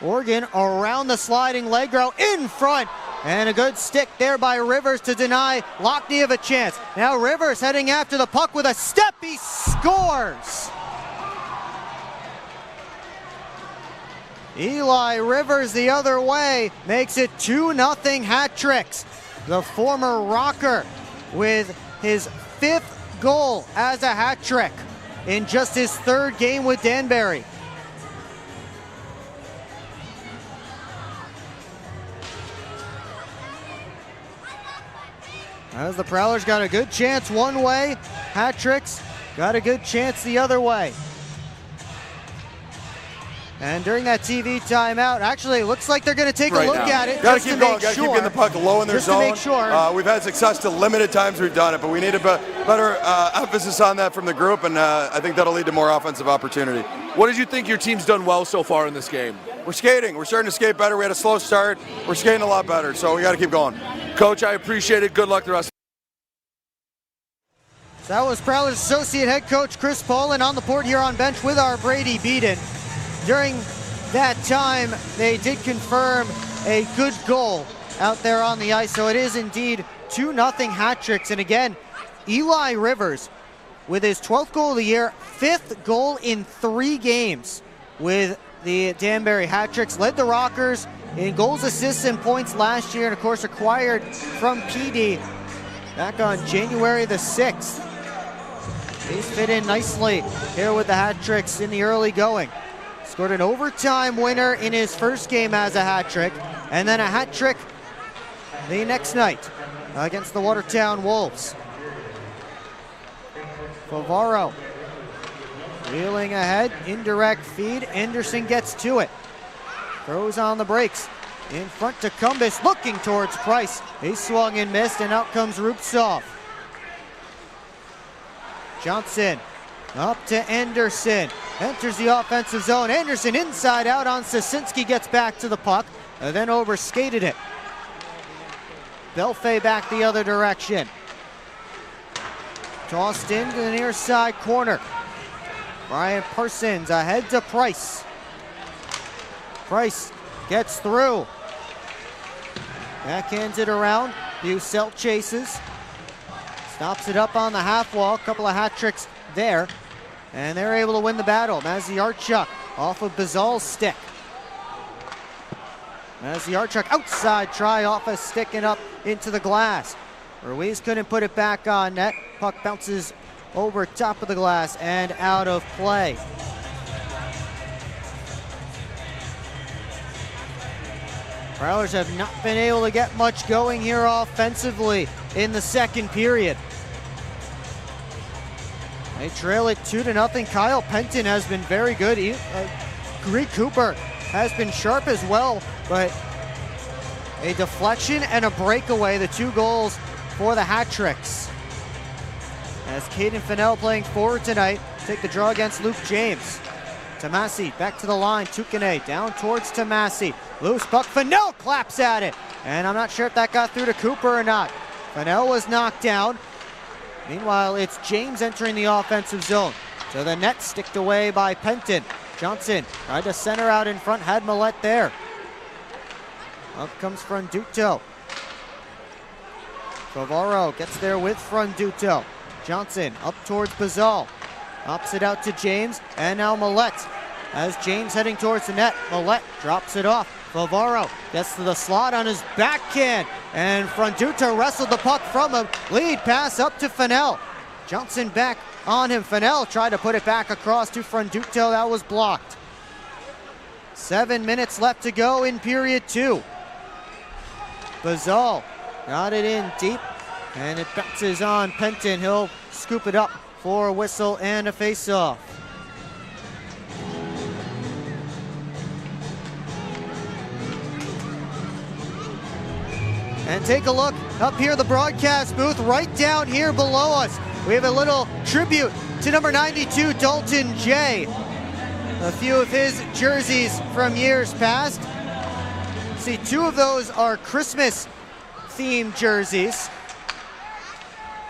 Speaker 1: Oregon around the sliding leg row in front. And a good stick there by Rivers to deny Lockney of a chance. Now Rivers heading after the puck with a step. He scores! Eli Rivers the other way makes it 2-0 Hat-Tricks. The former Rocker with his 5th goal as a hat-trick in just his 3rd game with Danbury. As the Prowlers got a good chance one way, Hat-Tricks got a good chance the other way. And during that TV timeout, actually, it looks like they're going to take a look at it.
Speaker 20: Got to keep going. Got to keep getting the puck low in their zone.
Speaker 1: Just to make sure.
Speaker 20: We've had success to limited times we've done it, but we need a better emphasis on that from the group, and I think that'll lead to more offensive opportunity.
Speaker 22: What did you think your team's done well so far in this game?
Speaker 20: We're skating. We're starting to skate better. We had a slow start. We're skating a lot better, so we got to keep going.
Speaker 22: Coach, I appreciate it. Good luck the rest.
Speaker 1: So that was Prowlers associate head coach Chris Poland on the Port Huron bench with our Brady Beaton. During that time, they did confirm a good goal out there on the ice, so it is indeed 2-0 Hat-Tricks. And again, Eli Rivers with his 12th goal of the year, 5th goal in 3 games with the Danbury Hat-Tricks. Led the Rockers in goals, assists, and points last year, and of course acquired from PD back on January the 6th. He's fit in nicely here with the Hat-Tricks in the early going. Scored an overtime winner in his first game as a hat-trick, and then a hat-trick the next night against the Watertown Wolves. Favaro wheeling ahead, indirect feed. Anderson gets to it. Throws on the brakes. In front to Cumbus, looking towards Price. He swung and missed, and out comes Rupsov. Johnson up to Anderson. Enters the offensive zone. Anderson inside out on Sasinski, gets back to the puck, and then overskated it. Belfay back the other direction. Tossed into the near side corner. Brian Parsons ahead to Price. Price gets through. Backhands it around. Bucelt chases. Stops it up on the half wall. A couple of hat tricks there. And they're able to win the battle. Maziarchuk off of Bazal's stick. As the Archuk outside try off a stick and up into the glass. Ruiz couldn't put it back on net. Puck bounces over top of the glass and out of play. Prowlers have not been able to get much going here offensively in the second period. They trail it 2-0. Kyle Penton has been very good. Greek Cooper has been sharp as well, but a deflection and a breakaway, the 2 goals for the hat tricks. As Caden Fennell playing forward tonight, take the draw against Luke James. Tomasi back to the line, Tukane down towards Tomasi. Loose puck, Fennell claps at it. And I'm not sure if that got through to Cooper or not. Fennell was knocked down. Meanwhile, it's James entering the offensive zone. To the net, sticked away by Penton. Johnson tried to center out in front, had Millette there. Up comes Franduto. Favaro gets there with Franduto. Johnson up towards Bazal. Ops it out to James, and now Millette. As James heading towards the net, Millette drops it off. Favaro gets to the slot on his backhand, and Franduto wrestled the puck from him. Lead pass up to Fennell. Johnson back on him. Fennell tried to put it back across to Franduto. That was blocked. 7 minutes left to go in period 2. Bazal got it in deep, and it bounces on Penton. He'll scoop it up for a whistle and a face-off. And take a look up here, the broadcast booth, right down here below us. We have a little tribute to number 92, Dalton Jay. A few of his jerseys from years past. See, 2 of those are Christmas-themed jerseys.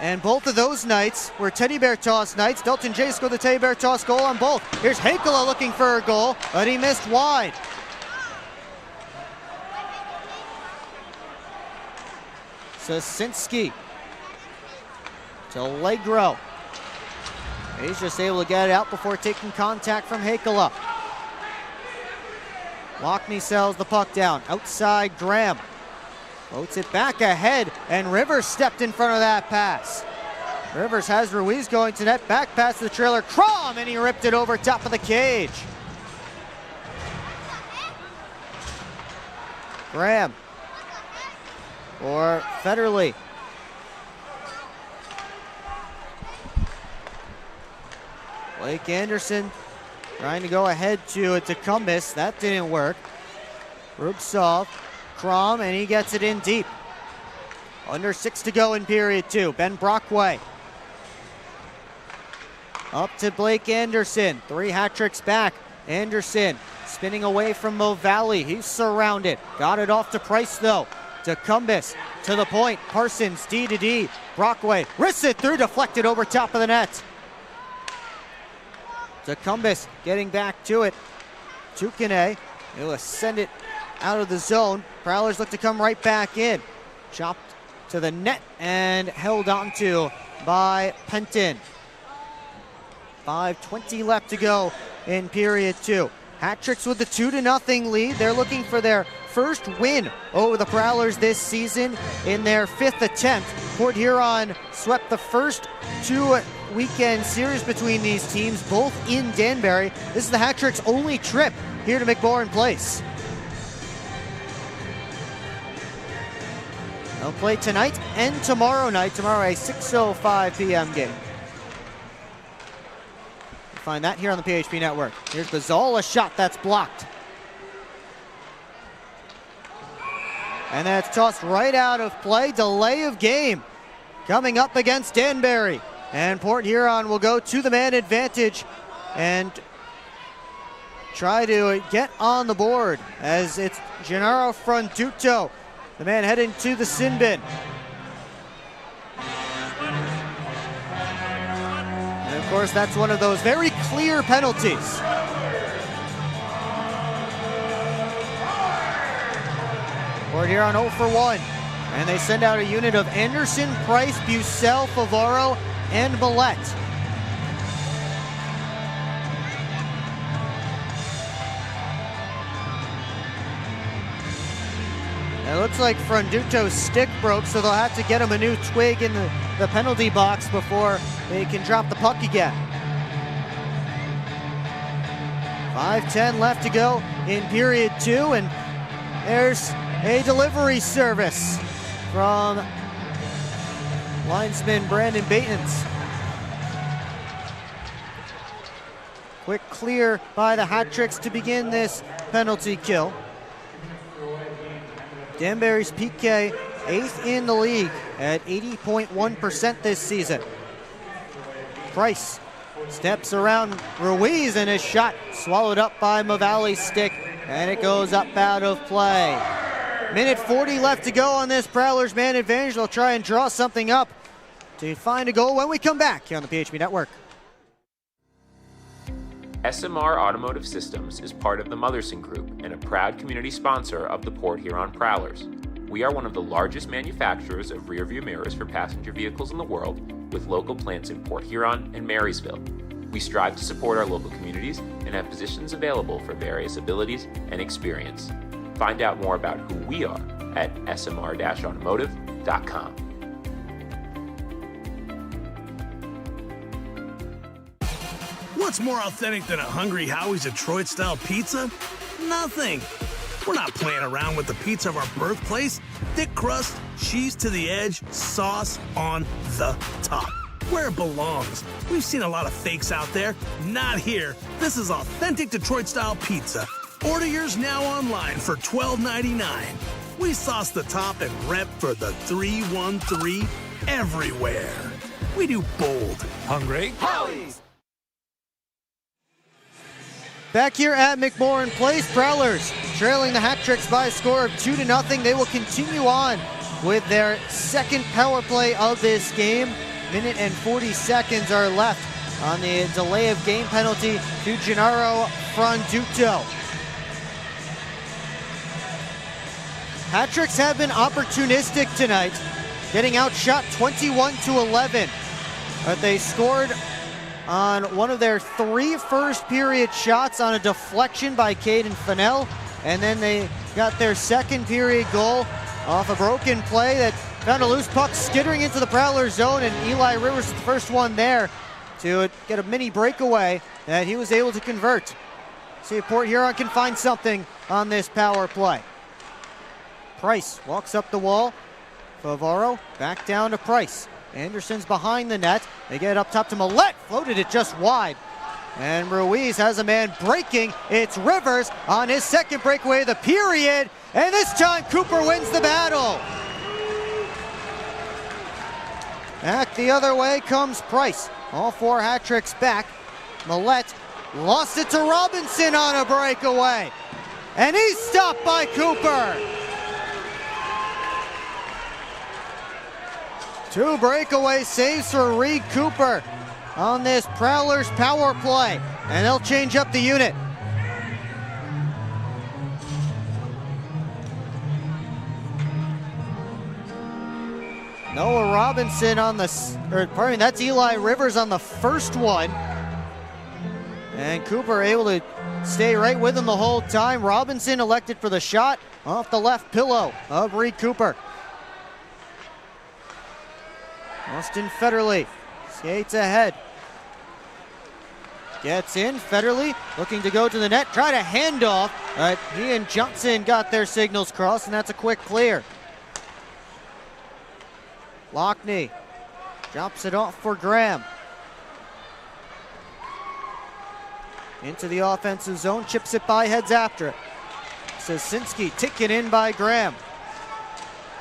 Speaker 1: And both of those nights were teddy bear toss nights. Dalton Jay scored the teddy bear toss goal on both. Here's Heikkila looking for a goal, but he missed wide. Sosinski to Legro. He's just able to get it out before taking contact from Heikkila. Lockney sells the puck down. Outside Graham. Floats it back ahead, and Rivers stepped in front of that pass. Rivers has Ruiz going to net. Back pass to the trailer. Crom, and he ripped it over top of the cage. Graham. Or Federley. Blake Anderson trying to go ahead to Tecumseh. That didn't work. Rubtsov, Crom, and he gets it in deep. Under 6 to go in period 2. Ben Brockway. Up to Blake Anderson. 3 hat tricks back. Anderson spinning away from Mo Valley. He's surrounded. Got it off to Price though. Tecumseh to the point. Parsons D to D. Brockway wrists it through, deflected over top of the net. Tecumseh getting back to it. Tukane. He'll send it out of the zone. Prowlers look to come right back in. Chopped to the net and held onto by Penton. 5:20 left to go in period 2. Hat tricks with the 2-0 lead. They're looking for their first win over the Prowlers this season in their 5th attempt. Port Huron swept the first 2 weekend series between these teams, both in Danbury. This is the hat tricks' only trip here to McMorran Place. They'll play tonight and tomorrow night. Tomorrow a 6:05 p.m. game. Find that here on the PHP Network. Here's Bazal, a shot that's blocked. And that's tossed right out of play. Delay of game coming up against Danbury. And Port Huron will go to the man advantage and try to get on the board as it's Gennaro Franduto, the man heading to the sin bin. And of course, that's one of those very clear penalties. Port Huron 0 for 1. And they send out a unit of Anderson, Price, Bucell, Favaro, and Millette. It looks like Franduto's stick broke, so they'll have to get him a new twig in the penalty box before they can drop the puck again. 5:10 left to go in period 2, and there's a delivery service from linesman Brandon Baitens. Quick clear by the Hat-Tricks to begin this penalty kill. Danbury's PK 8th in the league at 80.1% this season. Price steps around Ruiz, and his shot swallowed up by Mavali's stick, and it goes up out of play. Minute 40 left to go on this Prowlers man advantage. They'll try and draw something up to find a goal when we come back here on the PHP Network.
Speaker 3: SMR Automotive Systems is part of the Motherson Group and a proud community sponsor of the Port Huron Prowlers. We are one of the largest manufacturers of rear-view mirrors for passenger vehicles in the world, with local plants in Port Huron and Marysville. We strive to support our local communities and have positions available for various abilities and experience. Find out more about who we are at smr-automotive.com.
Speaker 9: What's more authentic than a Hungry Howie's Detroit-style pizza? Nothing. We're not playing around with the pizza of our birthplace. Thick crust, cheese to the edge, sauce on the top. Where it belongs. We've seen a lot of fakes out there. Not here. This is authentic Detroit-style pizza. Order yours now online for $12.99. We sauce the top and rep for the 313 everywhere. We do bold. Hungry Howie's.
Speaker 1: Back here at McMorran Place, Prowlers trailing the Hat-Tricks by a score of 2-0. They will continue on with their second power play of this game. Minute and 40 seconds are left on the delay of game penalty to Gennaro Franduto. Hat-Tricks have been opportunistic tonight, getting outshot 21-11. But they scored on one of their 3 first period shots on a deflection by Caden Fennell, and then they got their second period goal off a broken play that found a loose puck skittering into the Prowlers zone, and Eli Rivers was the first one there to get a mini breakaway that he was able to convert. See if Port Huron can find something on this power play. Price walks up the wall. Favaro back down to Price. Anderson's behind the net. They get it up top to Millette. Floated it just wide. And Ruiz has a man breaking. It's Rivers on his second breakaway of the period. And this time Cooper wins the battle. Back the other way comes Price. All 4 Hat-Tricks back. Millette lost it to Robinson on a breakaway. And he's stopped by Cooper. 2 breakaway saves for Reed Cooper on this Prowlers power play, and they'll change up the unit. Noah Robinson on that's Eli Rivers on the first one. And Cooper able to stay right with him the whole time. Robinson elected for the shot off the left pillow of Reed Cooper. Austin Federley skates ahead. Gets in, Federley looking to go to the net, try to hand off, but he and Johnson got their signals crossed, and that's a quick clear. Lockney drops it off for Graham. Into the offensive zone, chips it by, heads after it. Sosinski taken in by Graham.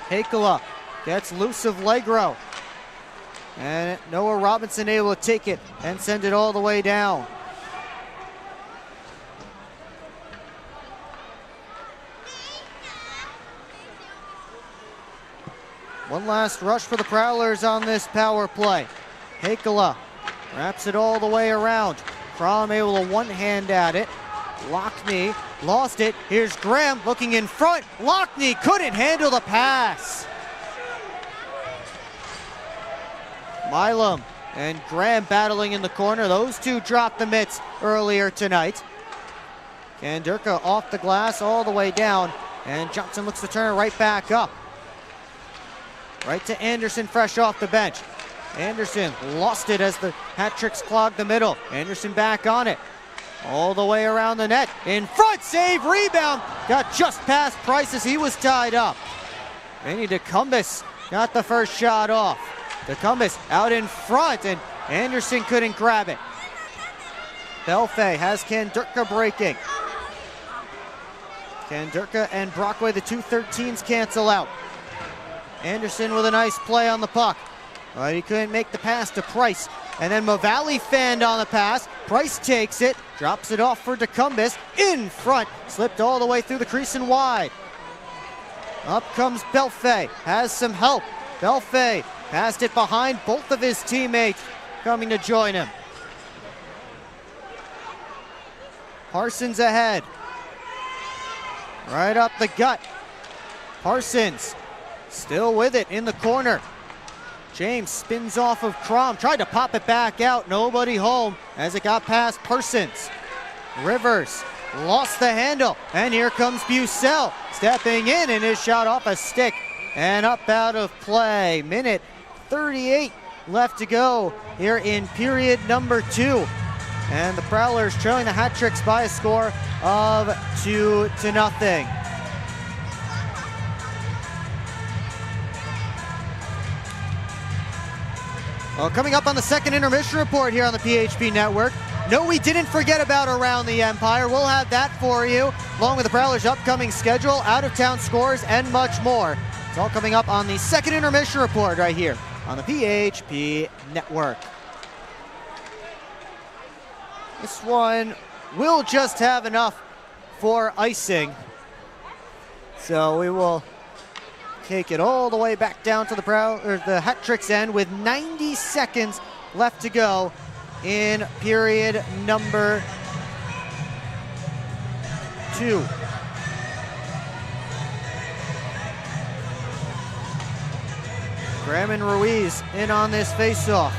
Speaker 1: Hakala gets loose of Legro. And Noah Robinson able to take it and send it all the way down. One last rush for the Prowlers on this power play. Hakala wraps it all the way around. Crom able to one hand at it. Lockney lost it. Here's Graham looking in front. Lockney couldn't handle the pass. Milam and Graham battling in the corner. Those two dropped the mitts earlier tonight. Kanderka off the glass all the way down. And Johnson looks to turn it right back up. Right to Anderson, fresh off the bench. Anderson lost it as the hat tricks clogged the middle. Anderson back on it. All the way around the net. In front, save, rebound. Got just past Price as he was tied up. Vinny DeCumbus got the first shot off. DeCumbus out in front, and Anderson couldn't grab it. Belfay has Kandurka breaking. Kandurka and Brockway, the 2-13s, cancel out. Anderson with a nice play on the puck. But he couldn't make the pass to Price. And then Mavali fanned on the pass. Price takes it, drops it off for DeCumbus. In front, slipped all the way through the crease and wide. Up comes Belfay, has some help. Belfay passed it behind both of his teammates coming to join him. Parsons ahead. Right up the gut. Parsons still with it in the corner. James spins off of Crom, tried to pop it back out, nobody home as it got past Parsons. Rivers lost the handle, and here comes Bucell stepping in, and his shot off a stick and up out of play. Minute 38 left to go here in period number 2. And the Prowlers trailing the Hat Tricks by a score of 2-0. Well, coming up on the second intermission report here on the PHP Network. No, we didn't forget about Around the Empire. We'll have that for you, along with the Prowlers' upcoming schedule, out-of-town scores, and much more. It's all coming up on the second intermission report right here on the PHP Network. This one will just have enough for icing. So we will take it all the way back down to the Hat Tricks end with 90 seconds left to go in period number 2. Graham and Ruiz in on this faceoff.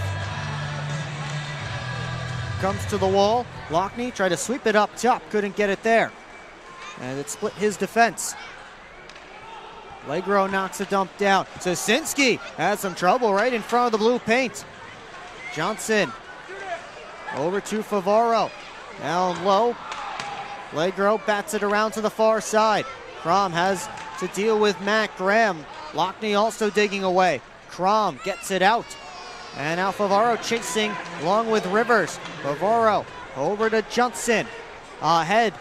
Speaker 1: Comes to the wall. Lockney tried to sweep it up top, couldn't get it there. And it split his defense. Legro knocks a dump down. Sosinski has some trouble right in front of the blue paint. Johnson over to Favaro. Down low. Legro bats it around to the far side. Crom has to deal with Matt Graham. Lockney also digging away. Crom gets it out. And now Favaro chasing along with Rivers. Favaro over to Johnson. Ahead.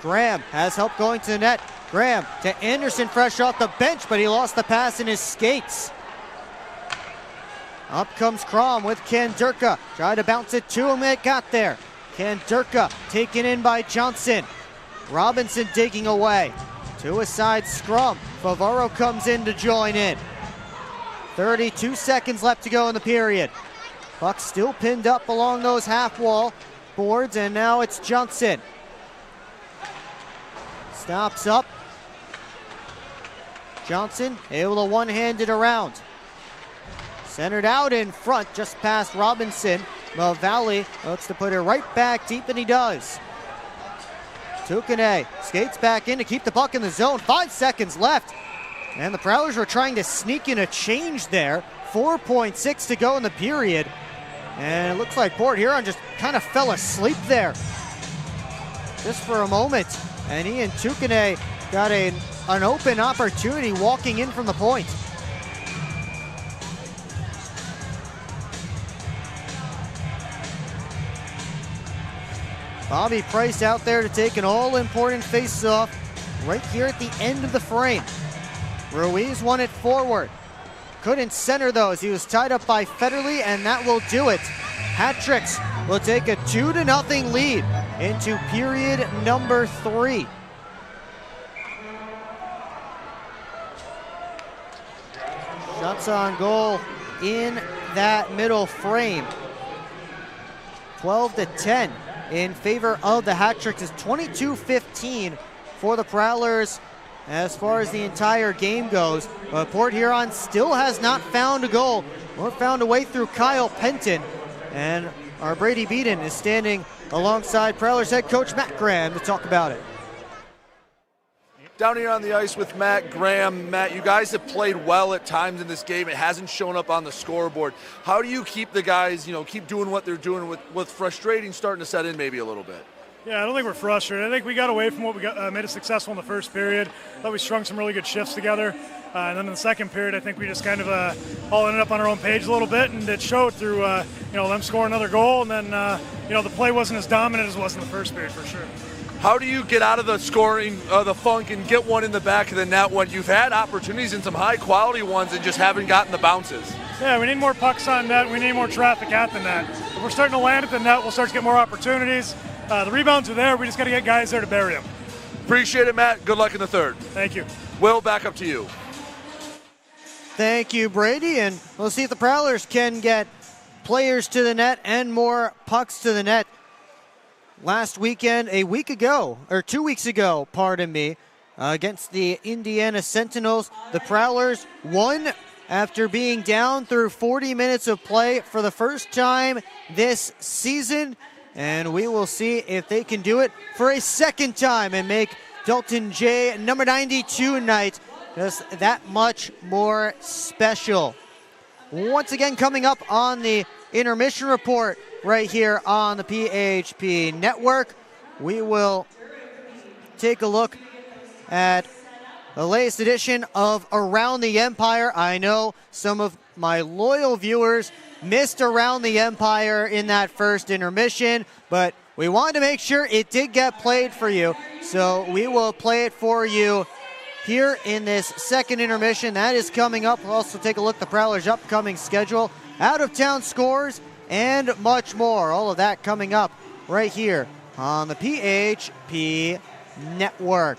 Speaker 1: Graham has help going to the net. Graham to Anderson fresh off the bench, but he lost the pass in his skates. Up comes Crom with Kandurka. Tried to bounce it to him, it got there. Kandurka taken in by Johnson. Robinson digging away. To a side scrum. Favaro comes in to join in. 32 seconds left to go in the period. Puck still pinned up along those half wall boards, and now it's Johnson. Stops up. Johnson able to one-hand it around. Centered out in front, just past Robinson. Valley looks to put it right back deep, and he does. Tukane skates back in to keep the puck in the zone. 5 seconds left. And the Prowlers were trying to sneak in a change there. 4.6 to go in the period. And it looks like Port Huron just kind of fell asleep there. Just for a moment. And he and Tukane got an open opportunity walking in from the point. Bobby Price out there to take an all-important face-off right here at the end of the frame. Ruiz won it forward. Couldn't center those. He was tied up by Federley, and that will do it. Hat Tricks will take a 2-0 lead into period number 3. Shots on goal in that middle frame. 12-10 in favor of the Hat Tricks. Is 22-15 for the Prowlers as far as the entire game goes. But Port Huron still has not found a goal or found a way through Kyle Penton. And our Brady Beaton is standing alongside Prowlers head coach Matt Graham to talk about it.
Speaker 22: down here on the ice with Matt Graham. Matt, you guys have played well at times in this game. It hasn't shown up on the scoreboard. How do you keep the guys, keep doing what they're doing with frustrating starting to set in maybe a little bit?
Speaker 10: Yeah, I don't think we're frustrated. I think we got away from what we got, made us successful in the first period. I thought we strung some really good shifts together. And then in the second period, I think we just kind of all ended up on our own page a little bit, and it showed through them scoring another goal. And then the play wasn't as dominant as it was in the first period for sure.
Speaker 22: How do you get out of the scoring, the funk, and get one in the back of the net when you've had opportunities and some high-quality ones and just haven't gotten the bounces?
Speaker 10: Yeah, we need more pucks on net. We need more traffic at the net. If we're starting to land at the net, we'll start to get more opportunities. The rebounds are there. We just got to get guys there to bury them.
Speaker 22: Appreciate it, Matt. Good luck in the third.
Speaker 10: Thank you.
Speaker 22: Will, back up to you.
Speaker 1: Thank you, Brady. And we'll see if the Prowlers can get players to the net and more pucks to the net. Last weekend, 2 weeks ago, against the Indiana Sentinels, the Prowlers won after being down through 40 minutes of play for the first time this season. And we will see if they can do it for a second time and make Dalton Jay number 92 tonight just that much more special. Once again, coming up on the intermission report right here on the PHP Network, we will take a look at the latest edition of Around the Empire. I know some of my loyal viewers missed Around the Empire in that first intermission, but we wanted to make sure it did get played for you, so we will play it for you here in this second intermission. That is coming up. We'll also take a look at the Prowlers' upcoming schedule, out-of-town scores, and much more. All of that coming up right here on the PHP Network.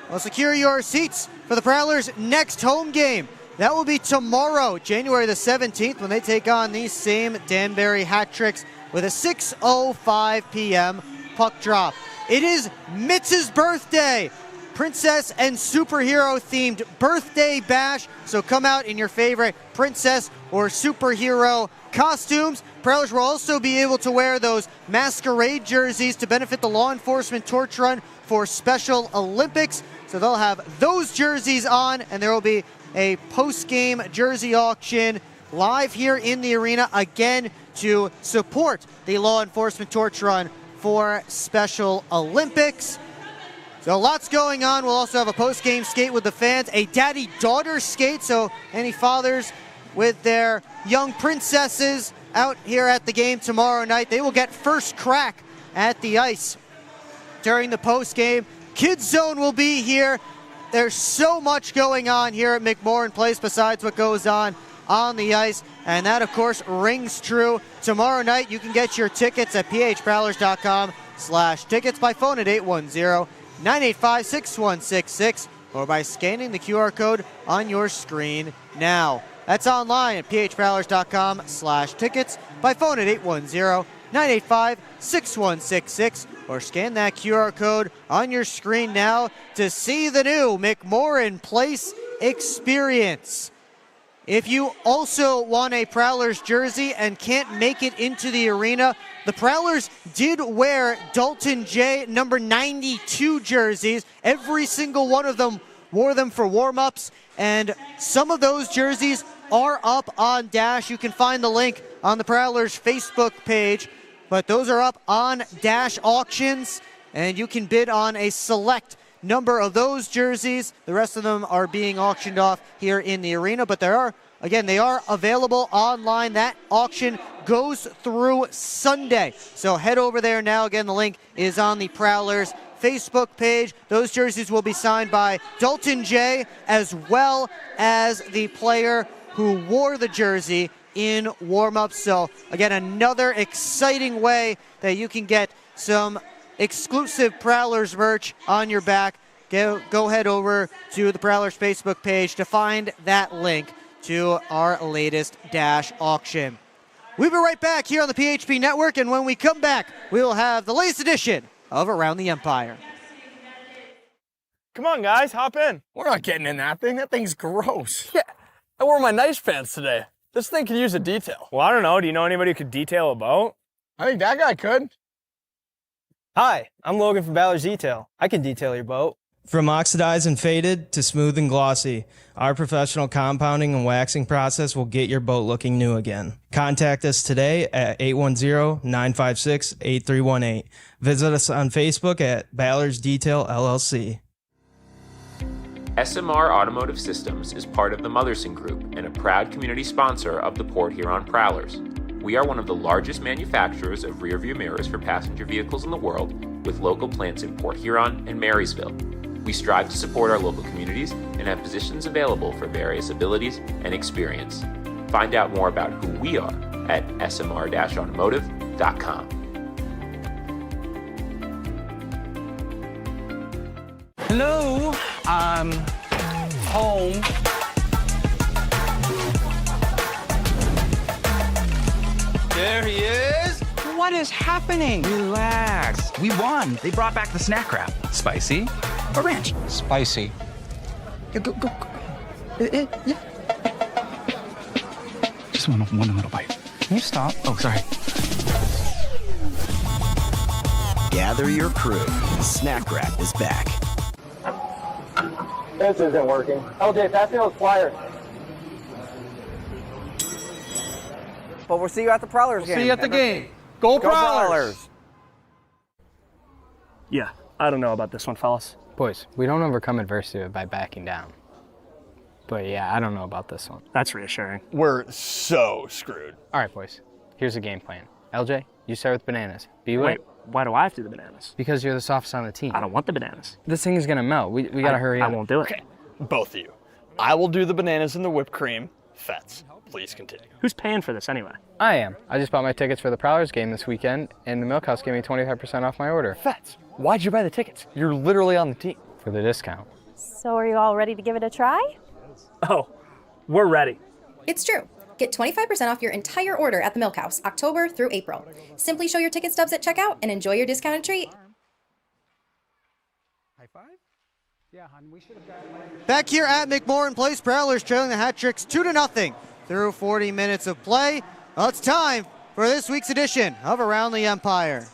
Speaker 1: Well, secure your seats for the Prowlers' next home game. That will be tomorrow, January the 17th, when they take on these same Danbury Hat Tricks with a 6:05 p.m. puck drop. It is Mitz's birthday. Princess and superhero-themed birthday bash. So come out in your favorite princess or superhero costumes. Prowlers will also be able to wear those masquerade jerseys to benefit the law enforcement torch run for Special Olympics. So they'll have those jerseys on, and there will be a post-game jersey auction live here in the arena, again, to support the law enforcement torch run for Special Olympics. So lots going on. We'll also have a post-game skate with the fans, a daddy-daughter skate, so any fathers with their young princesses out here at the game tomorrow night, they will get first crack at the ice during the post-game. Kids Zone will be here. There's so much going on here at McMorran Place besides what goes on the ice, and that, of course, rings true. Tomorrow night, you can get your tickets at phprowlers.com/tickets by phone at 810-985-6166 or by scanning the QR code on your screen now. That's online at phprowlers.com/tickets by phone at 810-985-6166 or scan that QR code on your screen now to see the new McMorran Place experience. If you also want a Prowlers jersey and can't make it into the arena, the Prowlers did wear Dalton Jay number 92 jerseys. Every single one of them wore them for warm-ups, and some of those jerseys are up on Dash. You can find the link on the Prowlers Facebook page, but those are up on Dash Auctions, and you can bid on a select number of those jerseys. The rest of them are being auctioned off here in the arena, but they are available online. That auction goes through Sunday, so head over there now. Again, the link is on the Prowlers Facebook page. Those jerseys will be signed by Dalton Jay, as well as the player who wore the jersey in warm-ups. So again, another exciting way that you can get some exclusive Prowlers merch on your back. Go head over to the Prowlers Facebook page to find that link to our latest Dash auction. We'll be right back here on the PHP Network, and when we come back, we will have the latest edition of Around the Empire.
Speaker 11: Come on, guys, hop in. We're not getting in that thing. That thing's gross. Yeah, I wore my nice pants today. This thing could use a detail. Well, I don't know. Do you know anybody who could detail a boat? I think that guy could. Hi, I'm Logan from Ballard's Detail. I can detail your boat.
Speaker 12: From oxidized and faded to smooth and glossy, our professional compounding and waxing process will get your boat looking new again. Contact us today at 810-956-8318. Visit us on Facebook at Ballard's Detail LLC.
Speaker 3: SMR Automotive Systems is part of the Motherson Group and a proud community sponsor of the Port Huron Prowlers. We are one of the largest manufacturers of rearview mirrors for passenger vehicles in the world, with local plants in Port Huron and Marysville. We strive to support our local communities and have positions available for various abilities and experience. Find out more about who we are at smr-automotive.com.
Speaker 18: Hello, I'm home.
Speaker 23: There he is.
Speaker 18: What is happening?
Speaker 23: Relax. We won. They brought back the snack wrap. Spicy or ranch?
Speaker 18: Spicy.
Speaker 23: Yeah, go. Yeah. Just one little bite.
Speaker 18: Can you stop?
Speaker 23: Oh, sorry.
Speaker 24: Gather your crew. Snack wrap is back.
Speaker 2: This isn't working. LJ, pass me those pliers.
Speaker 11: But we'll see you at the Prowlers game.
Speaker 18: See you at the game. Go Prowlers!
Speaker 11: Yeah, I don't know about this one, fellas.
Speaker 25: Boys, we don't overcome adversity by backing down. But yeah, I don't know about this one.
Speaker 11: That's reassuring.
Speaker 18: We're so screwed.
Speaker 25: All right, boys. Here's the game plan. LJ, you start with bananas.
Speaker 11: Wait, why do I have to do the bananas?
Speaker 25: Because you're the softest on the team.
Speaker 11: I don't want the bananas.
Speaker 25: This thing is gonna melt. We gotta hurry up.
Speaker 11: I won't do it.
Speaker 18: Okay, both of you. I will do the bananas and the whipped cream. Fets, please continue.
Speaker 11: Who's paying for this anyway?
Speaker 25: I am. I just bought my tickets for the Prowlers game this weekend, and the Milk House gave me 25% off my order.
Speaker 18: Fets, why'd you buy the tickets? You're literally on the team.
Speaker 25: For the discount.
Speaker 26: So are you all ready to give it a try?
Speaker 11: Oh, we're ready.
Speaker 27: It's true. Get 25% off your entire order at the Milk House, October through April. Simply show your ticket stubs at checkout and enjoy your discounted treat.
Speaker 1: High five? Yeah, hon, we should have got back here at McMorran Place, Prowlers trailing the Hat Tricks 2-0 through 40 minutes of play. Well, it's time for this week's edition of Around the Empire.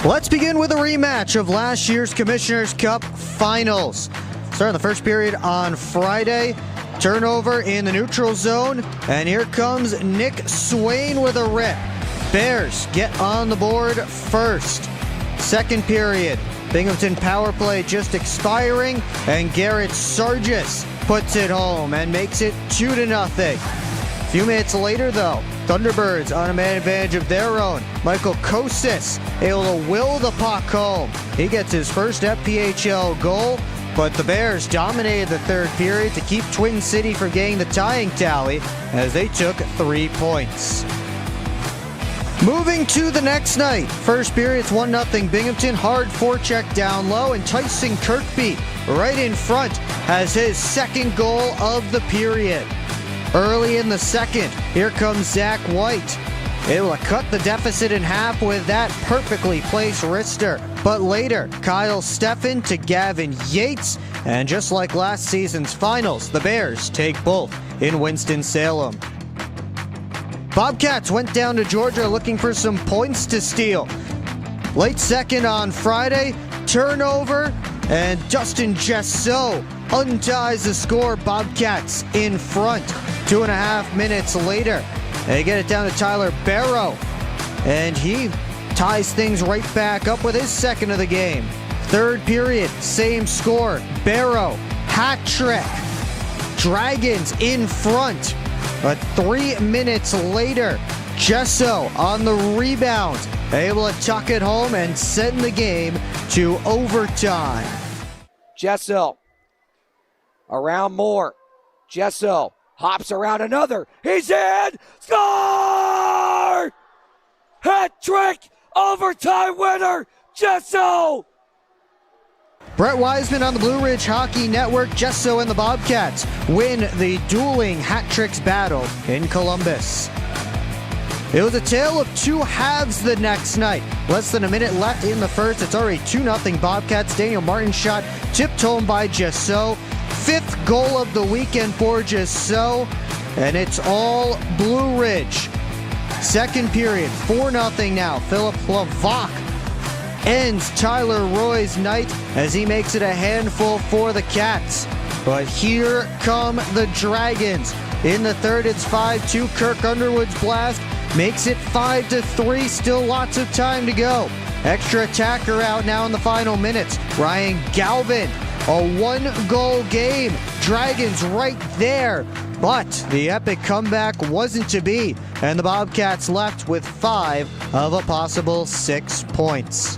Speaker 1: Let's begin with a rematch of last year's Commissioner's Cup Finals. Starting the first period on Friday. Turnover in the neutral zone, and here comes Nick Swain with a rip. Bears get on the board first. Second period, Binghamton power play just expiring, and Garrett Sargis puts it home and makes it 2-0. A few minutes later, though, Thunderbirds on a man advantage of their own. Michael Kosis able to will the puck home. He gets his first FPHL goal. But the Bears dominated the third period to keep Twin City from getting the tying tally as they took 3 points. Moving to the next night. First period, it's 1-0 Binghamton. Hard forecheck down low, and Tyson Kirkby right in front has his second goal of the period. Early in the second, here comes Zach White. Able to cut the deficit in half with that perfectly placed wrister. But later, Kyle Steffen to Gavin Yates. And just like last season's finals, the Bears take both in Winston-Salem. Bobcats went down to Georgia looking for some points to steal. Late second on Friday, turnover, and Dustin Jessot unties the score. Bobcats in front. 2.5 minutes later, they get it down to Tyler Barrow, and he ties things right back up with his second of the game. Third period, same score. Barrow, hat trick. Dragons in front. But 3 minutes later, Jessot on the rebound, able to tuck it home and send the game to overtime.
Speaker 28: Jessot around Moore. Jessot hops around another. He's in! Score! Hat trick! Overtime winner! Jessot!
Speaker 1: Brett Wiseman on the Blue Ridge Hockey Network. Jessot and the Bobcats win the dueling hat tricks battle in Columbus. It was a tale of two halves the next night. Less than a minute left in the first. It's already 2-0 Bobcats. Daniel Martin's shot tipped home by Jessot. Fifth goal of the weekend for Jessot, and it's all Blue Ridge. Second period, 4-0 now. Philip Lavak ends Tyler Roy's night as he makes it a handful for the Cats. But here come the Dragons. In the third, it's 5-2. Kirk Underwood's blast makes it 5-3. Still lots of time to go. Extra attacker out now in the final minutes. Ryan Galvin, a one-goal game. Dragons right there. But the epic comeback wasn't to be, and the Bobcats left with 5 of a possible 6 points.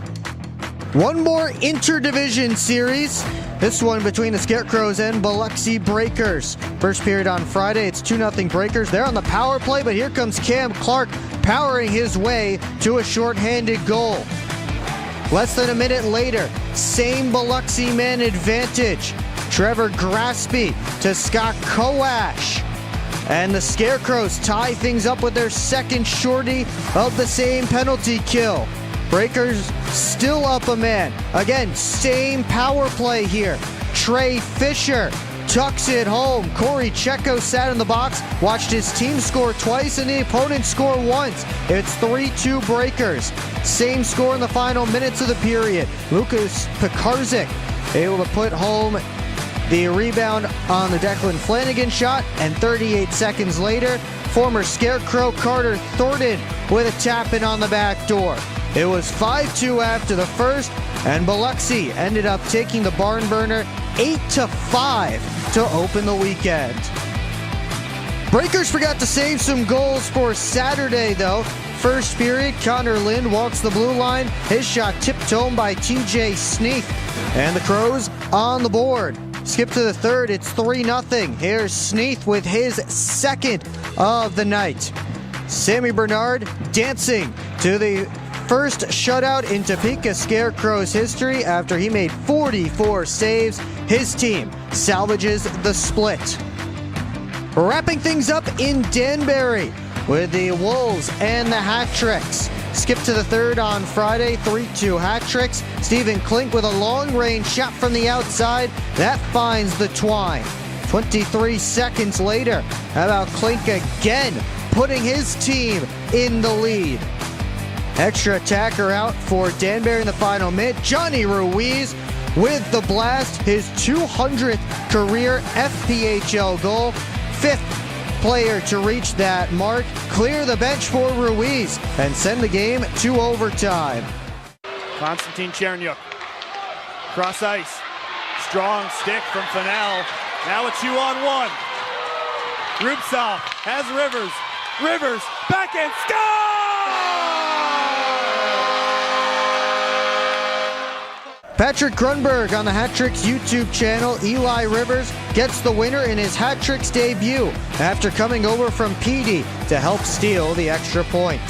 Speaker 1: One more interdivision series. This one between the Scarecrows and Biloxi Breakers. First period on Friday, it's 2-0 Breakers. They're on the power play, but here comes Cam Clark powering his way to a shorthanded goal. Less than a minute later, same Biloxi man advantage. Trevor Graspy to Scott Koash. And the Scarecrows tie things up with their second shorty of the same penalty kill. Breakers still up a man. Again, same power play here. Trey Fisher tucks it home. Corey Checo sat in the box, watched his team score twice and the opponent score once. It's 3-2 Breakers. Same score in the final minutes of the period. Lucas Pekarzik able to put home the rebound on the Declan Flanagan shot, and 38 seconds later, former Scarecrow Carter Thornton with a tap-in on the back door. It was 5-2 after the first, and Biloxi ended up taking the barn burner 8-5 to open the weekend. Breakers forgot to save some goals for Saturday, though. First period, Connor Lind walks the blue line. His shot tipped home by TJ Sneath, and the Crows on the board. Skip to the third, it's 3-0. Here's Sneath with his second of the night. Sammy Bernard dancing to the first shutout in Topeka Scarecrows history after he made 44 saves. His team salvages the split. Wrapping things up in Danbury with the Wolves and the hat-tricks. Skip to the third on Friday, 3-2 hat-tricks. Stephen Klink with a long-range shot from the outside. That finds the twine. 23 seconds later, how about Klink again, putting his team in the lead. Extra attacker out for Danbury in the final minute. Johnny Ruiz with the blast, his 200th career FPHL goal. 5th player to reach that mark. Clear the bench for Ruiz and send the game to overtime.
Speaker 4: Konstantin Chernyuk. Cross ice. Strong stick from Fennell. Now a 2-on-1. Rubtsov has Rivers. Rivers, backhand, score!
Speaker 1: Patrick Grunberg on the Hat Tricks YouTube channel. Eli Rivers gets the winner in his Hat Tricks debut after coming over from PD to help steal the extra point.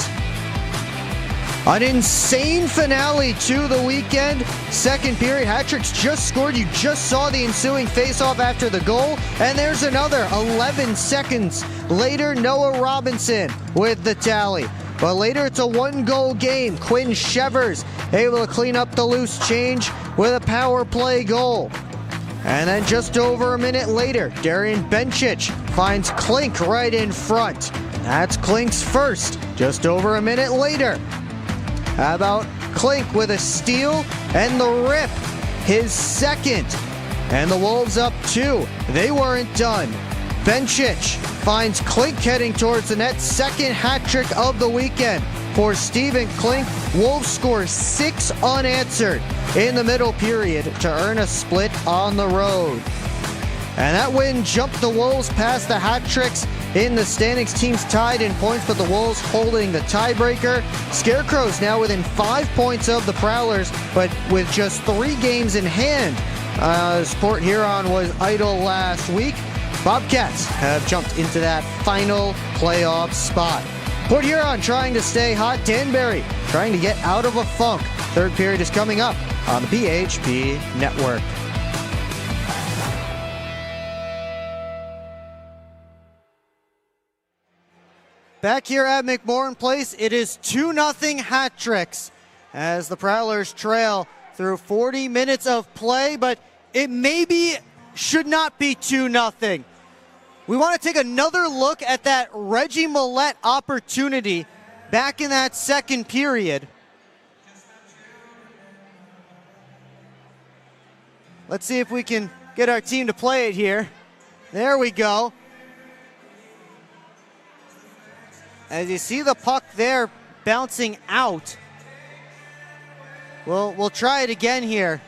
Speaker 1: An insane finale to the weekend. Second period, Hat Tricks just scored. You just saw the ensuing faceoff after the goal. And there's another 11 seconds later, Noah Robinson with the tally. But later it's a one-goal game. Quinn Shevers able to clean up the loose change with a power play goal. And then just over a minute later, Darian Benchich finds Klink right in front. That's Klink's first. Just over a minute later, how about Klink with a steal and the rip, his second. And the Wolves up 2. They weren't done. Benchich finds Klink heading towards the net. Second hat trick of the weekend for Stephen Klink. Wolves score 6 unanswered in the middle period to earn a split on the road. And that win jumped the Wolves past the hat tricks in the standings. Teams tied in points, but the Wolves holding the tiebreaker. Scarecrows now within 5 points of the Prowlers, but with just 3 games in hand. Port Huron was idle last week. Bobcats have jumped into that final playoff spot. Port Huron trying to stay hot. Danbury trying to get out of a funk. Third period is coming up on the PHP Network. Back here at McMorran Place, it is 2-0 hat tricks as the Prowlers trail through 40 minutes of play, but it maybe should not be 2-0. We want to take another look at that Reggie Millette opportunity back in that second period. Let's see if we can get our team to play it here. There we go. As you see the puck there bouncing out. We'll try it again here.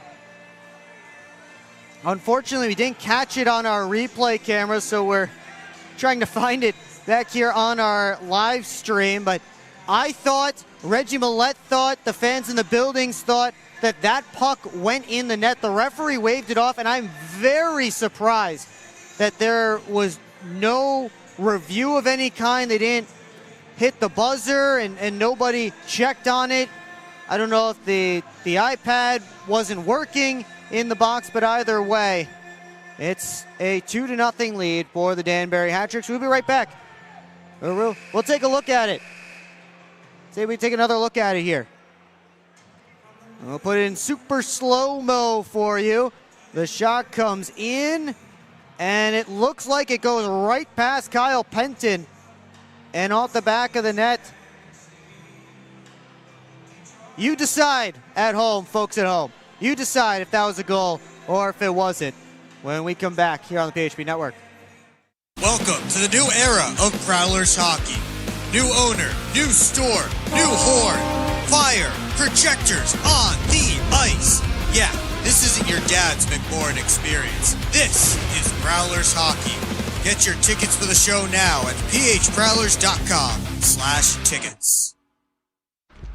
Speaker 1: Unfortunately, we didn't catch it on our replay camera, so we're trying to find it back here on our live stream. But I thought, Reggie Millette thought, the fans in the buildings thought that puck went in the net. The referee waved it off, and I'm very surprised that there was no review of any kind. They didn't hit the buzzer, and nobody checked on it. I don't know if the iPad wasn't working in the box, but either way, it's a 2-0 lead for the Danbury Hat-Tricks. We'll be right back. We'll take a look at it. Say we take another look at it here. We'll put it in super slow-mo for you. The shot comes in, and it looks like it goes right past Kyle Penton and off the back of the net. You decide at home, folks at home. You decide if that was a goal or if it wasn't when we come back here on the PHP Network.
Speaker 21: Welcome to the new era of Prowlers hockey. New owner, new store, new horn, fire, projectors on the ice. Yeah, this isn't your dad's McMorrin experience. This is Prowlers hockey. Get your tickets for the show now at phprowlers.com/tickets.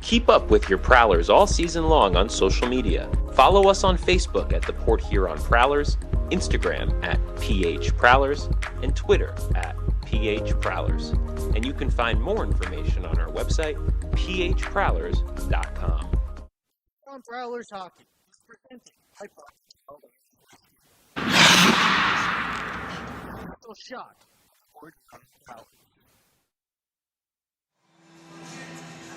Speaker 3: Keep up with your Prowlers all season long on social media. Follow us on Facebook at the Port Huron Prowlers, Instagram at PH Prowlers, and Twitter at PH Prowlers. And you can find more information on our website, phprowlers.com.
Speaker 1: On Prowlers Hockey, presented by shot.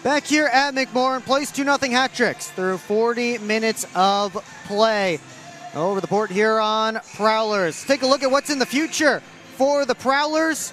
Speaker 1: Back here at McMorrin Place, 2-0 Hat-Tricks through 40 minutes of play over the Port Huron Prowlers. Take a look at what's in the future for the Prowlers.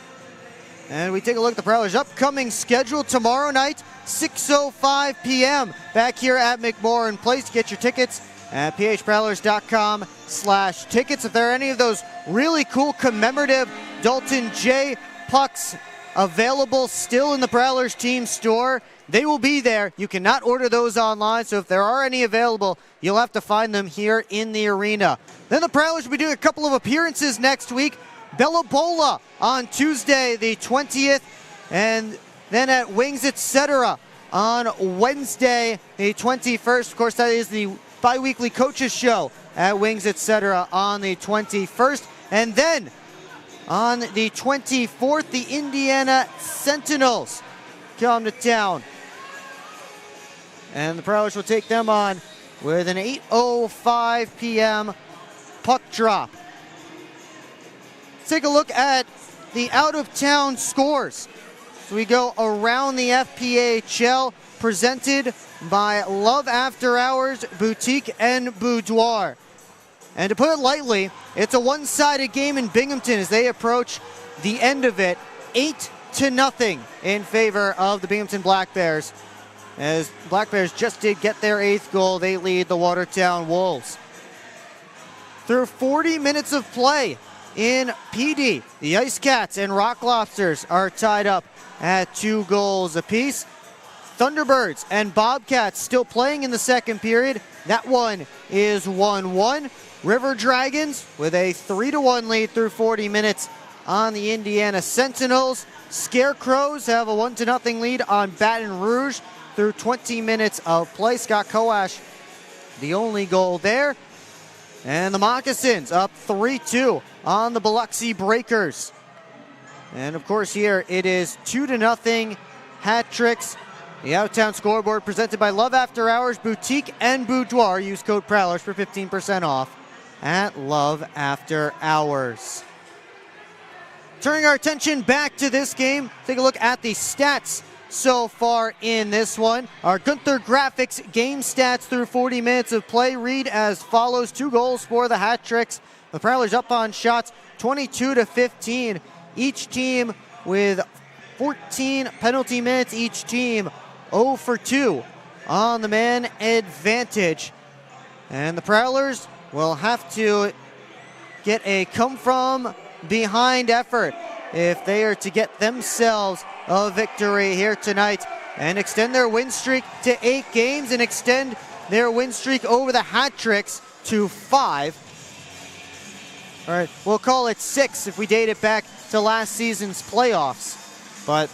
Speaker 1: And we take a look at the Prowlers' upcoming schedule tomorrow night, 6:05 p.m. back here at McMorrin Place. Get your tickets at phprowlers.com/tickets. If there are any of those really cool commemorative Dalton Jay pucks available still in the Prowlers team store, they will be there. You cannot order those online, so if there are any available, you'll have to find them here in the arena. Then the Prowlers will be doing a couple of appearances next week. Bella Bola on Tuesday the 20th, and then at Wings Etc. on Wednesday the 21st. Of course, that is the bi-weekly coaches show at Wings Etc. on the 21st. And then on the 24th, the Indiana Sentinels come to town. And the Prowlers will take them on with an 8:05 p.m. puck drop. Let's take a look at the out-of-town scores. So we go around the FPHL, presented by Love After Hours Boutique and Boudoir. And to put it lightly, it's a one-sided game in Binghamton as they approach the end of it, 8-0 in favor of the Binghamton Black Bears. As Black Bears just did get their 8th goal, they lead the Watertown Wolves. Through 40 minutes of play in PD, the Ice Cats and Rock Lobsters are tied up at 2 goals apiece. Thunderbirds and Bobcats still playing in the second period. That one is 1-1. River Dragons with a 3-1 lead through 40 minutes on the Indiana Sentinels. Scarecrows have a 1-0 lead on Baton Rouge through 20 minutes of play. Scott Koash, the only goal there. And the Moccasins up 3-2 on the Biloxi Breakers. And of course here it is 2-0 Hat-Tricks. The Out-Town Scoreboard presented by Love After Hours Boutique and Boudoir. Use code Prowlers for 15% off at Love After Hours. Turning our attention back to this game, take a look at the stats so far in this one. Our Gunther Graphics game stats through 40 minutes of play read as follows. 2 goals for the Hat-Tricks. The Prowlers up on shots 22-15. Each team with 14 penalty minutes. Each team 0 for 2 on the man advantage. And the Prowlers will have to get a come-from-behind effort if they are to get themselves a victory here tonight and extend their win streak to 8 games and extend their win streak over the hat tricks to 5. All right, we'll call it 6 if we date it back to last season's playoffs. But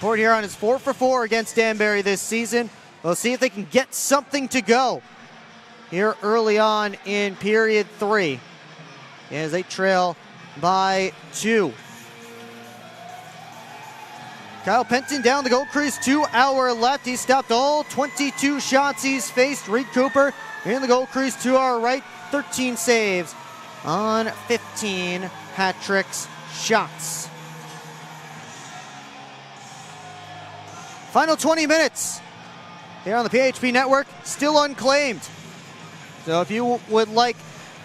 Speaker 1: Port Huron is 4 for 4 against Danbury this season. We'll see if they can get something to go here early on in period 3 as they trail by 2. Kyle Penton down the goal crease to our left. He stopped all 22 shots he's faced. Reed Cooper in the goal crease to our right. 13 saves on 15 hat tricks shots. Final 20 minutes here on the PHP Network, still unclaimed. So if you would like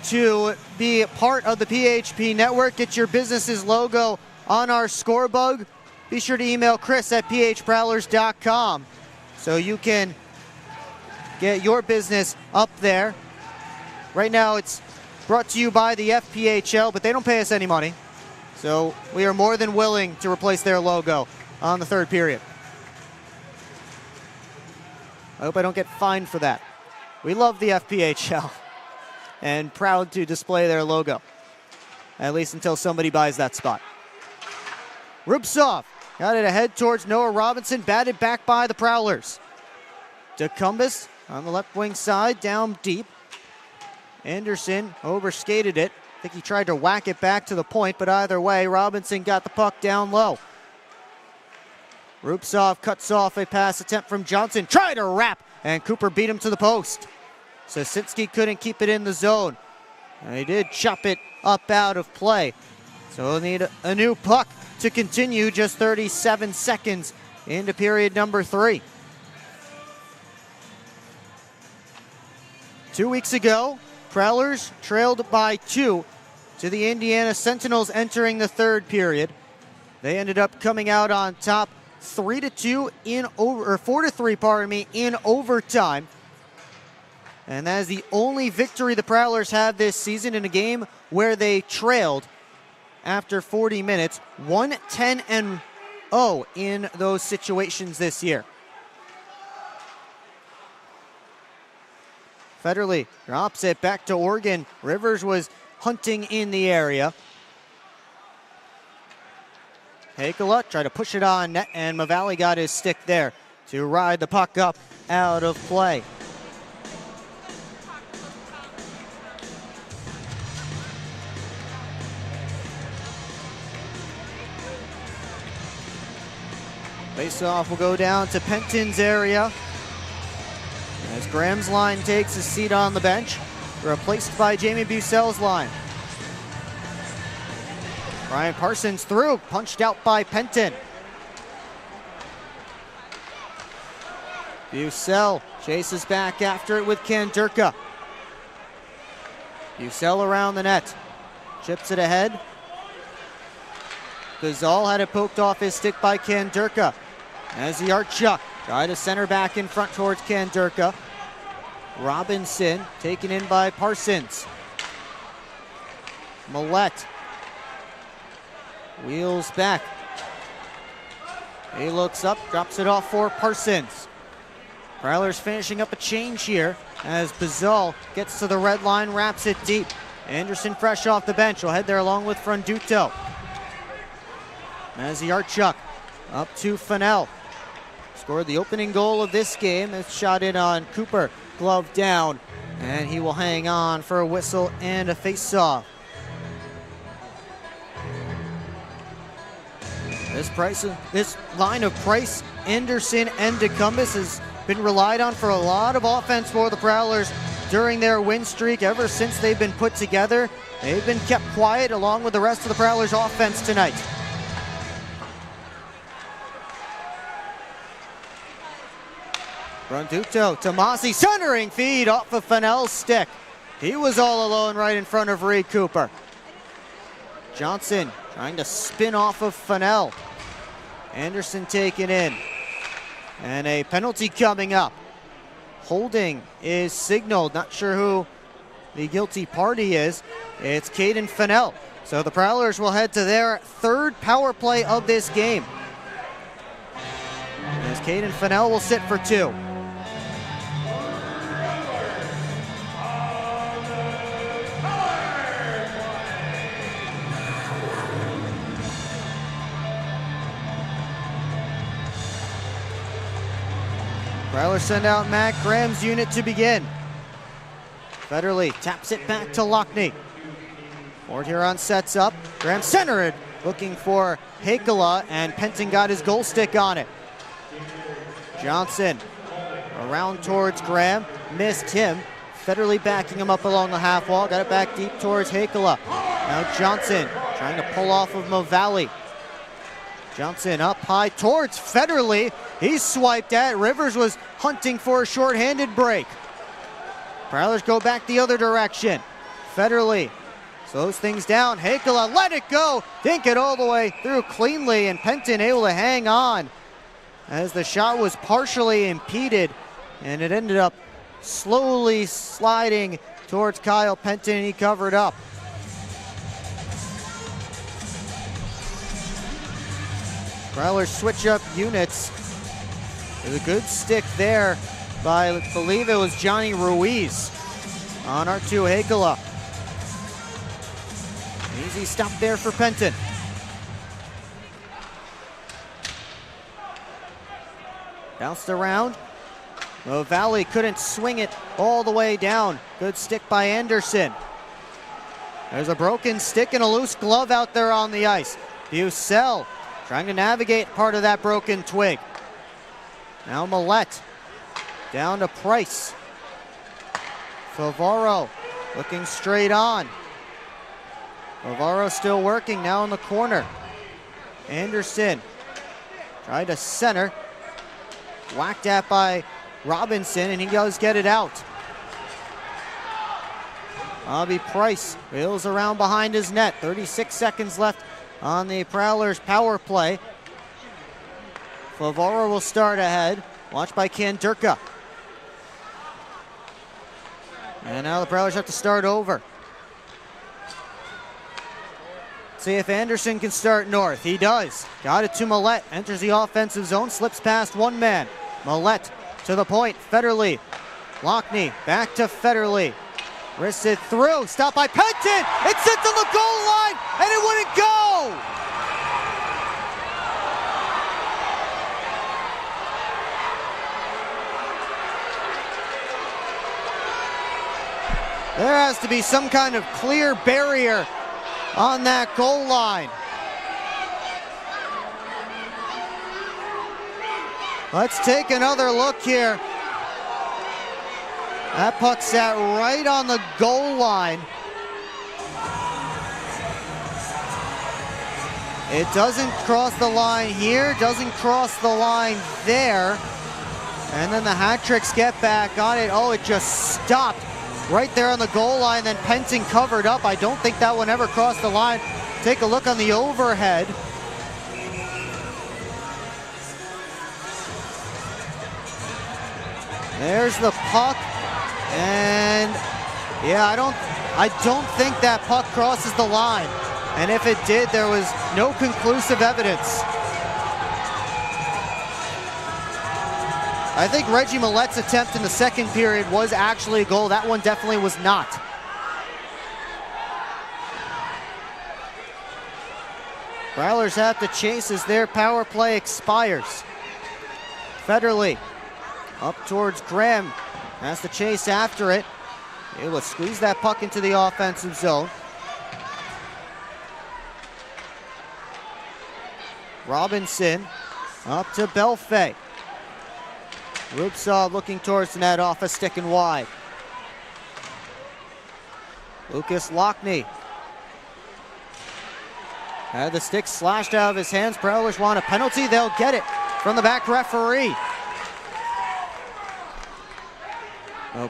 Speaker 1: to be part of the PHP Network, get your business's logo on our scorebug, be sure to email Chris at phprowlers.com so you can get your business up there. Right now it's brought to you by the FPHL, but they don't pay us any money. So we are more than willing to replace their logo on the 3rd period. I hope I don't get fined for that. We love the FPHL and proud to display their logo, at least until somebody buys that spot. Rubtsov got it ahead towards Noah Robinson, batted back by the Prowlers. DeCumbus on the left wing side, down deep. Anderson overskated it. I think he tried to whack it back to the point, but either way, Robinson got the puck down low. Rubtsov cuts off a pass attempt from Johnson. Tried to wrap, and Cooper beat him to the post. Sosinski couldn't keep it in the zone. And he did chop it up out of play. So we'll need a new puck to continue just 37 seconds into period number 3. 2 weeks ago, Prowlers trailed by 2 to the Indiana Sentinels entering the 3rd period. They ended up coming out on top 3-2 in over, or 4-3, pardon me, in overtime. And that is the only victory the Prowlers have this season in a game where they trailed after 40 minutes. 1-10-0 in those situations this year. Federley drops it back to Oregon. Rivers was hunting in the area. Hakala tried to push it on net, and Mavalli got his stick there to ride the puck up out of play. Faceoff will go down to Penton's area as Graham's line takes a seat on the bench, replaced by Jamie Bussell's line. Ryan Parsons through, punched out by Penton. Bussell chases back after it with Kandurka. Bussell around the net, chips it ahead. Gazal had it poked off his stick by Kandurka. As the Archuk tried to center back in front towards Kandurka. Robinson taken in by Parsons. Millette wheels back. He looks up, drops it off for Parsons. Prowlers finishing up a change here as Bazal gets to the red line, wraps it deep. Anderson fresh off the bench will head there along with Fronduto. As the Archuk up to Fennell. Scored the opening goal of this game. It's shot in on Cooper, glove down, and he will hang on for a whistle and a face-off. This line of Price, Anderson, and DeCumbus has been relied on for a lot of offense for the Prowlers during their win streak. Ever since they've been put together, they've been kept quiet along with the rest of the Prowlers offense tonight. Ronduto, Tomasi, centering feed off of Fennell's stick. He was all alone right in front of Reed Cooper. Johnson trying to spin off of Fennell. Anderson taken in. And a penalty coming up. Holding is signaled. Not sure who the guilty party is. It's Caden Fennell. So the Prowlers will head to their third power play of this game, as Caden Fennell will sit for 2. Prowlers send out Matt Graham's unit to begin. Federley taps it back to Lockney. Port Huron sets up. Graham centered, looking for Hakala, and Penton got his goal stick on it. Johnson around towards Graham, missed him. Federley backing him up along the half wall, got it back deep towards Hakala. Now Johnson trying to pull off of Movalli. Johnson up high towards Federley. He's swiped at. Rivers was hunting for a shorthanded break. Prowlers go back the other direction. Federley slows things down. Hakala let it go. Didn't get all the way through cleanly, and Penton able to hang on as the shot was partially impeded, and it ended up slowly sliding towards Kyle Penton, and he covered up. Prowlers switch up units. There's a good stick there by, I believe it was Johnny Ruiz on R2 Hakala. Easy stop there for Penton. Bounced around. Valley couldn't swing it all the way down. Good stick by Anderson. There's a broken stick and a loose glove out there on the ice. Bucell trying to navigate part of that broken twig. Now Millette down to Price. Favaro looking straight on. Favaro still working now in the corner. Anderson tried to center. Whacked at by Robinson, and he does get it out. Bobby Price wheels around behind his net. 36 seconds left on the Prowlers power play. Favaro will start ahead. Watched by Kandurka. And now the Prowlers have to start over. See if Anderson can start north. He does. Got it to Millette. Enters the offensive zone. Slips past one man. Millette to the point. Federley. Lockney back to Federley. Wrists it through. Stopped by Penton. It sits on the goal line, and it wouldn't go. There has to be some kind of clear barrier on that goal line. Let's take another look here. That puck sat right on the goal line. It doesn't cross the line here, doesn't cross the line there. And then the hat tricks get back on it. Oh, it just stopped right there on the goal line, then Penton covered up. I don't think that one ever crossed the line. Take a look on the overhead. There's the puck, and yeah, I don't think that puck crosses the line. And if it did, there was no conclusive evidence. I think Reggie Millette's attempt in the second period was actually a goal. That one definitely was not. Prowlers have to chase as their power play expires. Federley up towards Graham. Has to chase after it. Able to squeeze that puck into the offensive zone. Robinson up to Belfay. Rupsaw looking towards the net, off a stick and wide. Lucas Lockney had the stick slashed out of his hands. Prowlers want a penalty. They'll get it from the back referee.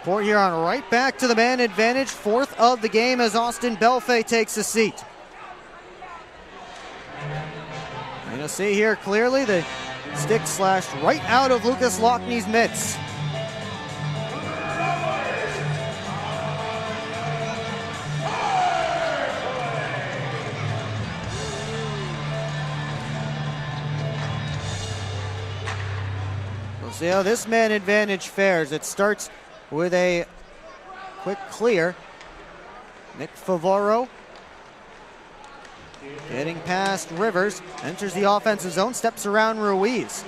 Speaker 1: Port Huron right back to the man advantage. Fourth of the game as Austin Belfay takes a seat. And you'll see here clearly the stick slashed right out of Lucas Lockney's mitts. We'll see how this man advantage fares. It starts with a quick clear. Nick Favaro getting past Rivers, enters the offensive zone, steps around Ruiz.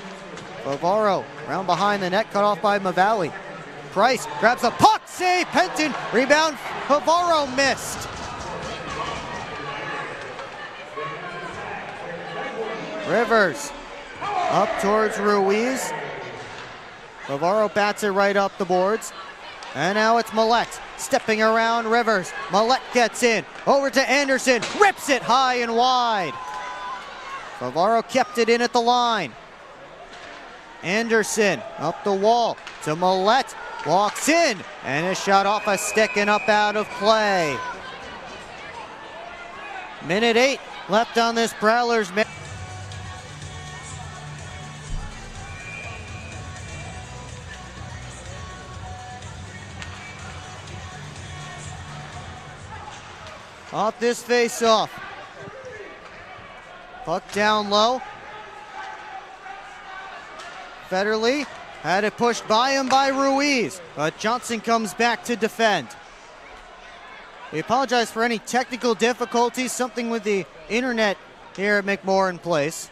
Speaker 1: Favaro around behind the net, cut off by Mavalli. Price grabs the puck, save, Penton, rebound, Favaro missed. Rivers up towards Ruiz. Favaro bats it right up the boards. And now it's Millette stepping around Rivers. Millette gets in, over to Anderson, rips it high and wide. Favaro kept it in at the line. Anderson up the wall to Millette, walks in, and is shot off a stick and up out of play. Minute 8 left on this Prowlers. Off this face-off. Puck down low. Federley had it pushed by him by Ruiz, but Johnson comes back to defend. We apologize for any technical difficulties, something with the internet here at McMorran Place.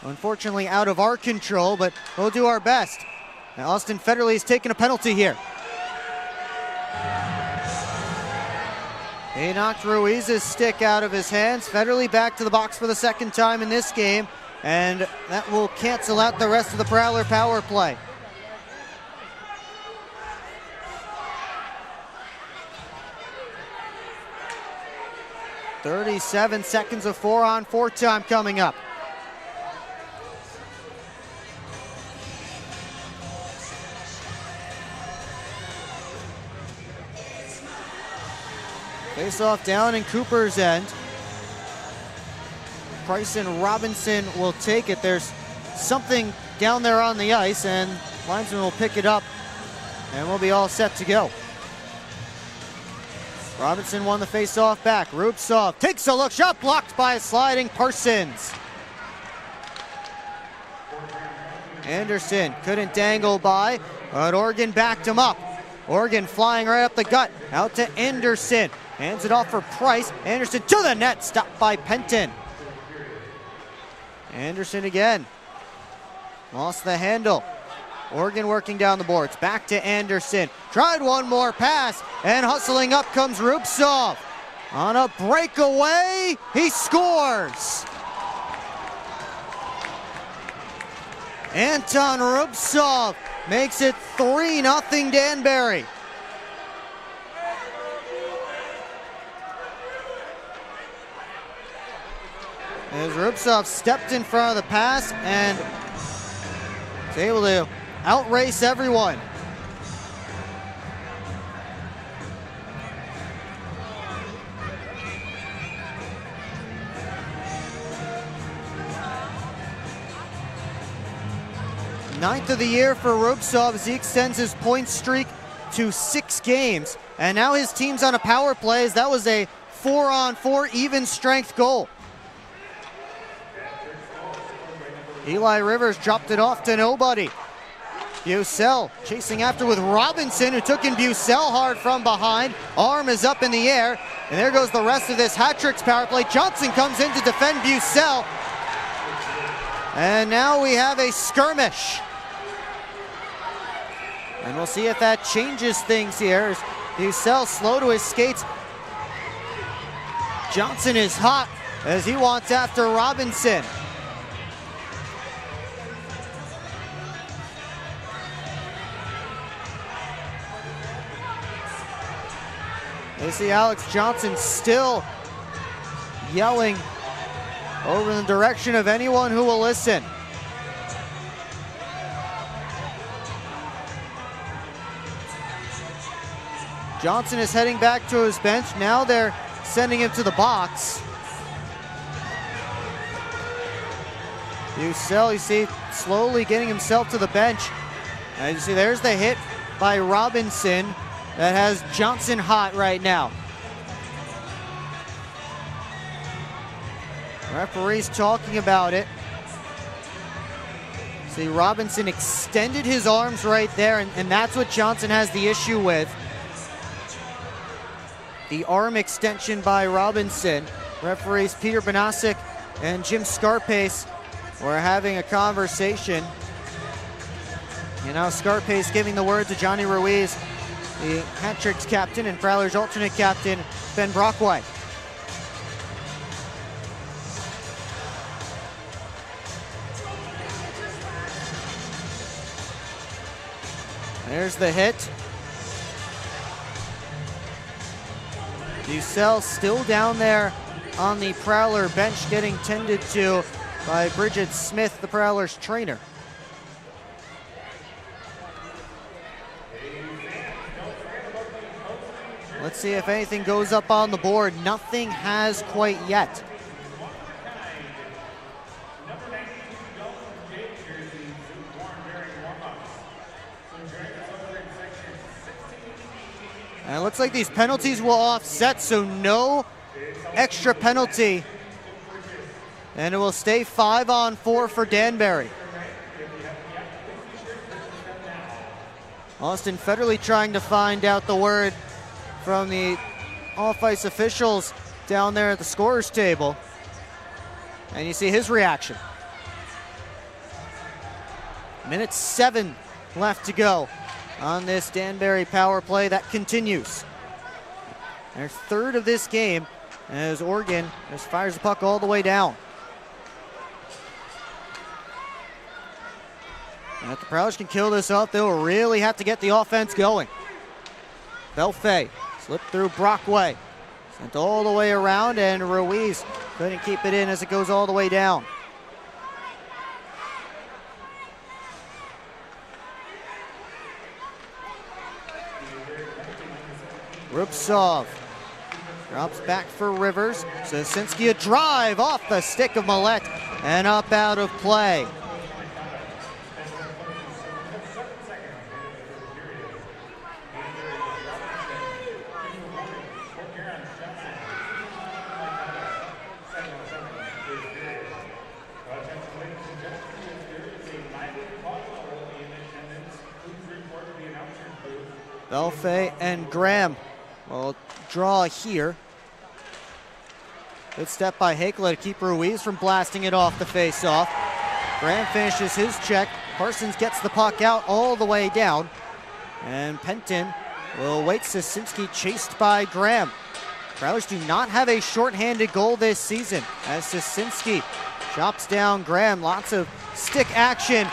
Speaker 1: Unfortunately out of our control, but we'll do our best. Now Austin Federley is taking a penalty here. He knocked Ruiz's stick out of his hands. Federley back to the box for the second time in this game, and that will cancel out the rest of the Prowler power play. "37 seconds of 4-on-4 time coming up. Face-off down in Cooper's end. Price and Robinson will take it. There's something down there on the ice, and linesman will pick it up, and we'll be all set to go. Robinson won the face-off back. Rubtsov takes a look, shot blocked by a sliding Parsons. Anderson couldn't dangle by, but Oregon backed him up. Oregon flying right up the gut, out to Anderson. Hands it off for Price. Anderson to the net, stopped by Penton. Anderson again. Lost the handle. Oregon working down the boards. Back to Anderson. Tried one more pass, and hustling up comes Rubtsov. On a breakaway, he scores. Anton Rubtsov makes it 3-0 Danbury. As Rubtsov stepped in front of the pass and was able to outrace everyone. Ninth of the year for Rubtsov as he extends his point streak to 6 games. And now his team's on a power play as that was a 4-on-4 even strength goal. Eli Rivers dropped it off to nobody. Bucell chasing after with Robinson, who took in Bucell hard from behind. Arm is up in the air, and there goes the rest of this Hat-Tricks power play. Johnson comes in to defend Bucell. And now we have a skirmish. And we'll see if that changes things here. As Bucell slow to his skates. Johnson is hot as he wants after Robinson. You see Alex Johnson still yelling over in the direction of anyone who will listen. Johnson is heading back to his bench. Now they're sending him to the box. Bucell, you see, slowly getting himself to the bench. And you see there's the hit by Robinson that has Johnson hot right now. Referee's talking about it. See, Robinson extended his arms right there, and that's what Johnson has the issue with. The arm extension by Robinson. Referees Peter Banasic and Jim Scarpace were having a conversation. And now Scarpace giving the word to Johnny Ruiz, the hat-tricks captain, and Prowlers alternate captain, Ben Brockway. There's the hit. Bucell still down there on the Prowler bench, getting tended to by Bridget Smith, the Prowlers trainer. Let's see if anything goes up on the board. Nothing has quite yet. And it looks like these penalties will offset, so no extra penalty. And it will stay 5-on-4 for Danbury. Austin Federley trying to find out the word from the off-ice officials down there at the scorer's table. And you see his reaction. Minute 7 left to go on this Danbury power play. That continues. Their third of this game as Oregon just fires the puck all the way down. And if the Prowlers can kill this up, they'll really have to get the offense going. Belfay slipped through Brockway. Sent all the way around, and Ruiz couldn't keep it in as it goes all the way down. Rupsov drops back for Rivers. Sosinski a drive off the stick of Millette and up out of play. Belfay and Graham will draw here. Good step by Hakela to keep Ruiz from blasting it off the face-off. Graham finishes his check. Parsons gets the puck out all the way down. And Penton will wait. Sosinski chased by Graham. Prowlers do not have a shorthanded goal this season as Sosinski chops down Graham. Lots of stick action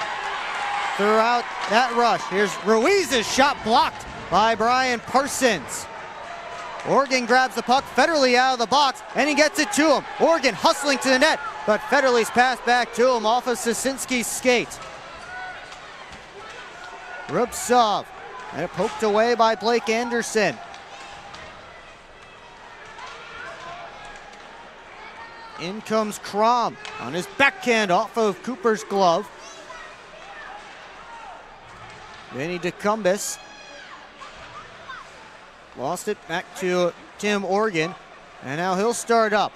Speaker 1: throughout that rush. Here's Ruiz's shot blocked by Brian Parsons. Oregon grabs the puck, Federley out of the box, and he gets it to him. Oregon hustling to the net, but Federley's pass back to him off of Sosinski's skate. Rubtsov, and it poked away by Blake Anderson. In comes Crom on his backhand off of Cooper's glove. Vinny DeCumbis lost it back to Tim Organ, and now he'll start up.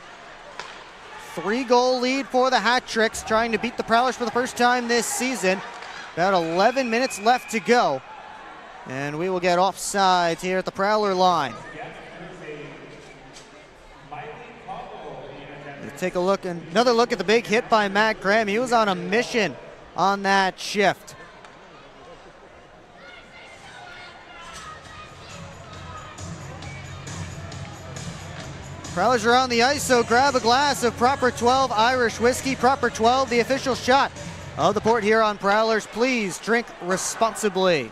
Speaker 1: 3-goal lead for the Hat-Tricks, trying to beat the Prowlers for the first time this season. About 11 minutes left to go, and we will get offsides here at the Prowler line. Let's take a look, another look at the big hit by Matt Graham. He was on a mission on that shift. Prowlers are on the ice, so grab a glass of Proper 12 Irish whiskey. Proper 12, the official shot of the Port Huron Prowlers. Please drink responsibly.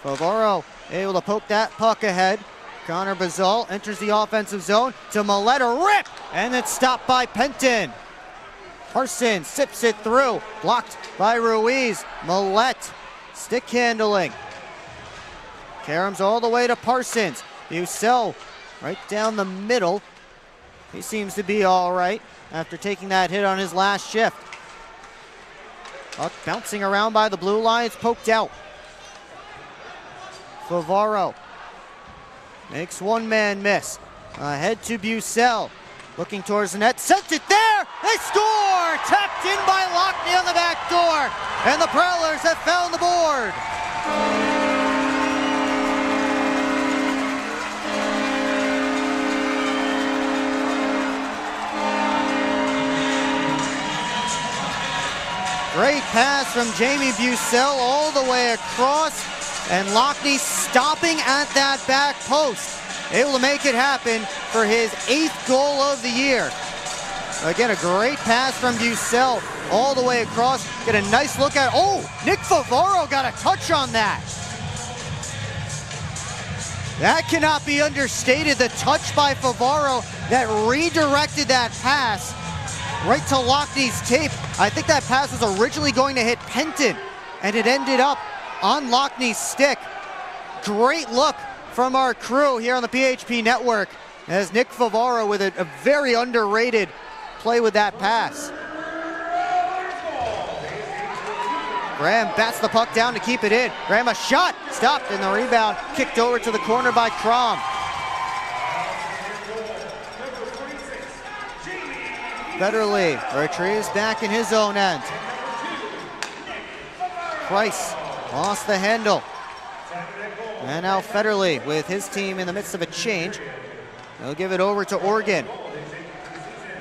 Speaker 1: Favaro able to poke that puck ahead. Connor Bazal enters the offensive zone to Millette, a rip, and it's stopped by Penton. Parsons sips it through, blocked by Ruiz. Millette, stick handling. Karams all the way to Parsons. Bucell right down the middle. He seems to be all right after taking that hit on his last shift. Puck bouncing around by the blue line. It's poked out. Favaro makes one man miss. Ahead to Bucell. Looking towards the net. Sent it there! They score! Tapped in by Lockney on the back door. And the Prowlers have found the board. Great pass from Jamie Bucell all the way across. And Lockney stopping at that back post. Able to make it happen for his 8th goal of the year. Again, a great pass from Bucell all the way across. Get a nice look at, oh, Nick Favaro got a touch on that. That cannot be understated, the touch by Favaro that redirected that pass right to Lockney's tape. I think that pass was originally going to hit Penton, and it ended up on Lockney's stick. Great look from our crew here on the PHP Network as Nick Favaro with a very underrated play with that pass. Graham bats the puck down to keep it in. Graham a shot, stopped, and the rebound kicked over to the corner by Crom. Federley retrieves back in his own end. Price lost the handle. And now Federley with his team in the midst of a change. They'll give it over to Oregon.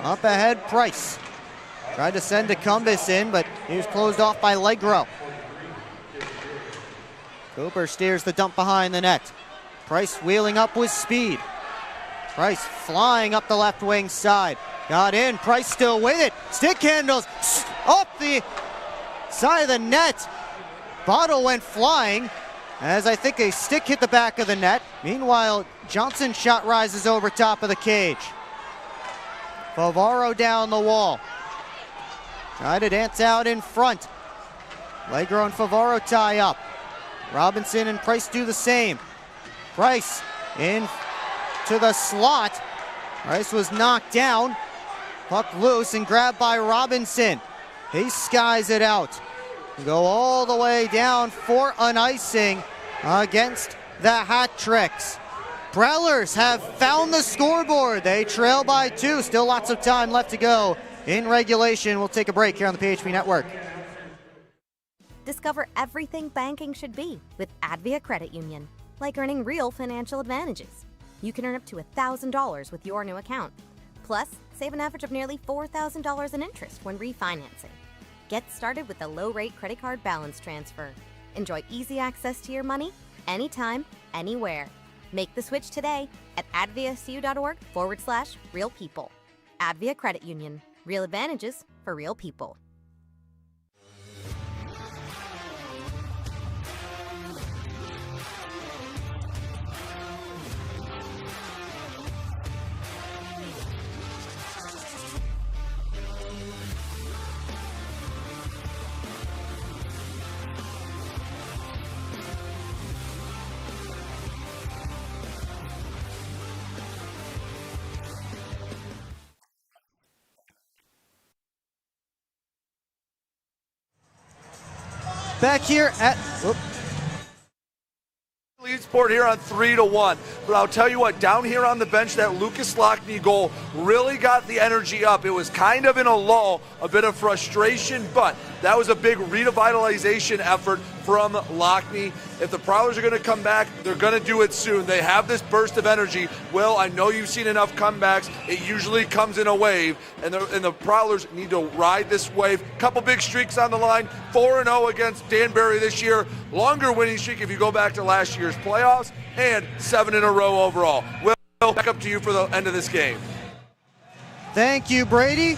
Speaker 1: Up ahead, Price. Tried to send Decumbis in, but he was closed off by Legro. Cooper steers the dump behind the net. Price wheeling up with speed. Price flying up the left wing side. Got in, Price still with it. Stick handles up the side of the net. Bottle went flying as I think a stick hit the back of the net. Meanwhile, Johnson's shot rises over top of the cage. Favaro down the wall. Try to dance out in front. Legro and Favaro tie up. Robinson and Price do the same. Price in to the slot. Price was knocked down. Puck loose and grabbed by Robinson. He skies it out. Go all the way down for an icing against the Hat Tricks. Prowlers have found the scoreboard. They trail by 2. Still lots of time left to go in regulation. We'll take a break here on the PHP Network.
Speaker 26: Discover everything banking should be with Advia Credit Union, like earning real financial advantages. You can earn up to $1,000 with your new account. Plus, save an average of nearly $4,000 in interest when refinancing. Get started with the low-rate credit card balance transfer. Enjoy easy access to your money anytime, anywhere. Make the switch today at adviacu.org/real people. Advia Credit Union. Real advantages for real people.
Speaker 1: Back here at
Speaker 22: Lead Sport here on 3-1. But I'll tell you what, down here on the bench, that Lucas Lockney goal really got the energy up. It was kind of in a lull, a bit of frustration, but that was a big revitalization effort from Lockney. If the Prowlers are going to come back, they're going to do it soon. They have this burst of energy. Will, I know you've seen enough comebacks. It usually comes in a wave, and the Prowlers need to ride this wave. Couple big streaks on the line. 4-0 against Danbury this year. Longer winning streak if you go back to last year's playoffs, and 7 in a row overall. Will, back up to you for the end of this game.
Speaker 1: Thank you, Brady.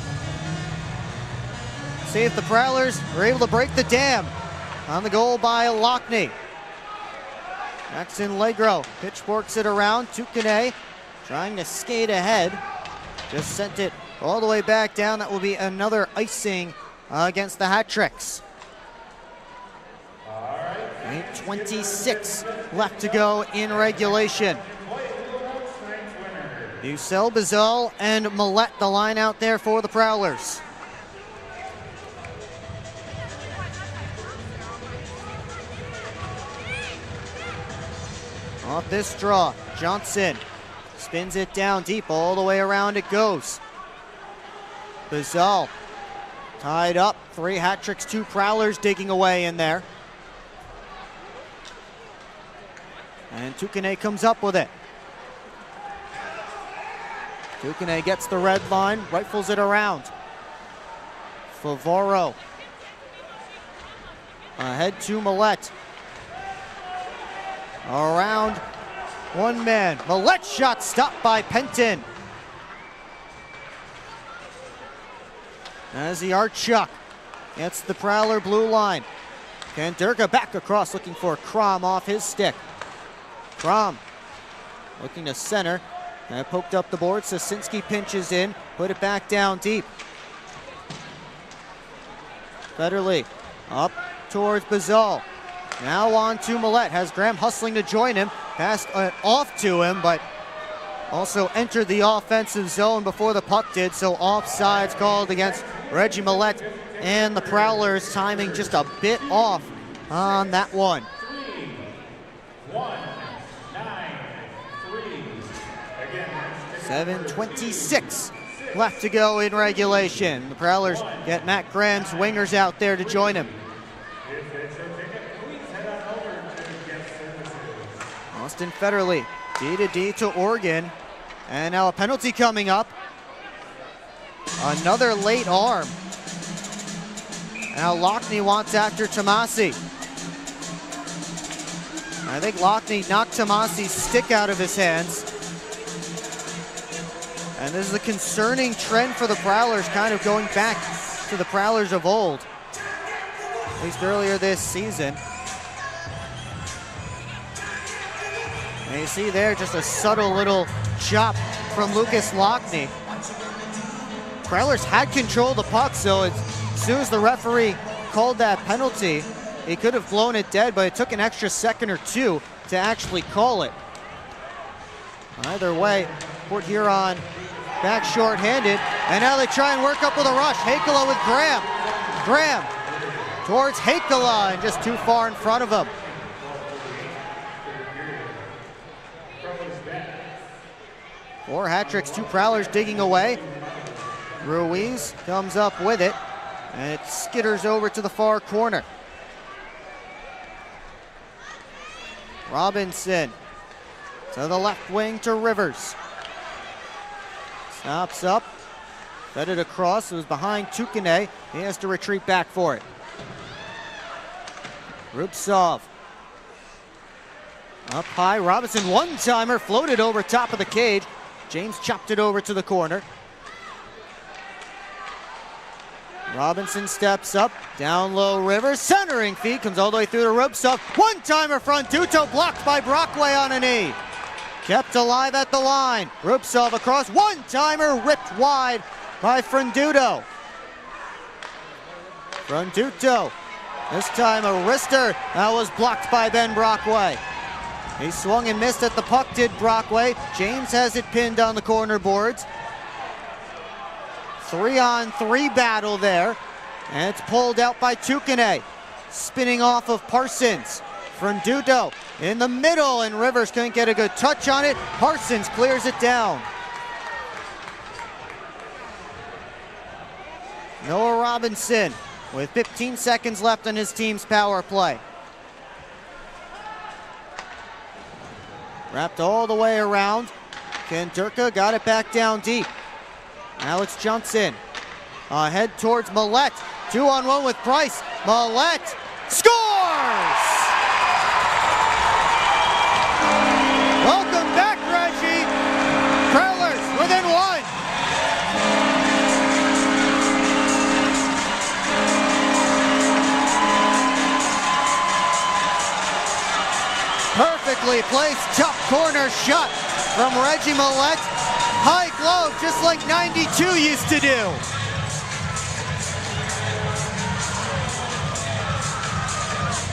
Speaker 1: See if the Prowlers were able to break the dam on the goal by Lockney. Jackson Legro pitchforks it around. Tukane trying to skate ahead. Just sent it all the way back down. That will be another icing against the Hat Tricks. 8:26 left to go in regulation. Bucell, Bazal, and Millette the line out there for the Prowlers. Off this draw, Johnson spins it down deep, all the way around it goes. Bizal tied up. 3 hat tricks, 2 Prowlers digging away in there. And Tukane comes up with it. Tukane gets the red line, rifles it around. Favoro ahead to Millette. Around one man. Millette shot stopped by Penton. As the Archuk gets the Prowler blue line. Kandurka back across looking for Crom off his stick. Crom looking to center. And poked up the board. Sosinski pinches in. Put it back down deep. Federley up towards Bizal. Now on to Millette. Has Graham hustling to join him. Passed off to him, but also entered the offensive zone before the puck did. So offsides called against Reggie Millette. And the Prowlers timing just a bit off on that one. 7:26 left to go in regulation. The Prowlers get Matt Graham's wingers out there to join him. Austin Federley, D to Oregon. And now a penalty coming up. Another late arm. Now Lockney wants after Tomasi. I think Lockney knocked Tomasi's stick out of his hands. And this is a concerning trend for the Prowlers, kind of going back to the Prowlers of old, at least earlier this season. And you see there just a subtle little chop from Lucas Lockney. Prowlers had control of the puck, so as soon as the referee called that penalty, he could have blown it dead, but it took an extra second or two to actually call it. Either way, Port Huron back short-handed, and now they try and work up with a rush. Hakala with Graham. Graham towards Hakala, and just too far in front of him. Four hat tricks, 2 Prowlers digging away. Ruiz comes up with it, and it skitters over to the far corner. Robinson to the left wing to Rivers. Stops up, fed it across. It was behind Tukane. He has to retreat back for it. Rubtsov up high. Robinson one-timer floated over top of the cage. James chopped it over to the corner. Robinson steps up, down low Rivers, centering feed, comes all the way through to Rubtsov. One-timer front, Duto blocked by Brockway on a knee. Kept alive at the line. Rubtsov across, one-timer ripped wide by Franduto. Franduto, this time a wrister, that was blocked by Ben Brockway. He swung and missed at the puck, did Brockway. James has it pinned on the corner boards. 3-on-3 battle there, and it's pulled out by Tukane. Spinning off of Parsons. Franduto in the middle, and Rivers couldn't get a good touch on it. Parsons clears it down. Noah Robinson with 15 seconds left on his team's power play. Wrapped all the way around. Kandurka got it back down deep. Alex Johnson ahead towards Millette. 2-on-1 with Price. Millette scores! Welcome back, Reggie. Prowlers within 1. Perfectly placed top corner shot from Reggie Millette. High glove, just like 92 used to do.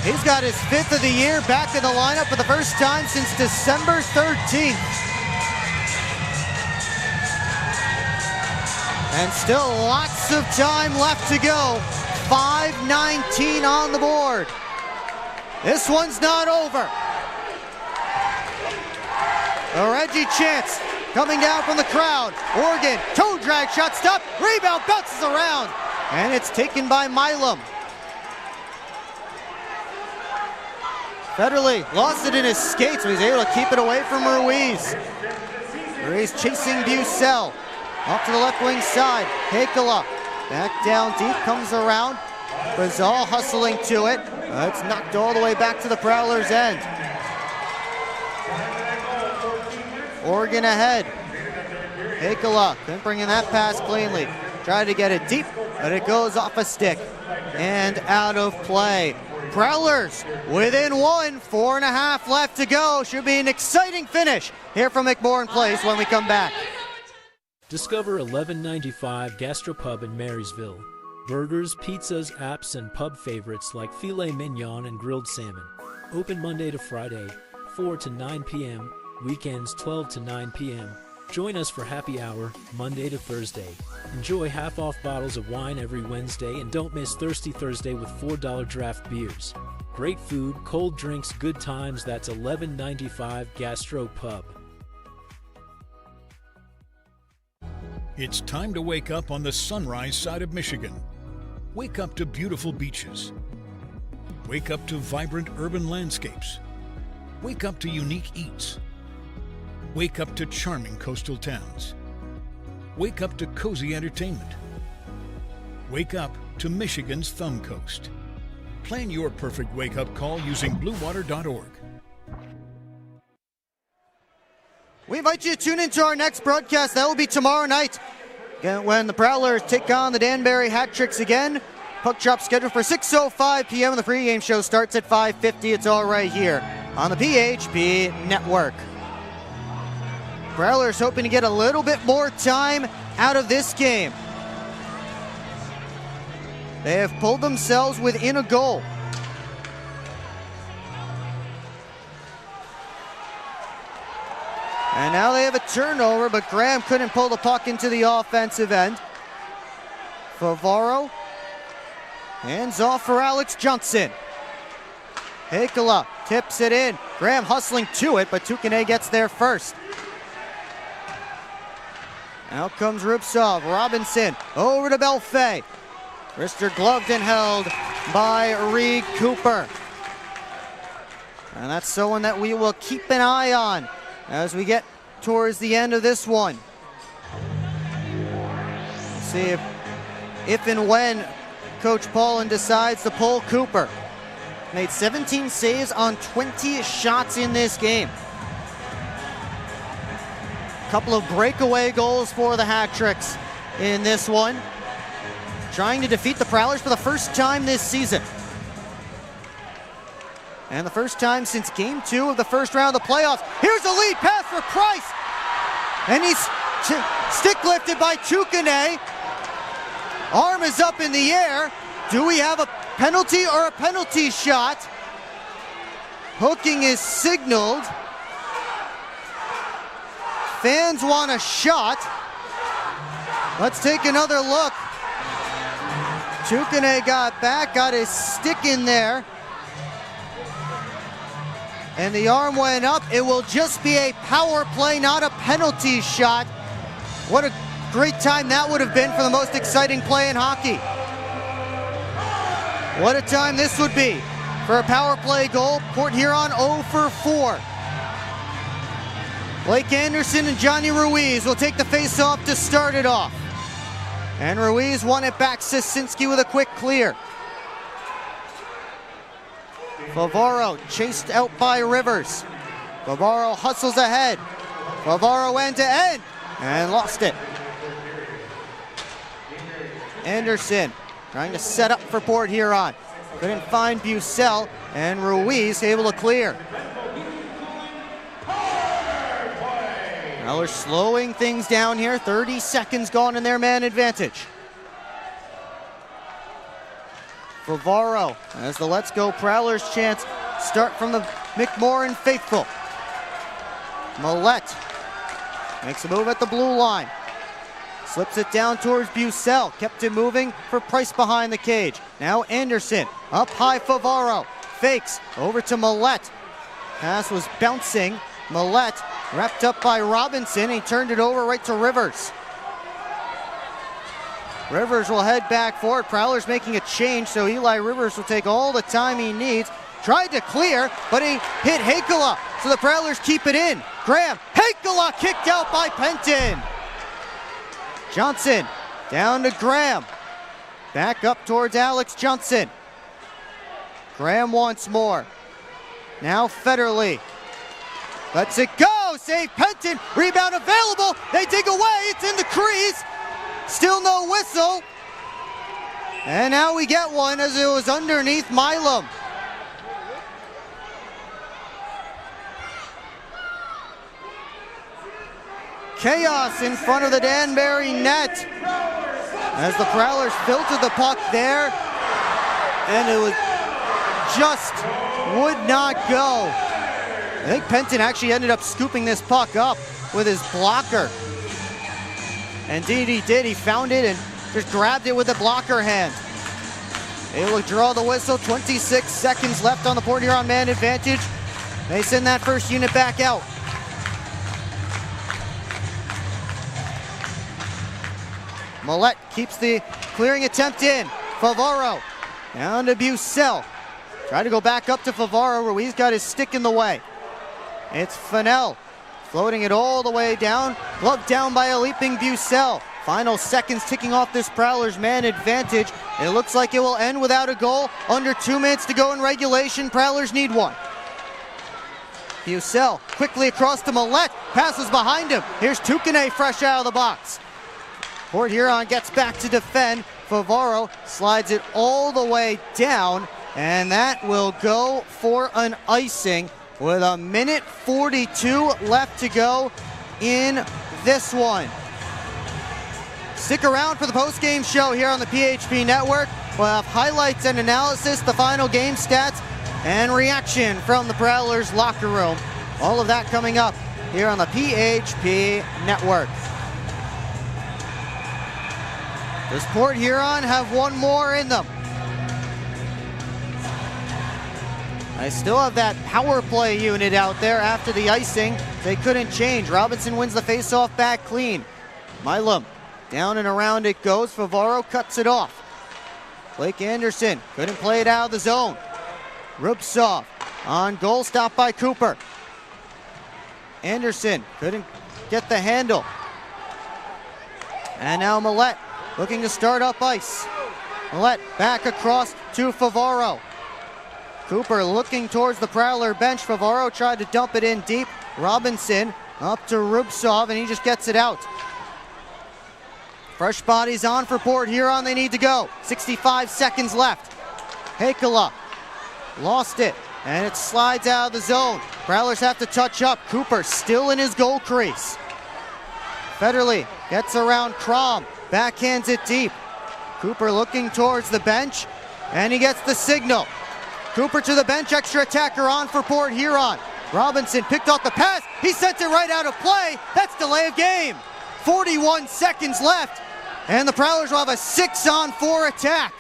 Speaker 1: He's got his 5th of the year back in the lineup for the first time since December 13th. And still lots of time left to go. 5:19 on the board. This one's not over. A Reggie chance coming down from the crowd. Oregon, toe drag shot, stop, rebound, bounces around, and it's taken by Milam. Federley lost it in his skates, but he's able to keep it away from Ruiz. Ruiz chasing Bucell. Off to the left wing side. Hakala back down deep, comes around. Bazal hustling to it. It's knocked all the way back to the Prowlers' end. Oregon ahead. Hakala couldn't bring in that pass cleanly. Tried to get it deep, but it goes off a stick and out of play. Prowlers within one, 4.5 left to go. Should be an exciting finish here from McMorran Place when we come back.
Speaker 5: Discover 1195 Gastropub in Marysville. Burgers, pizzas, apps, and pub favorites like filet mignon and grilled salmon. Open Monday to Friday, 4 to 9 p.m., weekends 12 to 9 p.m. Join us for happy hour, Monday to Thursday. Enjoy half-off bottles of wine every Wednesday, and don't miss Thirsty Thursday with $4 draft beers. Great food, cold drinks, good times. That's 1195 Gastro Pub.
Speaker 8: It's time to wake up on the sunrise side of Michigan. Wake up to beautiful beaches. Wake up to vibrant urban landscapes. Wake up to unique eats. Wake up to charming coastal towns. Wake up to cozy entertainment. Wake up to Michigan's Thumb Coast. Plan your perfect wake-up call using bluewater.org.
Speaker 1: We invite you to tune into our next broadcast. That will be tomorrow night when the Prowlers take on the Danbury Hat Tricks again. Puck drop scheduled for 6:05 p.m. and the pregame show starts at 5:50. It's all right here on the PHP Network. Prowlers hoping to get a little bit more time out of this game. They have pulled themselves within a goal. And now they have a turnover, but Graham couldn't pull the puck into the offensive end. Favaro hands off for Alex Johnson. Hakala tips it in. Graham hustling to it, but Tukane gets there first. Out comes Rupsov. Robinson over to Belfay. Wrister gloved and held by Reed Cooper. And that's someone that we will keep an eye on as we get towards the end of this one. We'll see if and when Coach Paulin decides to pull Cooper. Made 17 saves on 20 shots in this game. Couple of breakaway goals for the Hat Tricks in this one. Trying to defeat the Prowlers for the first time this season. And the first time since game 2 of the first round of the playoffs. Here's a lead pass for Price. And he's stick lifted by Tukane. Arm is up in the air. Do we have a penalty or a penalty shot? Hooking is signaled. Fans want a shot. Let's take another look. Tukane got back, got his stick in there. And the arm went up. It will just be a power play, not a penalty shot. What a great time that would have been for the most exciting play in hockey. What a time this would be for a power play goal. Port Huron 0 for 4. Blake Anderson and Johnny Ruiz will take the face-off to start it off. And Ruiz won it back. Sisinski with a quick clear. Favaro chased out by Rivers. Favaro hustles ahead. Favaro end to end and lost it. Anderson trying to set up for Port Huron. Couldn't find Bucell, and Ruiz able to clear. Now they're slowing things down here. 30 seconds gone in their man advantage. Favaro as the Let's Go Prowlers chants start from the McMorran faithful. Millette makes a move at the blue line. Slips it down towards Bucell. Kept it moving for Price behind the cage. Now Anderson up high. Favaro fakes over to Millette. Pass was bouncing. Millette Wrapped up by Robinson. He turned it over right to Rivers. Rivers will head back for it. Prowlers making a change, so Eli Rivers will take all the time he needs. Tried to clear, but he hit Hakala, so the Prowlers keep it in. Graham, Hakala kicked out by Penton. Johnson down to Graham. Back up towards Alex Johnson. Graham once more. Now Federley. Lets it go. Save Penton. Rebound available. They dig away. It's in the crease. Still no whistle. And now we get one as it was underneath Milam. Chaos in front of the Danbury net as the Prowlers filtered the puck there, and it was just would not go. I think Penton actually ended up scooping this puck up with his blocker. Indeed he did. He found it and just grabbed it with the blocker hand. They will draw the whistle. 26 seconds left on the Port Huron man advantage. They send that first unit back out. Millette keeps the clearing attempt in. Favaro down to Bucell. Try to go back up to Favaro where he's got his stick in the way. It's Fennell floating it all the way down. Gloved down by a leaping Bucell. Final seconds ticking off this Prowlers man advantage. It looks like it will end without a goal. Under 2 minutes to go in regulation. Prowlers need one. Bucell quickly across to Millette. Passes behind him. Here's Tukane fresh out of the box. Port Huron gets back to defend. Favaro slides it all the way down, and that will go for an icing with 1:42 left to go in this one. Stick around for the post-game show here on the PHP Network. We'll have highlights and analysis, the final game stats, and reaction from the Prowlers locker room. All of that coming up here on the PHP Network. Does Port Huron have one more in them? I still have that power play unit out there after the icing. They couldn't change. Robinson wins the faceoff back clean. Milam down and around it goes. Favaro cuts it off. Blake Anderson couldn't play it out of the zone. Rubtsov on goal, stopped by Cooper. Anderson couldn't get the handle. And now Millette looking to start up ice. Millette back across to Favaro. Cooper looking towards the Prowler bench. Favaro tried to dump it in deep. Robinson up to Rubtsov, and he just gets it out. Fresh bodies on for Port Huron. They need to go. 65 seconds left. Hakala lost it, and it slides out of the zone. Prowlers have to touch up. Cooper still in his goal crease. Federley gets around Crom. Backhands it deep. Cooper looking towards the bench, and he gets the signal. Cooper to the bench, extra attacker on for Port Huron. Robinson picked off the pass. He sent it right out of play. That's delay of game. 41 seconds left, and the Prowlers will have a 6-on-4 attack.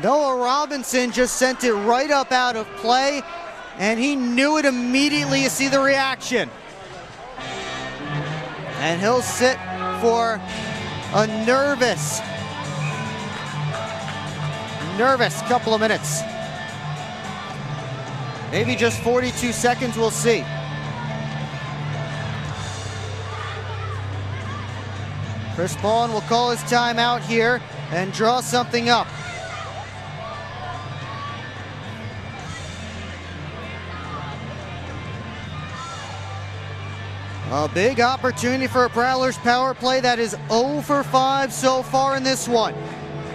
Speaker 1: Noah Robinson just sent it right up out of play, and he knew it immediately. You see the reaction. And he'll sit for a nervous couple of minutes. Maybe just 42 seconds, we'll see. Chris Bond will call his timeout here and draw something up. A big opportunity for a Prowlers power play that is 0 for 5 so far in this one.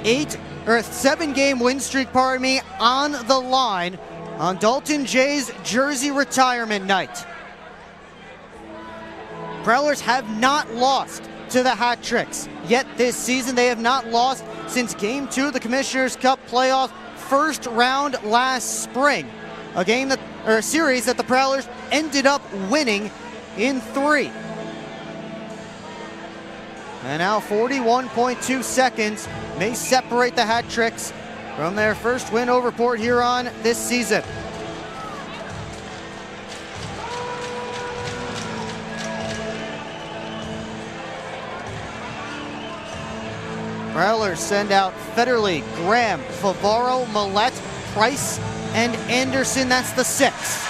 Speaker 1: 7-game win streak, on the line on Dalton Jay's jersey retirement night. Prowlers have not lost to the Hat Tricks yet this season. They have not lost since Game 2 of the Commissioner's Cup playoff first round last spring. A series that the Prowlers ended up winning in 3. And now 41.2 seconds may separate the Hat Tricks from their first win over Port Huron this season. Prowlers send out Federle, Graham, Favaro, Millette, Price, and Anderson. That's the 6.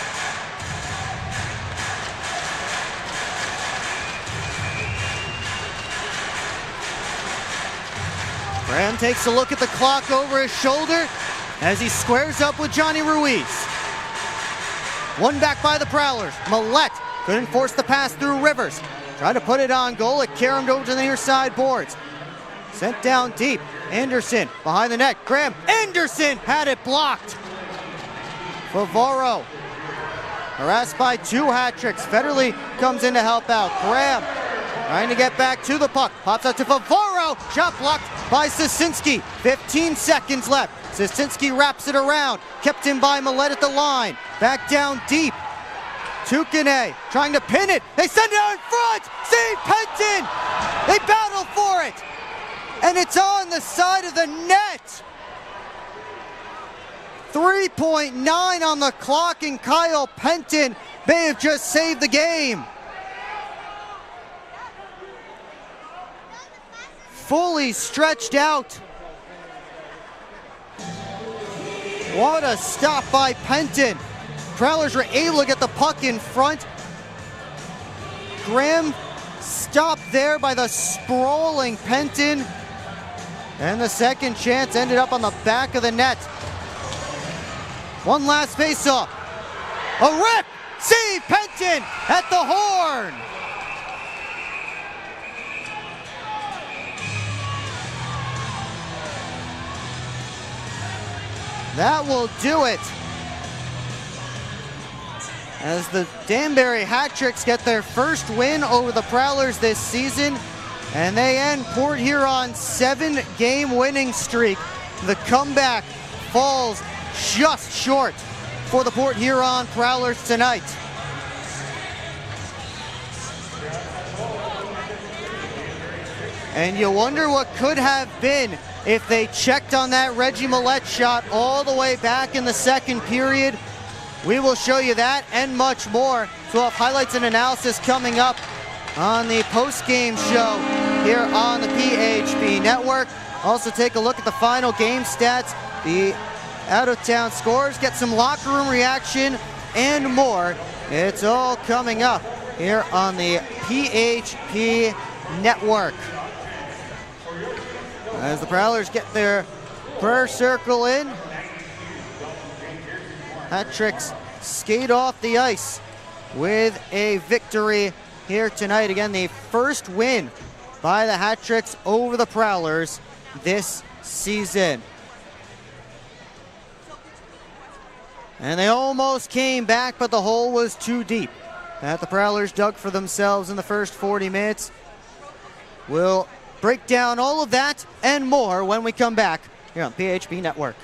Speaker 1: Graham takes a look at the clock over his shoulder as he squares up with Johnny Ruiz. One back by the Prowlers. Millette couldn't force the pass through Rivers. Tried to put it on goal. It caromed over to the near side boards. Sent down deep. Anderson behind the net. Graham. Anderson had it blocked. Favaro harassed by 2 hat tricks. Federle comes in to help out. Graham trying to get back to the puck. Pops out to Favaro. Shot blocked by Sosinski. 15 seconds left. Sosinski wraps it around. Kept in by Millette at the line. Back down deep. Tukane trying to pin it. They send it out in front. Steve Penton. They battle for it. And it's on the side of the net. 3.9 on the clock, and Kyle Penton may have just saved the game. Fully stretched out. What a stop by Penton. Prowlers were able to get the puck in front. Graham stopped there by the sprawling Penton. And the second chance ended up on the back of the net. One last faceoff. A rip! Steve Penton at the horn! That will do it. As the Danbury Hat-Tricks get their first win over the Prowlers this season, and they end Port Huron's 7-game winning streak. The comeback falls just short for the Port Huron Prowlers tonight. And you wonder what could have been if they checked on that Reggie Millette shot all the way back in the second period. We will show you that and much more. So we'll have highlights and analysis coming up on the post-game show here on the PHP Network. Also take a look at the final game stats, the out-of-town scores, get some locker room reaction and more. It's all coming up here on the PHP Network. As the Prowlers get their prayer circle in, Hat-Tricks skate off the ice with a victory here tonight. Again, the first win by the Hat-Tricks over the Prowlers this season. And they almost came back, but the hole was too deep that the Prowlers dug for themselves in the first 40 minutes. We'll break down all of that and more when we come back here on PHP Network.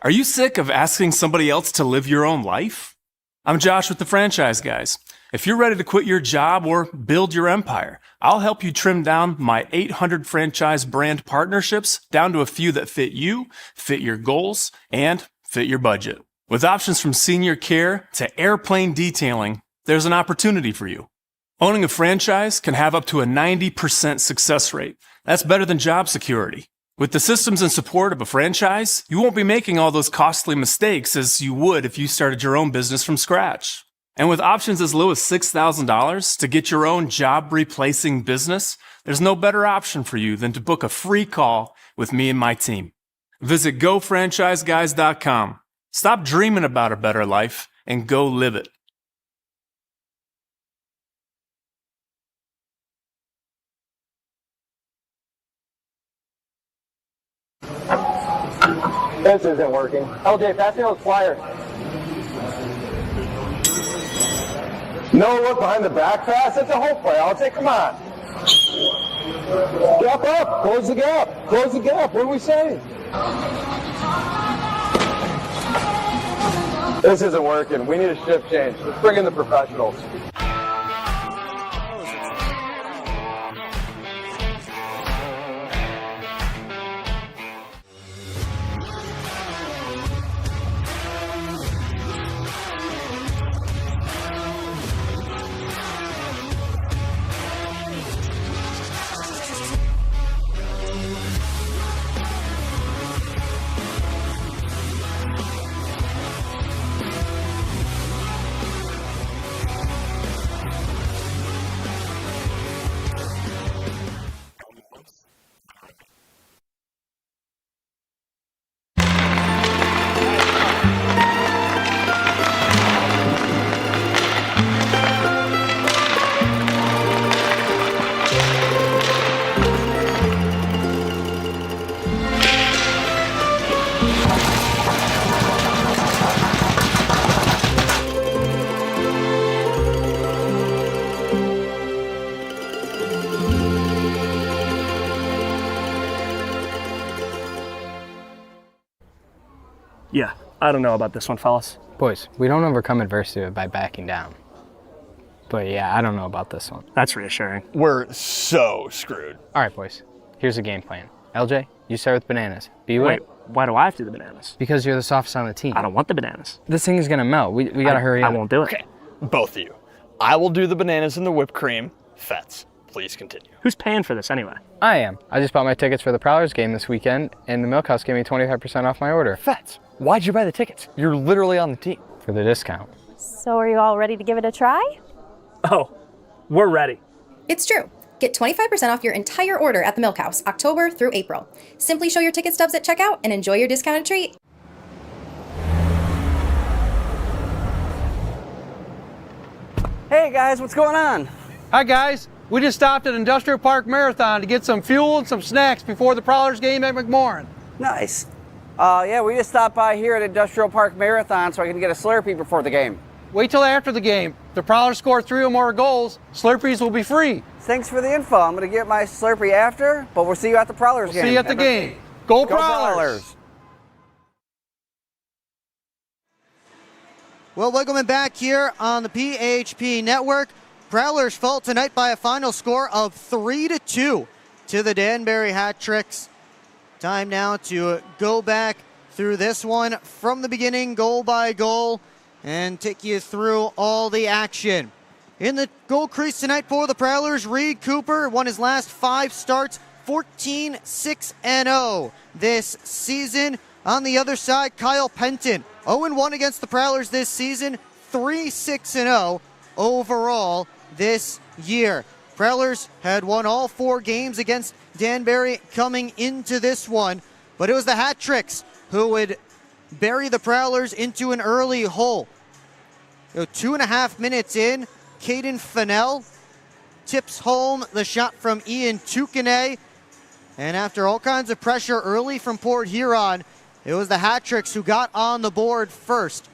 Speaker 6: Are you sick of asking somebody else to live your own life? I'm Josh with the Franchise Guys. If you're ready to quit your job or build your empire, I'll help you trim down my 800 franchise brand partnerships down to a few that fit you, fit your goals, and fit your budget. With options from senior care to airplane detailing, there's an opportunity for you. Owning a franchise can have up to a 90% success rate. That's better than job security. With the systems and support of a franchise, you won't be making all those costly mistakes as you would if you started your own business from scratch. And with options as low as $6,000 to get your own job-replacing business, there's no better option for you than to book a free call with me and my team. Visit GoFranchiseGuys.com. Stop dreaming about a better life and go live it.
Speaker 7: This isn't working. LJ, pass me those flyers. No look behind the back pass? It's a whole play, LJ, come on. Gap up, close the gap. Close the gap, what are we saying? This isn't working. We need a shift change. Let's bring in the professionals.
Speaker 9: I don't know about this one, fellas.
Speaker 25: Boys, we don't overcome adversity by backing down. But yeah, I don't know about this one.
Speaker 9: That's reassuring.
Speaker 18: We're so screwed.
Speaker 25: All right, boys. Here's the game plan. LJ, you start with bananas.
Speaker 9: Wait, why do I have to do the bananas?
Speaker 25: Because you're the softest on the team.
Speaker 9: I don't want the bananas.
Speaker 25: This thing is going to melt. We got to hurry up.
Speaker 9: I won't do it.
Speaker 18: Okay, both of you. I will do the bananas and the whipped cream. Fets, please continue.
Speaker 9: Who's paying for this anyway?
Speaker 25: I am. I just bought my tickets for the Prowlers game this weekend, and the Milk House gave me 25% off my order.
Speaker 18: Fets, why'd you buy the tickets? You're literally on the team.
Speaker 25: For the discount.
Speaker 13: So are you all ready to give it a try?
Speaker 9: Oh, we're ready.
Speaker 27: It's true. Get 25% off your entire order at the Milk House, October through April. Simply show your ticket stubs at checkout and enjoy your discounted treat.
Speaker 14: Hey guys, what's going on?
Speaker 15: Hi guys, we just stopped at Industrial Park Marathon to get some fuel and some snacks before the Prowlers game at McMorran.
Speaker 14: Nice. Yeah, we just stopped by here at Industrial Park Marathon so I can get a Slurpee before the game.
Speaker 15: Wait till after the game. If the Prowlers score 3 or more goals, Slurpees will be free.
Speaker 14: Thanks for the info. I'm going to get my Slurpee after, but we'll see you at the Prowlers game.
Speaker 15: See you at the game. Go Prowlers!
Speaker 1: Well, welcome back here on the PHP Network. Prowlers fall tonight by a final score of 3-2 to the Danbury Hat Tricks. Time now to go back through this one from the beginning, goal by goal, and take you through all the action. In the goal crease tonight for the Prowlers, Reed Cooper won his last 5 starts, 14-6-0 this season. On the other side, Kyle Penton, 0-1 against the Prowlers this season, 3-6-0 overall this year. Prowlers had won all 4 games against Danbury coming into this one, but it was the Hat Tricks who would bury the Prowlers into an early hole. 2.5 minutes in, Caden Fennell tips home the shot from Ian Tukane, and after all kinds of pressure early from Port Huron, it was the Hat Tricks who got on the board first.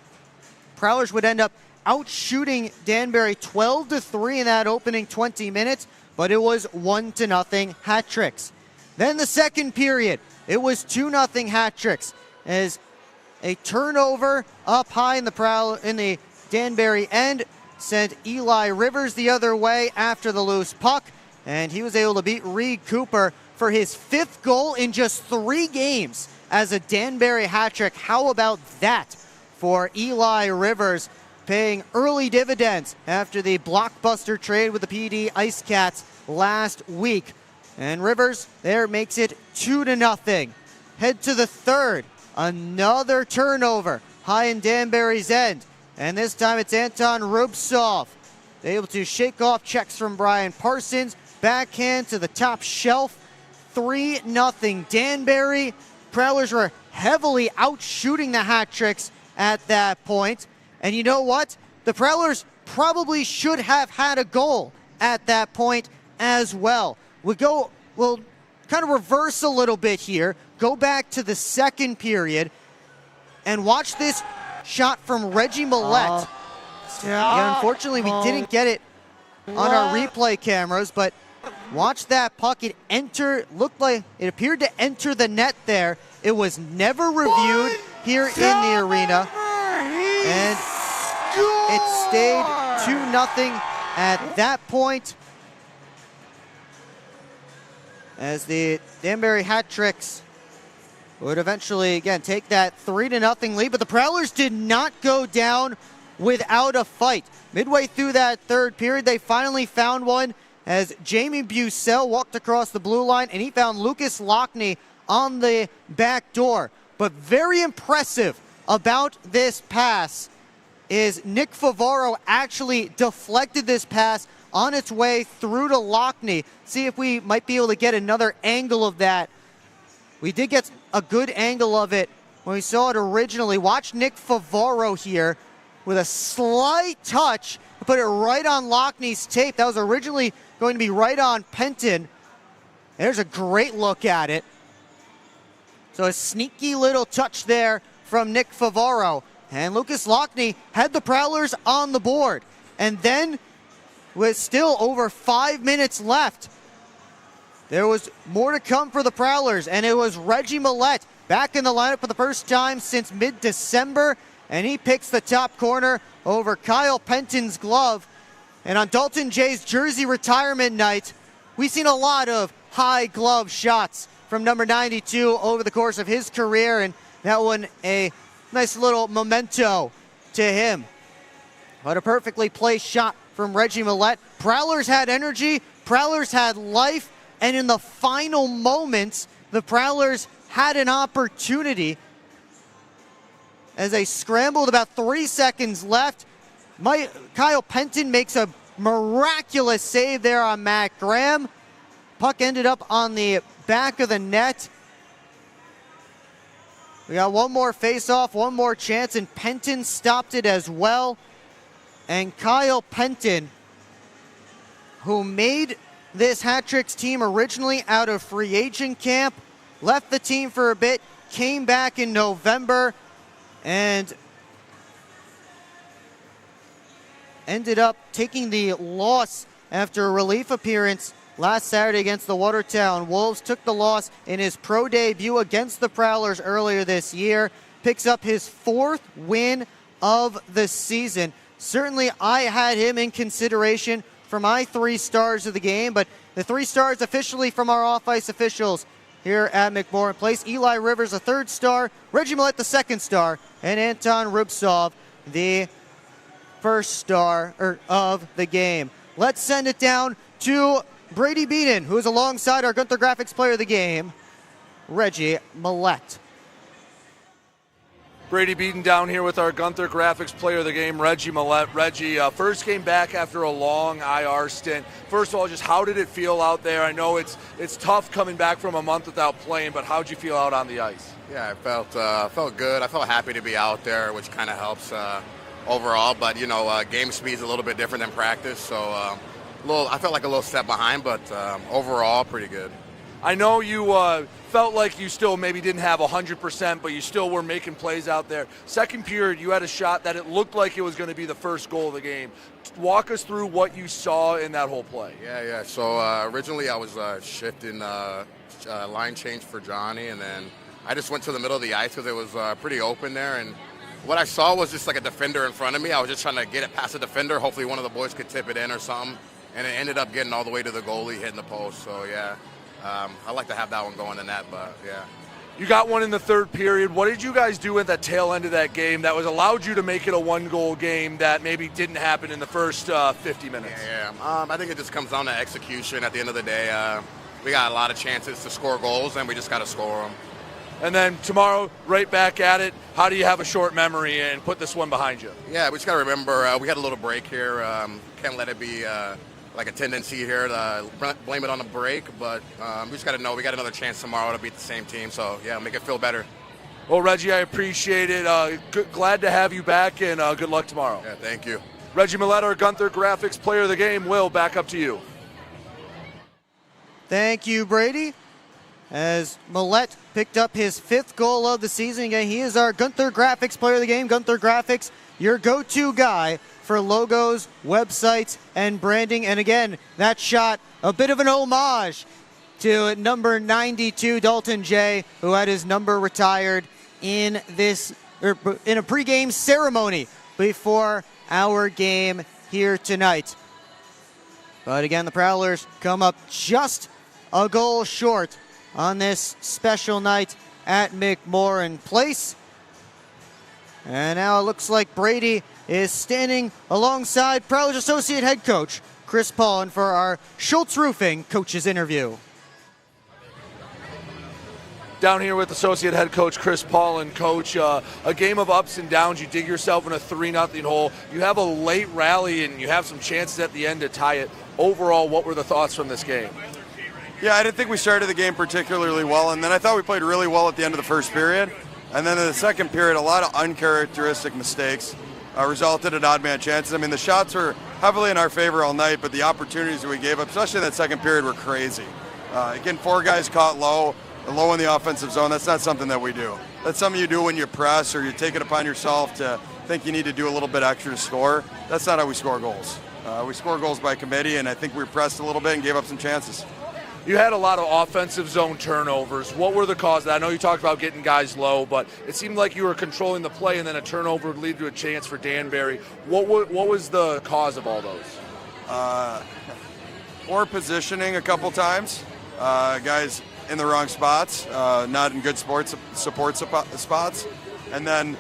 Speaker 1: Prowlers would end up outshooting Danbury 12-3 in that opening 20 minutes, but it was 1-0 Hat Tricks. Then the second period, it was 2-0 Hat Tricks as a turnover up high in the Danbury end sent Eli Rivers the other way after the loose puck, and he was able to beat Reed Cooper for his 5th goal in just 3 games as a Danbury hat trick. How about that for Eli Rivers, paying early dividends after the blockbuster trade with the PD Ice Cats last week. And Rivers there makes it 2-0. Head to the third, another turnover high in Danbury's end. And this time it's Anton Rubtsov, able to shake off checks from Brian Parsons. Backhand to the top shelf, 3-0 Danbury. Prowlers were heavily outshooting the Hat Tricks at that point. And you know what? The Prowlers probably should have had a goal at that point as well. We'll kind of reverse a little bit here, go back to the second period, and watch this shot from Reggie Millette. Yeah, unfortunately, we didn't get it on our replay cameras, but watch that puck. It appeared to enter the net there. It was never reviewed here in the arena, and it stayed 2-0 at that point as the Danbury Hat Tricks would eventually, again, take that 3-0 lead. But the Prowlers did not go down without a fight. Midway through that third period, they finally found one as Jamie Bucell walked across the blue line, and he found Lucas Lockney on the back door. But very impressive about this pass is Nick Favaro actually deflected this pass on its way through to Lockney. See if we might be able to get another angle of that. We did get a good angle of it when we saw it originally. Watch Nick Favaro here with a slight touch, put it right on Lockney's tape. That was originally going to be right on Penton. There's a great look at it. So a sneaky little touch there from Nick Favaro. And Lucas Lockney had the Prowlers on the board. And then, with still over 5 minutes left, there was more to come for the Prowlers, and it was Reggie Millette back in the lineup for the first time since mid-December, and he picks the top corner over Kyle Penton's glove. And on Dalton Jay's jersey retirement night, we've seen a lot of high glove shots from number 92 over the course of his career, and that one a nice little memento to him. But a perfectly placed shot from Reggie Millette. Prowlers had energy, Prowlers had life, and in the final moments, the Prowlers had an opportunity as they scrambled about 3 seconds left. Kyle Penton makes a miraculous save there on Matt Graham. Puck ended up on the back of the net. We got one more face-off, one more chance, and Penton stopped it as well. And Kyle Penton, who made this Hat-Tricks team originally out of free agent camp, left the team for a bit, came back in November, and ended up taking the loss after a relief appearance last Saturday against the Watertown Wolves. Took the loss in his pro debut against the Prowlers earlier this year. Picks up his 4th win of the season. Certainly I had him in consideration for my 3 stars of the game, but the 3 stars officially from our off-ice officials here at McMorran Place. Eli Rivers, the 3rd star, Reggie Millette, the 2nd star, and Anton Rubtsov, the 1st star of the game. Let's send it down to Brady Beaton, who is alongside our Gunther Graphics player of the game, Reggie Millette.
Speaker 22: Brady Beaton down here with our Gunther Graphics player of the game, Reggie Millette. Reggie, first came back after a long IR stint. First of all, just how did it feel out there? I know it's tough coming back from a month without playing, but how'd you feel out on the ice?
Speaker 10: Yeah, I felt good. I felt happy to be out there, which kind of helps overall. But game speed's a little bit different than practice, so I felt like a little step behind, but overall pretty good.
Speaker 22: I know you felt like you still maybe didn't have 100%, but you still were making plays out there. Second period, you had a shot that it looked like it was going to be the first goal of the game. Walk us through what you saw in that whole play.
Speaker 10: Yeah. So originally I was shifting line change for Johnny, and then I just went to the middle of the ice because it was pretty open there. And what I saw was just like a defender in front of me. I was just trying to get it past the defender. Hopefully one of the boys could tip it in or something. And it ended up getting all the way to the goalie, hitting the post. So, yeah. I like to have that one going in that, but yeah.
Speaker 22: You got one in the third period. What did you guys do at that tail end of that game that was allowed you to make it a 1-goal game that maybe didn't happen in the first 50 minutes?
Speaker 10: Yeah. I think it just comes down to execution at the end of the day. We got a lot of chances to score goals, and we just got to score them.
Speaker 22: And then tomorrow, right back at it. How do you have a short memory and put this one behind you?
Speaker 10: Yeah, we just got to remember we had a little break here. Can't let it be like a tendency here to blame it on the break, but we just got to know we got another chance tomorrow to beat the same team, so yeah, make it feel better.
Speaker 22: Well, Reggie, I appreciate it. Glad to have you back, and good luck tomorrow.
Speaker 10: Yeah, thank you.
Speaker 22: Reggie Millette, our Gunther Graphics player of the game. Will, back up to you.
Speaker 1: Thank you, Brady. As Millette picked up his 5th goal of the season. Again, he is our Gunther Graphics player of the game. Gunther Graphics, your go-to guy for logos, websites, and branding. And again, that shot, a bit of an homage to number 92, Dalton Jay, who had his number retired in a pregame ceremony before our game here tonight. But again, the Prowlers come up just a goal short on this special night at McMorran Place. And now it looks like Brady is standing alongside Prowlers Associate Head Coach Chris Paulin for our Schultz Roofing Coaches Interview.
Speaker 22: Down here with Associate Head Coach Chris Paulin. Coach, a game of ups and downs. You dig yourself in a 3-0 hole. You have a late rally and you have some chances at the end to tie it. Overall, what were the thoughts from this game?
Speaker 12: Yeah, I didn't think we started the game particularly well, and then I thought we played really well at the end of the first period. And then in the second period, a lot of uncharacteristic mistakes resulted in odd man chances. I mean, the shots were heavily in our favor all night, but the opportunities that we gave up, especially in that second period, were crazy. Again, 4 guys caught low in the offensive zone. That's not something that we do. That's something you do when you press or you take it upon yourself to think you need to do a little bit extra to score. That's not how we score goals. We score goals by committee, and I think we pressed a little bit and gave up some chances.
Speaker 22: You had a lot of offensive zone turnovers. What were the causes? I know you talked about getting guys low, but it seemed like you were controlling the play, and then a turnover would lead to a chance for Danbury. What was the cause of all those?
Speaker 12: Poor positioning a couple times. Guys in the wrong spots, not in good support spots. And then,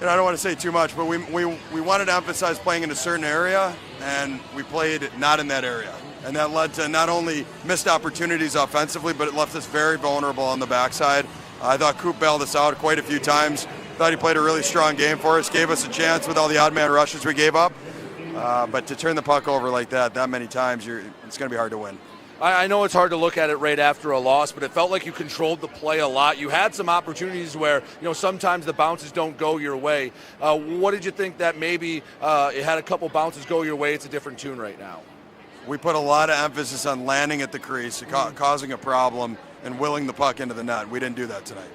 Speaker 12: I don't want to say too much, but we wanted to emphasize playing in a certain area, and we played not in that area. And that led to not only missed opportunities offensively, but it left us very vulnerable on the backside. I thought Coop bailed us out quite a few times. Thought he played a really strong game for us, gave us a chance with all the odd man rushes we gave up. But to turn the puck over like that many times, it's going to be hard to win.
Speaker 22: I know it's hard to look at it right after a loss, but it felt like you controlled the play a lot. You had some opportunities where, sometimes the bounces don't go your way. What did you think that maybe it had a couple bounces go your way? It's a different tune right now.
Speaker 12: We put a lot of emphasis on landing at the crease, causing a problem, and willing the puck into the net. We didn't do that tonight.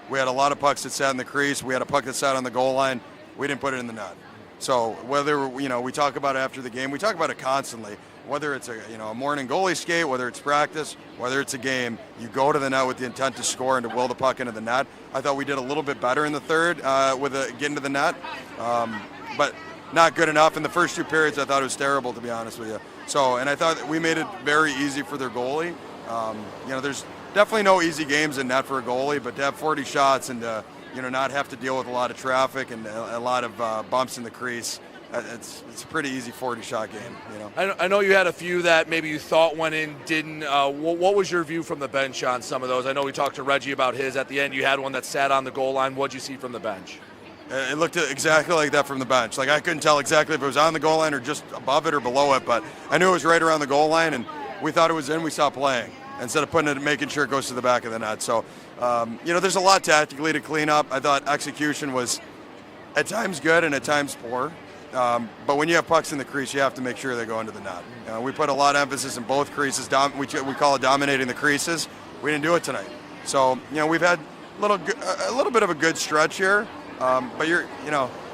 Speaker 12: We had a lot of pucks that sat in the crease. We had a puck that sat on the goal line. We didn't put it in the net. So whether, we talk about it after the game, we talk about it constantly. Whether it's a morning goalie skate, whether it's practice, whether it's a game, you go to the net with the intent to score and to will the puck into the net. I thought we did a little bit better in the third with getting to the net, but not good enough. In the first two periods, I thought it was terrible, to be honest with you. And I thought that we made it very easy for their goalie. There's definitely no easy games in net for a goalie, but to have 40 shots and not have to deal with a lot of traffic and a lot of bumps in the crease, it's a pretty easy 40-shot game.
Speaker 22: I know you had a few that maybe you thought went in, didn't. What was your view from the bench on some of those? I know we talked to Reggie about his at the end. You had one that sat on the goal line. What'd you see from the bench?
Speaker 12: It looked exactly like that from the bench. Like, I couldn't tell exactly if it was on the goal line or just above it or below it, but I knew it was right around the goal line, and we thought it was in. We stopped playing instead of putting it, making sure it goes to the back of the net. So, there's a lot tactically to clean up. I thought execution was at times good and at times poor. But when you have pucks in the crease, you have to make sure they go into the net. We put a lot of emphasis in both creases. We call it dominating the creases. We didn't do it tonight. So, we've had a little bit of a good stretch here. But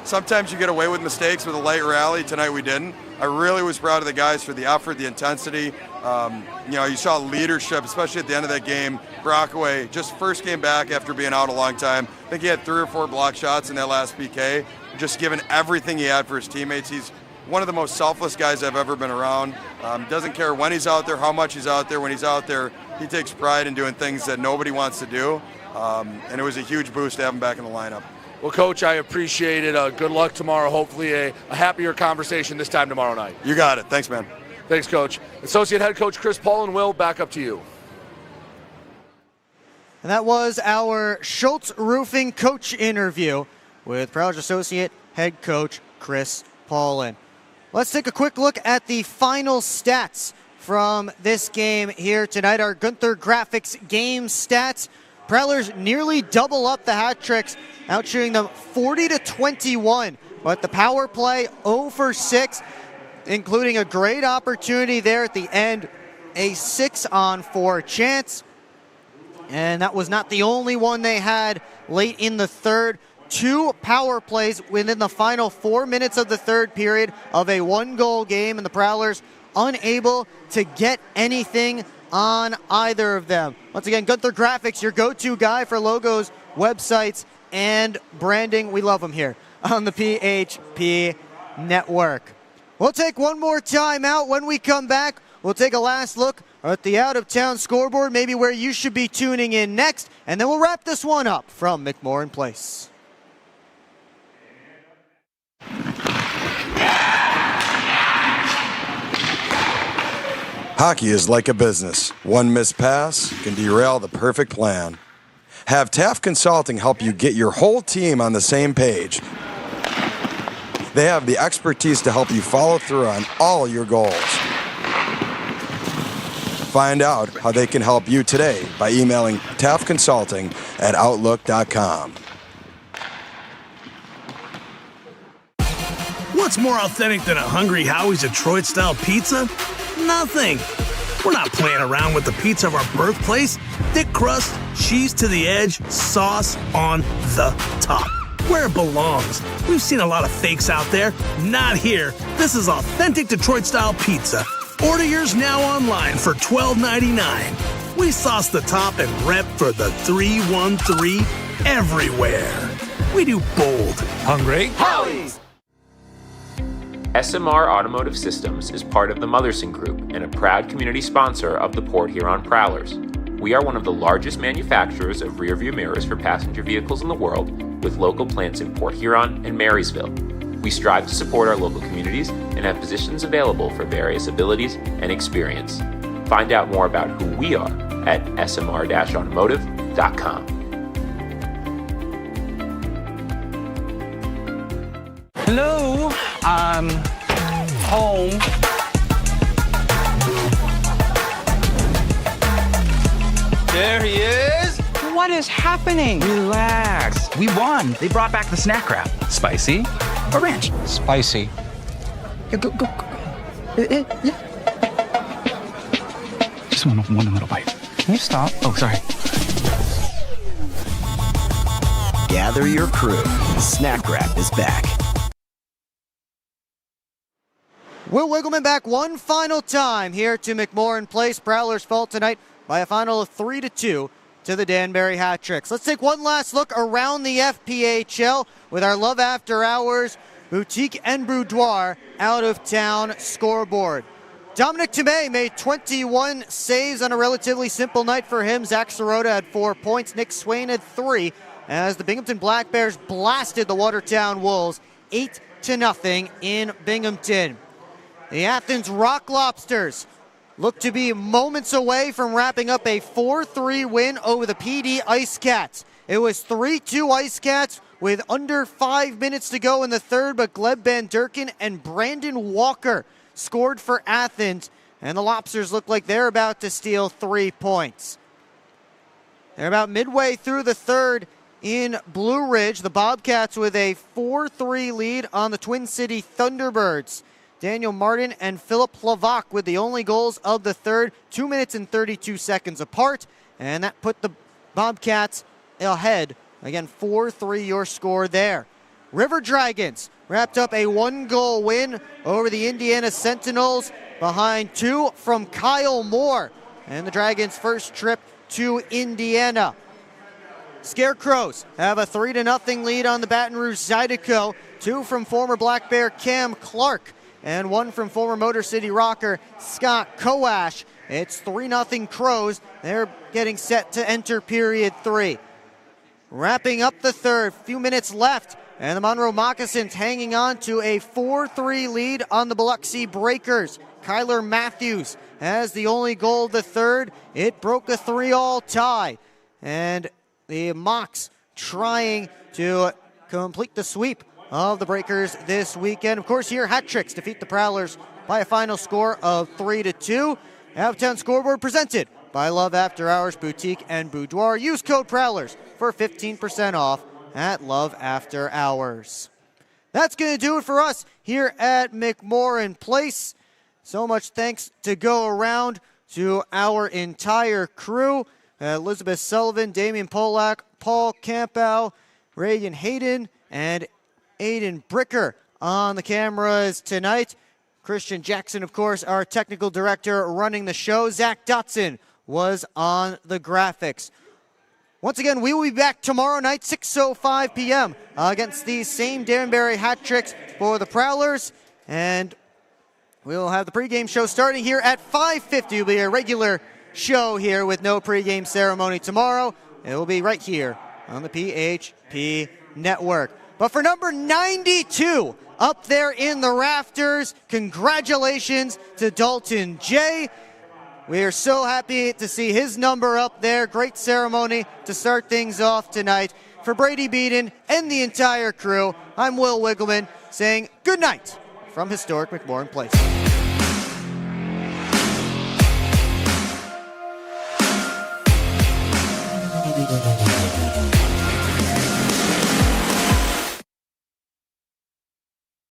Speaker 12: sometimes you get away with mistakes with a late rally. Tonight we didn't. I really was proud of the guys for the effort, the intensity. You saw leadership, especially at the end of that game. Brockaway, just first game back after being out a long time. I think he had 3 or 4 block shots in that last PK, just giving everything he had for his teammates. He's one of the most selfless guys I've ever been around. Doesn't care when he's out there, how much he's out there. When he's out there, he takes pride in doing things that nobody wants to do. And it was a huge boost to have him back in the lineup.
Speaker 22: Well, Coach, I appreciate it. Good luck tomorrow. Hopefully a happier conversation this time tomorrow night.
Speaker 12: You got it. Thanks, man.
Speaker 22: Thanks, Coach. Associate Head Coach Chris Paul and Will, back up to you.
Speaker 1: And that was our Schultz Roofing coach interview with Prowlers Associate Head Coach Chris Paulin. Let's take a quick look at the final stats from this game here tonight. Our Gunther Graphics game stats. Prowlers nearly double up the hat tricks, outshooting them 40-21. But the power play 0 for 6, including a great opportunity there at the end, a 6-on-4 chance. And that was not the only one they had late in the third. 2 power plays within the final 4 minutes of the third period of a 1-goal game, and the Prowlers unable to get anything on either of them. Once again, Gunther Graphics, your go-to guy for logos, websites, and branding. We love them here on the PHP Network. We'll take one more time out. When we come back, we'll take a last look at the out-of-town scoreboard, maybe where you should be tuning in next, and then we'll wrap this one up from McMorran Place.
Speaker 12: Hockey is like a business. One missed pass can derail the perfect plan. Have Taft Consulting help you get your whole team on the same page. They have the expertise to help you follow through on all your goals. Find out how they can help you today by emailing taftconsulting@outlook.com.
Speaker 2: What's more authentic than a Hungry Howie's Detroit-style pizza? Nothing. We're not playing around with the pizza of our birthplace. Thick crust, cheese to the edge, sauce on the top. Where it belongs. We've seen a lot of fakes out there. Not here. This is authentic Detroit-style pizza. Order yours now online for $12.99. We sauce the top and rep for the 313 everywhere. We do bold. Hungry?
Speaker 3: Howie's! SMR Automotive Systems is part of the Motherson Group and a proud community sponsor of the Port Huron Prowlers. We are one of the largest manufacturers of rearview mirrors for passenger vehicles in the world, with local plants in Port Huron and Marysville. We strive to support our local communities and have positions available for various abilities and experience. Find out more about who we are at smr-automotive.com.
Speaker 11: Hello, I'm home.
Speaker 16: There he is.
Speaker 11: What is happening?
Speaker 16: Relax. We won. They brought back the snack wrap. Spicy or ranch?
Speaker 11: Spicy.
Speaker 16: Yeah, go. Yeah. Just one little bite.
Speaker 11: Can you stop?
Speaker 16: Oh, sorry.
Speaker 17: Gather your crew. Snack wrap is back.
Speaker 1: Will Wiggleman back one final time here to McMorran Place. Prowlers fall tonight by a final of 3-2 to the Danbury Hat Tricks. Let's take one last look around the FPHL with our Love After Hours Boutique and Boudoir out of town scoreboard. Dominic Tomei made 21 saves on a relatively simple night for him. Zach Sirota had 4 points. Nick Swain had 3 as the Binghamton Black Bears blasted the Watertown Wolves 8-0 in Binghamton. The Athens Rock Lobsters look to be moments away from wrapping up a 4-3 win over the PD Ice Cats. It was 3-2 Ice Cats with under 5 minutes to go in the third, but Gleb Van Durken and Brandon Walker scored for Athens, and the Lobsters look like they're about to steal 3 points. They're about midway through the third in Blue Ridge. The Bobcats with a 4-3 lead on the Twin City Thunderbirds. Daniel Martin and Philip Plavak with the only goals of the third, 2 minutes and 32 seconds apart, and that put the Bobcats ahead. Again, 4-3 your score there. River Dragons wrapped up a 1-goal win over the Indiana Sentinels behind 2 from Kyle Moore, and the Dragons' first trip to Indiana. Scarecrows have a 3-0 lead on the Baton Rouge Zydeco, 2 from former Black Bear Cam Clark, and 1 from former Motor City Rocker Scott Koash. It's 3-0 Crows. They're getting set to enter period 3. Wrapping up the third, few minutes left, and the Monroe Moccasins hanging on to a 4-3 lead on the Biloxi Breakers. Kyler Matthews has the only goal of the third. It broke a 3-all tie, and the Mocs trying to complete the sweep of the Breakers this weekend. Of course, here, Hat Tricks defeat the Prowlers by a final score of 3-2. Out-of-town scoreboard presented by Love After Hours Boutique and Boudoir. Use code Prowlers for 15% off at Love After Hours. That's going to do it for us here at McMorran Place. So much thanks to go around to our entire crew. Elizabeth Sullivan, Damian Polak, Paul Campow, Reagan Hayden, and Aiden Bricker on the cameras tonight. Christian Jackson, of course, our technical director running the show. Zach Dotson was on the graphics. Once again, we will be back tomorrow night, 6:05 p.m. Against these same Danbury Hat Tricks for the Prowlers. And we'll have the pregame show starting here at 5:50. It will be a regular show here with no pregame ceremony tomorrow. It will be right here on the PHP Network. But for number 92 up there in the rafters, congratulations to Dalton Jay. We are so happy to see his number up there. Great ceremony to start things off tonight. For Brady Beaton and the entire crew, I'm Will Wiggleman saying good night from historic McMorran Place.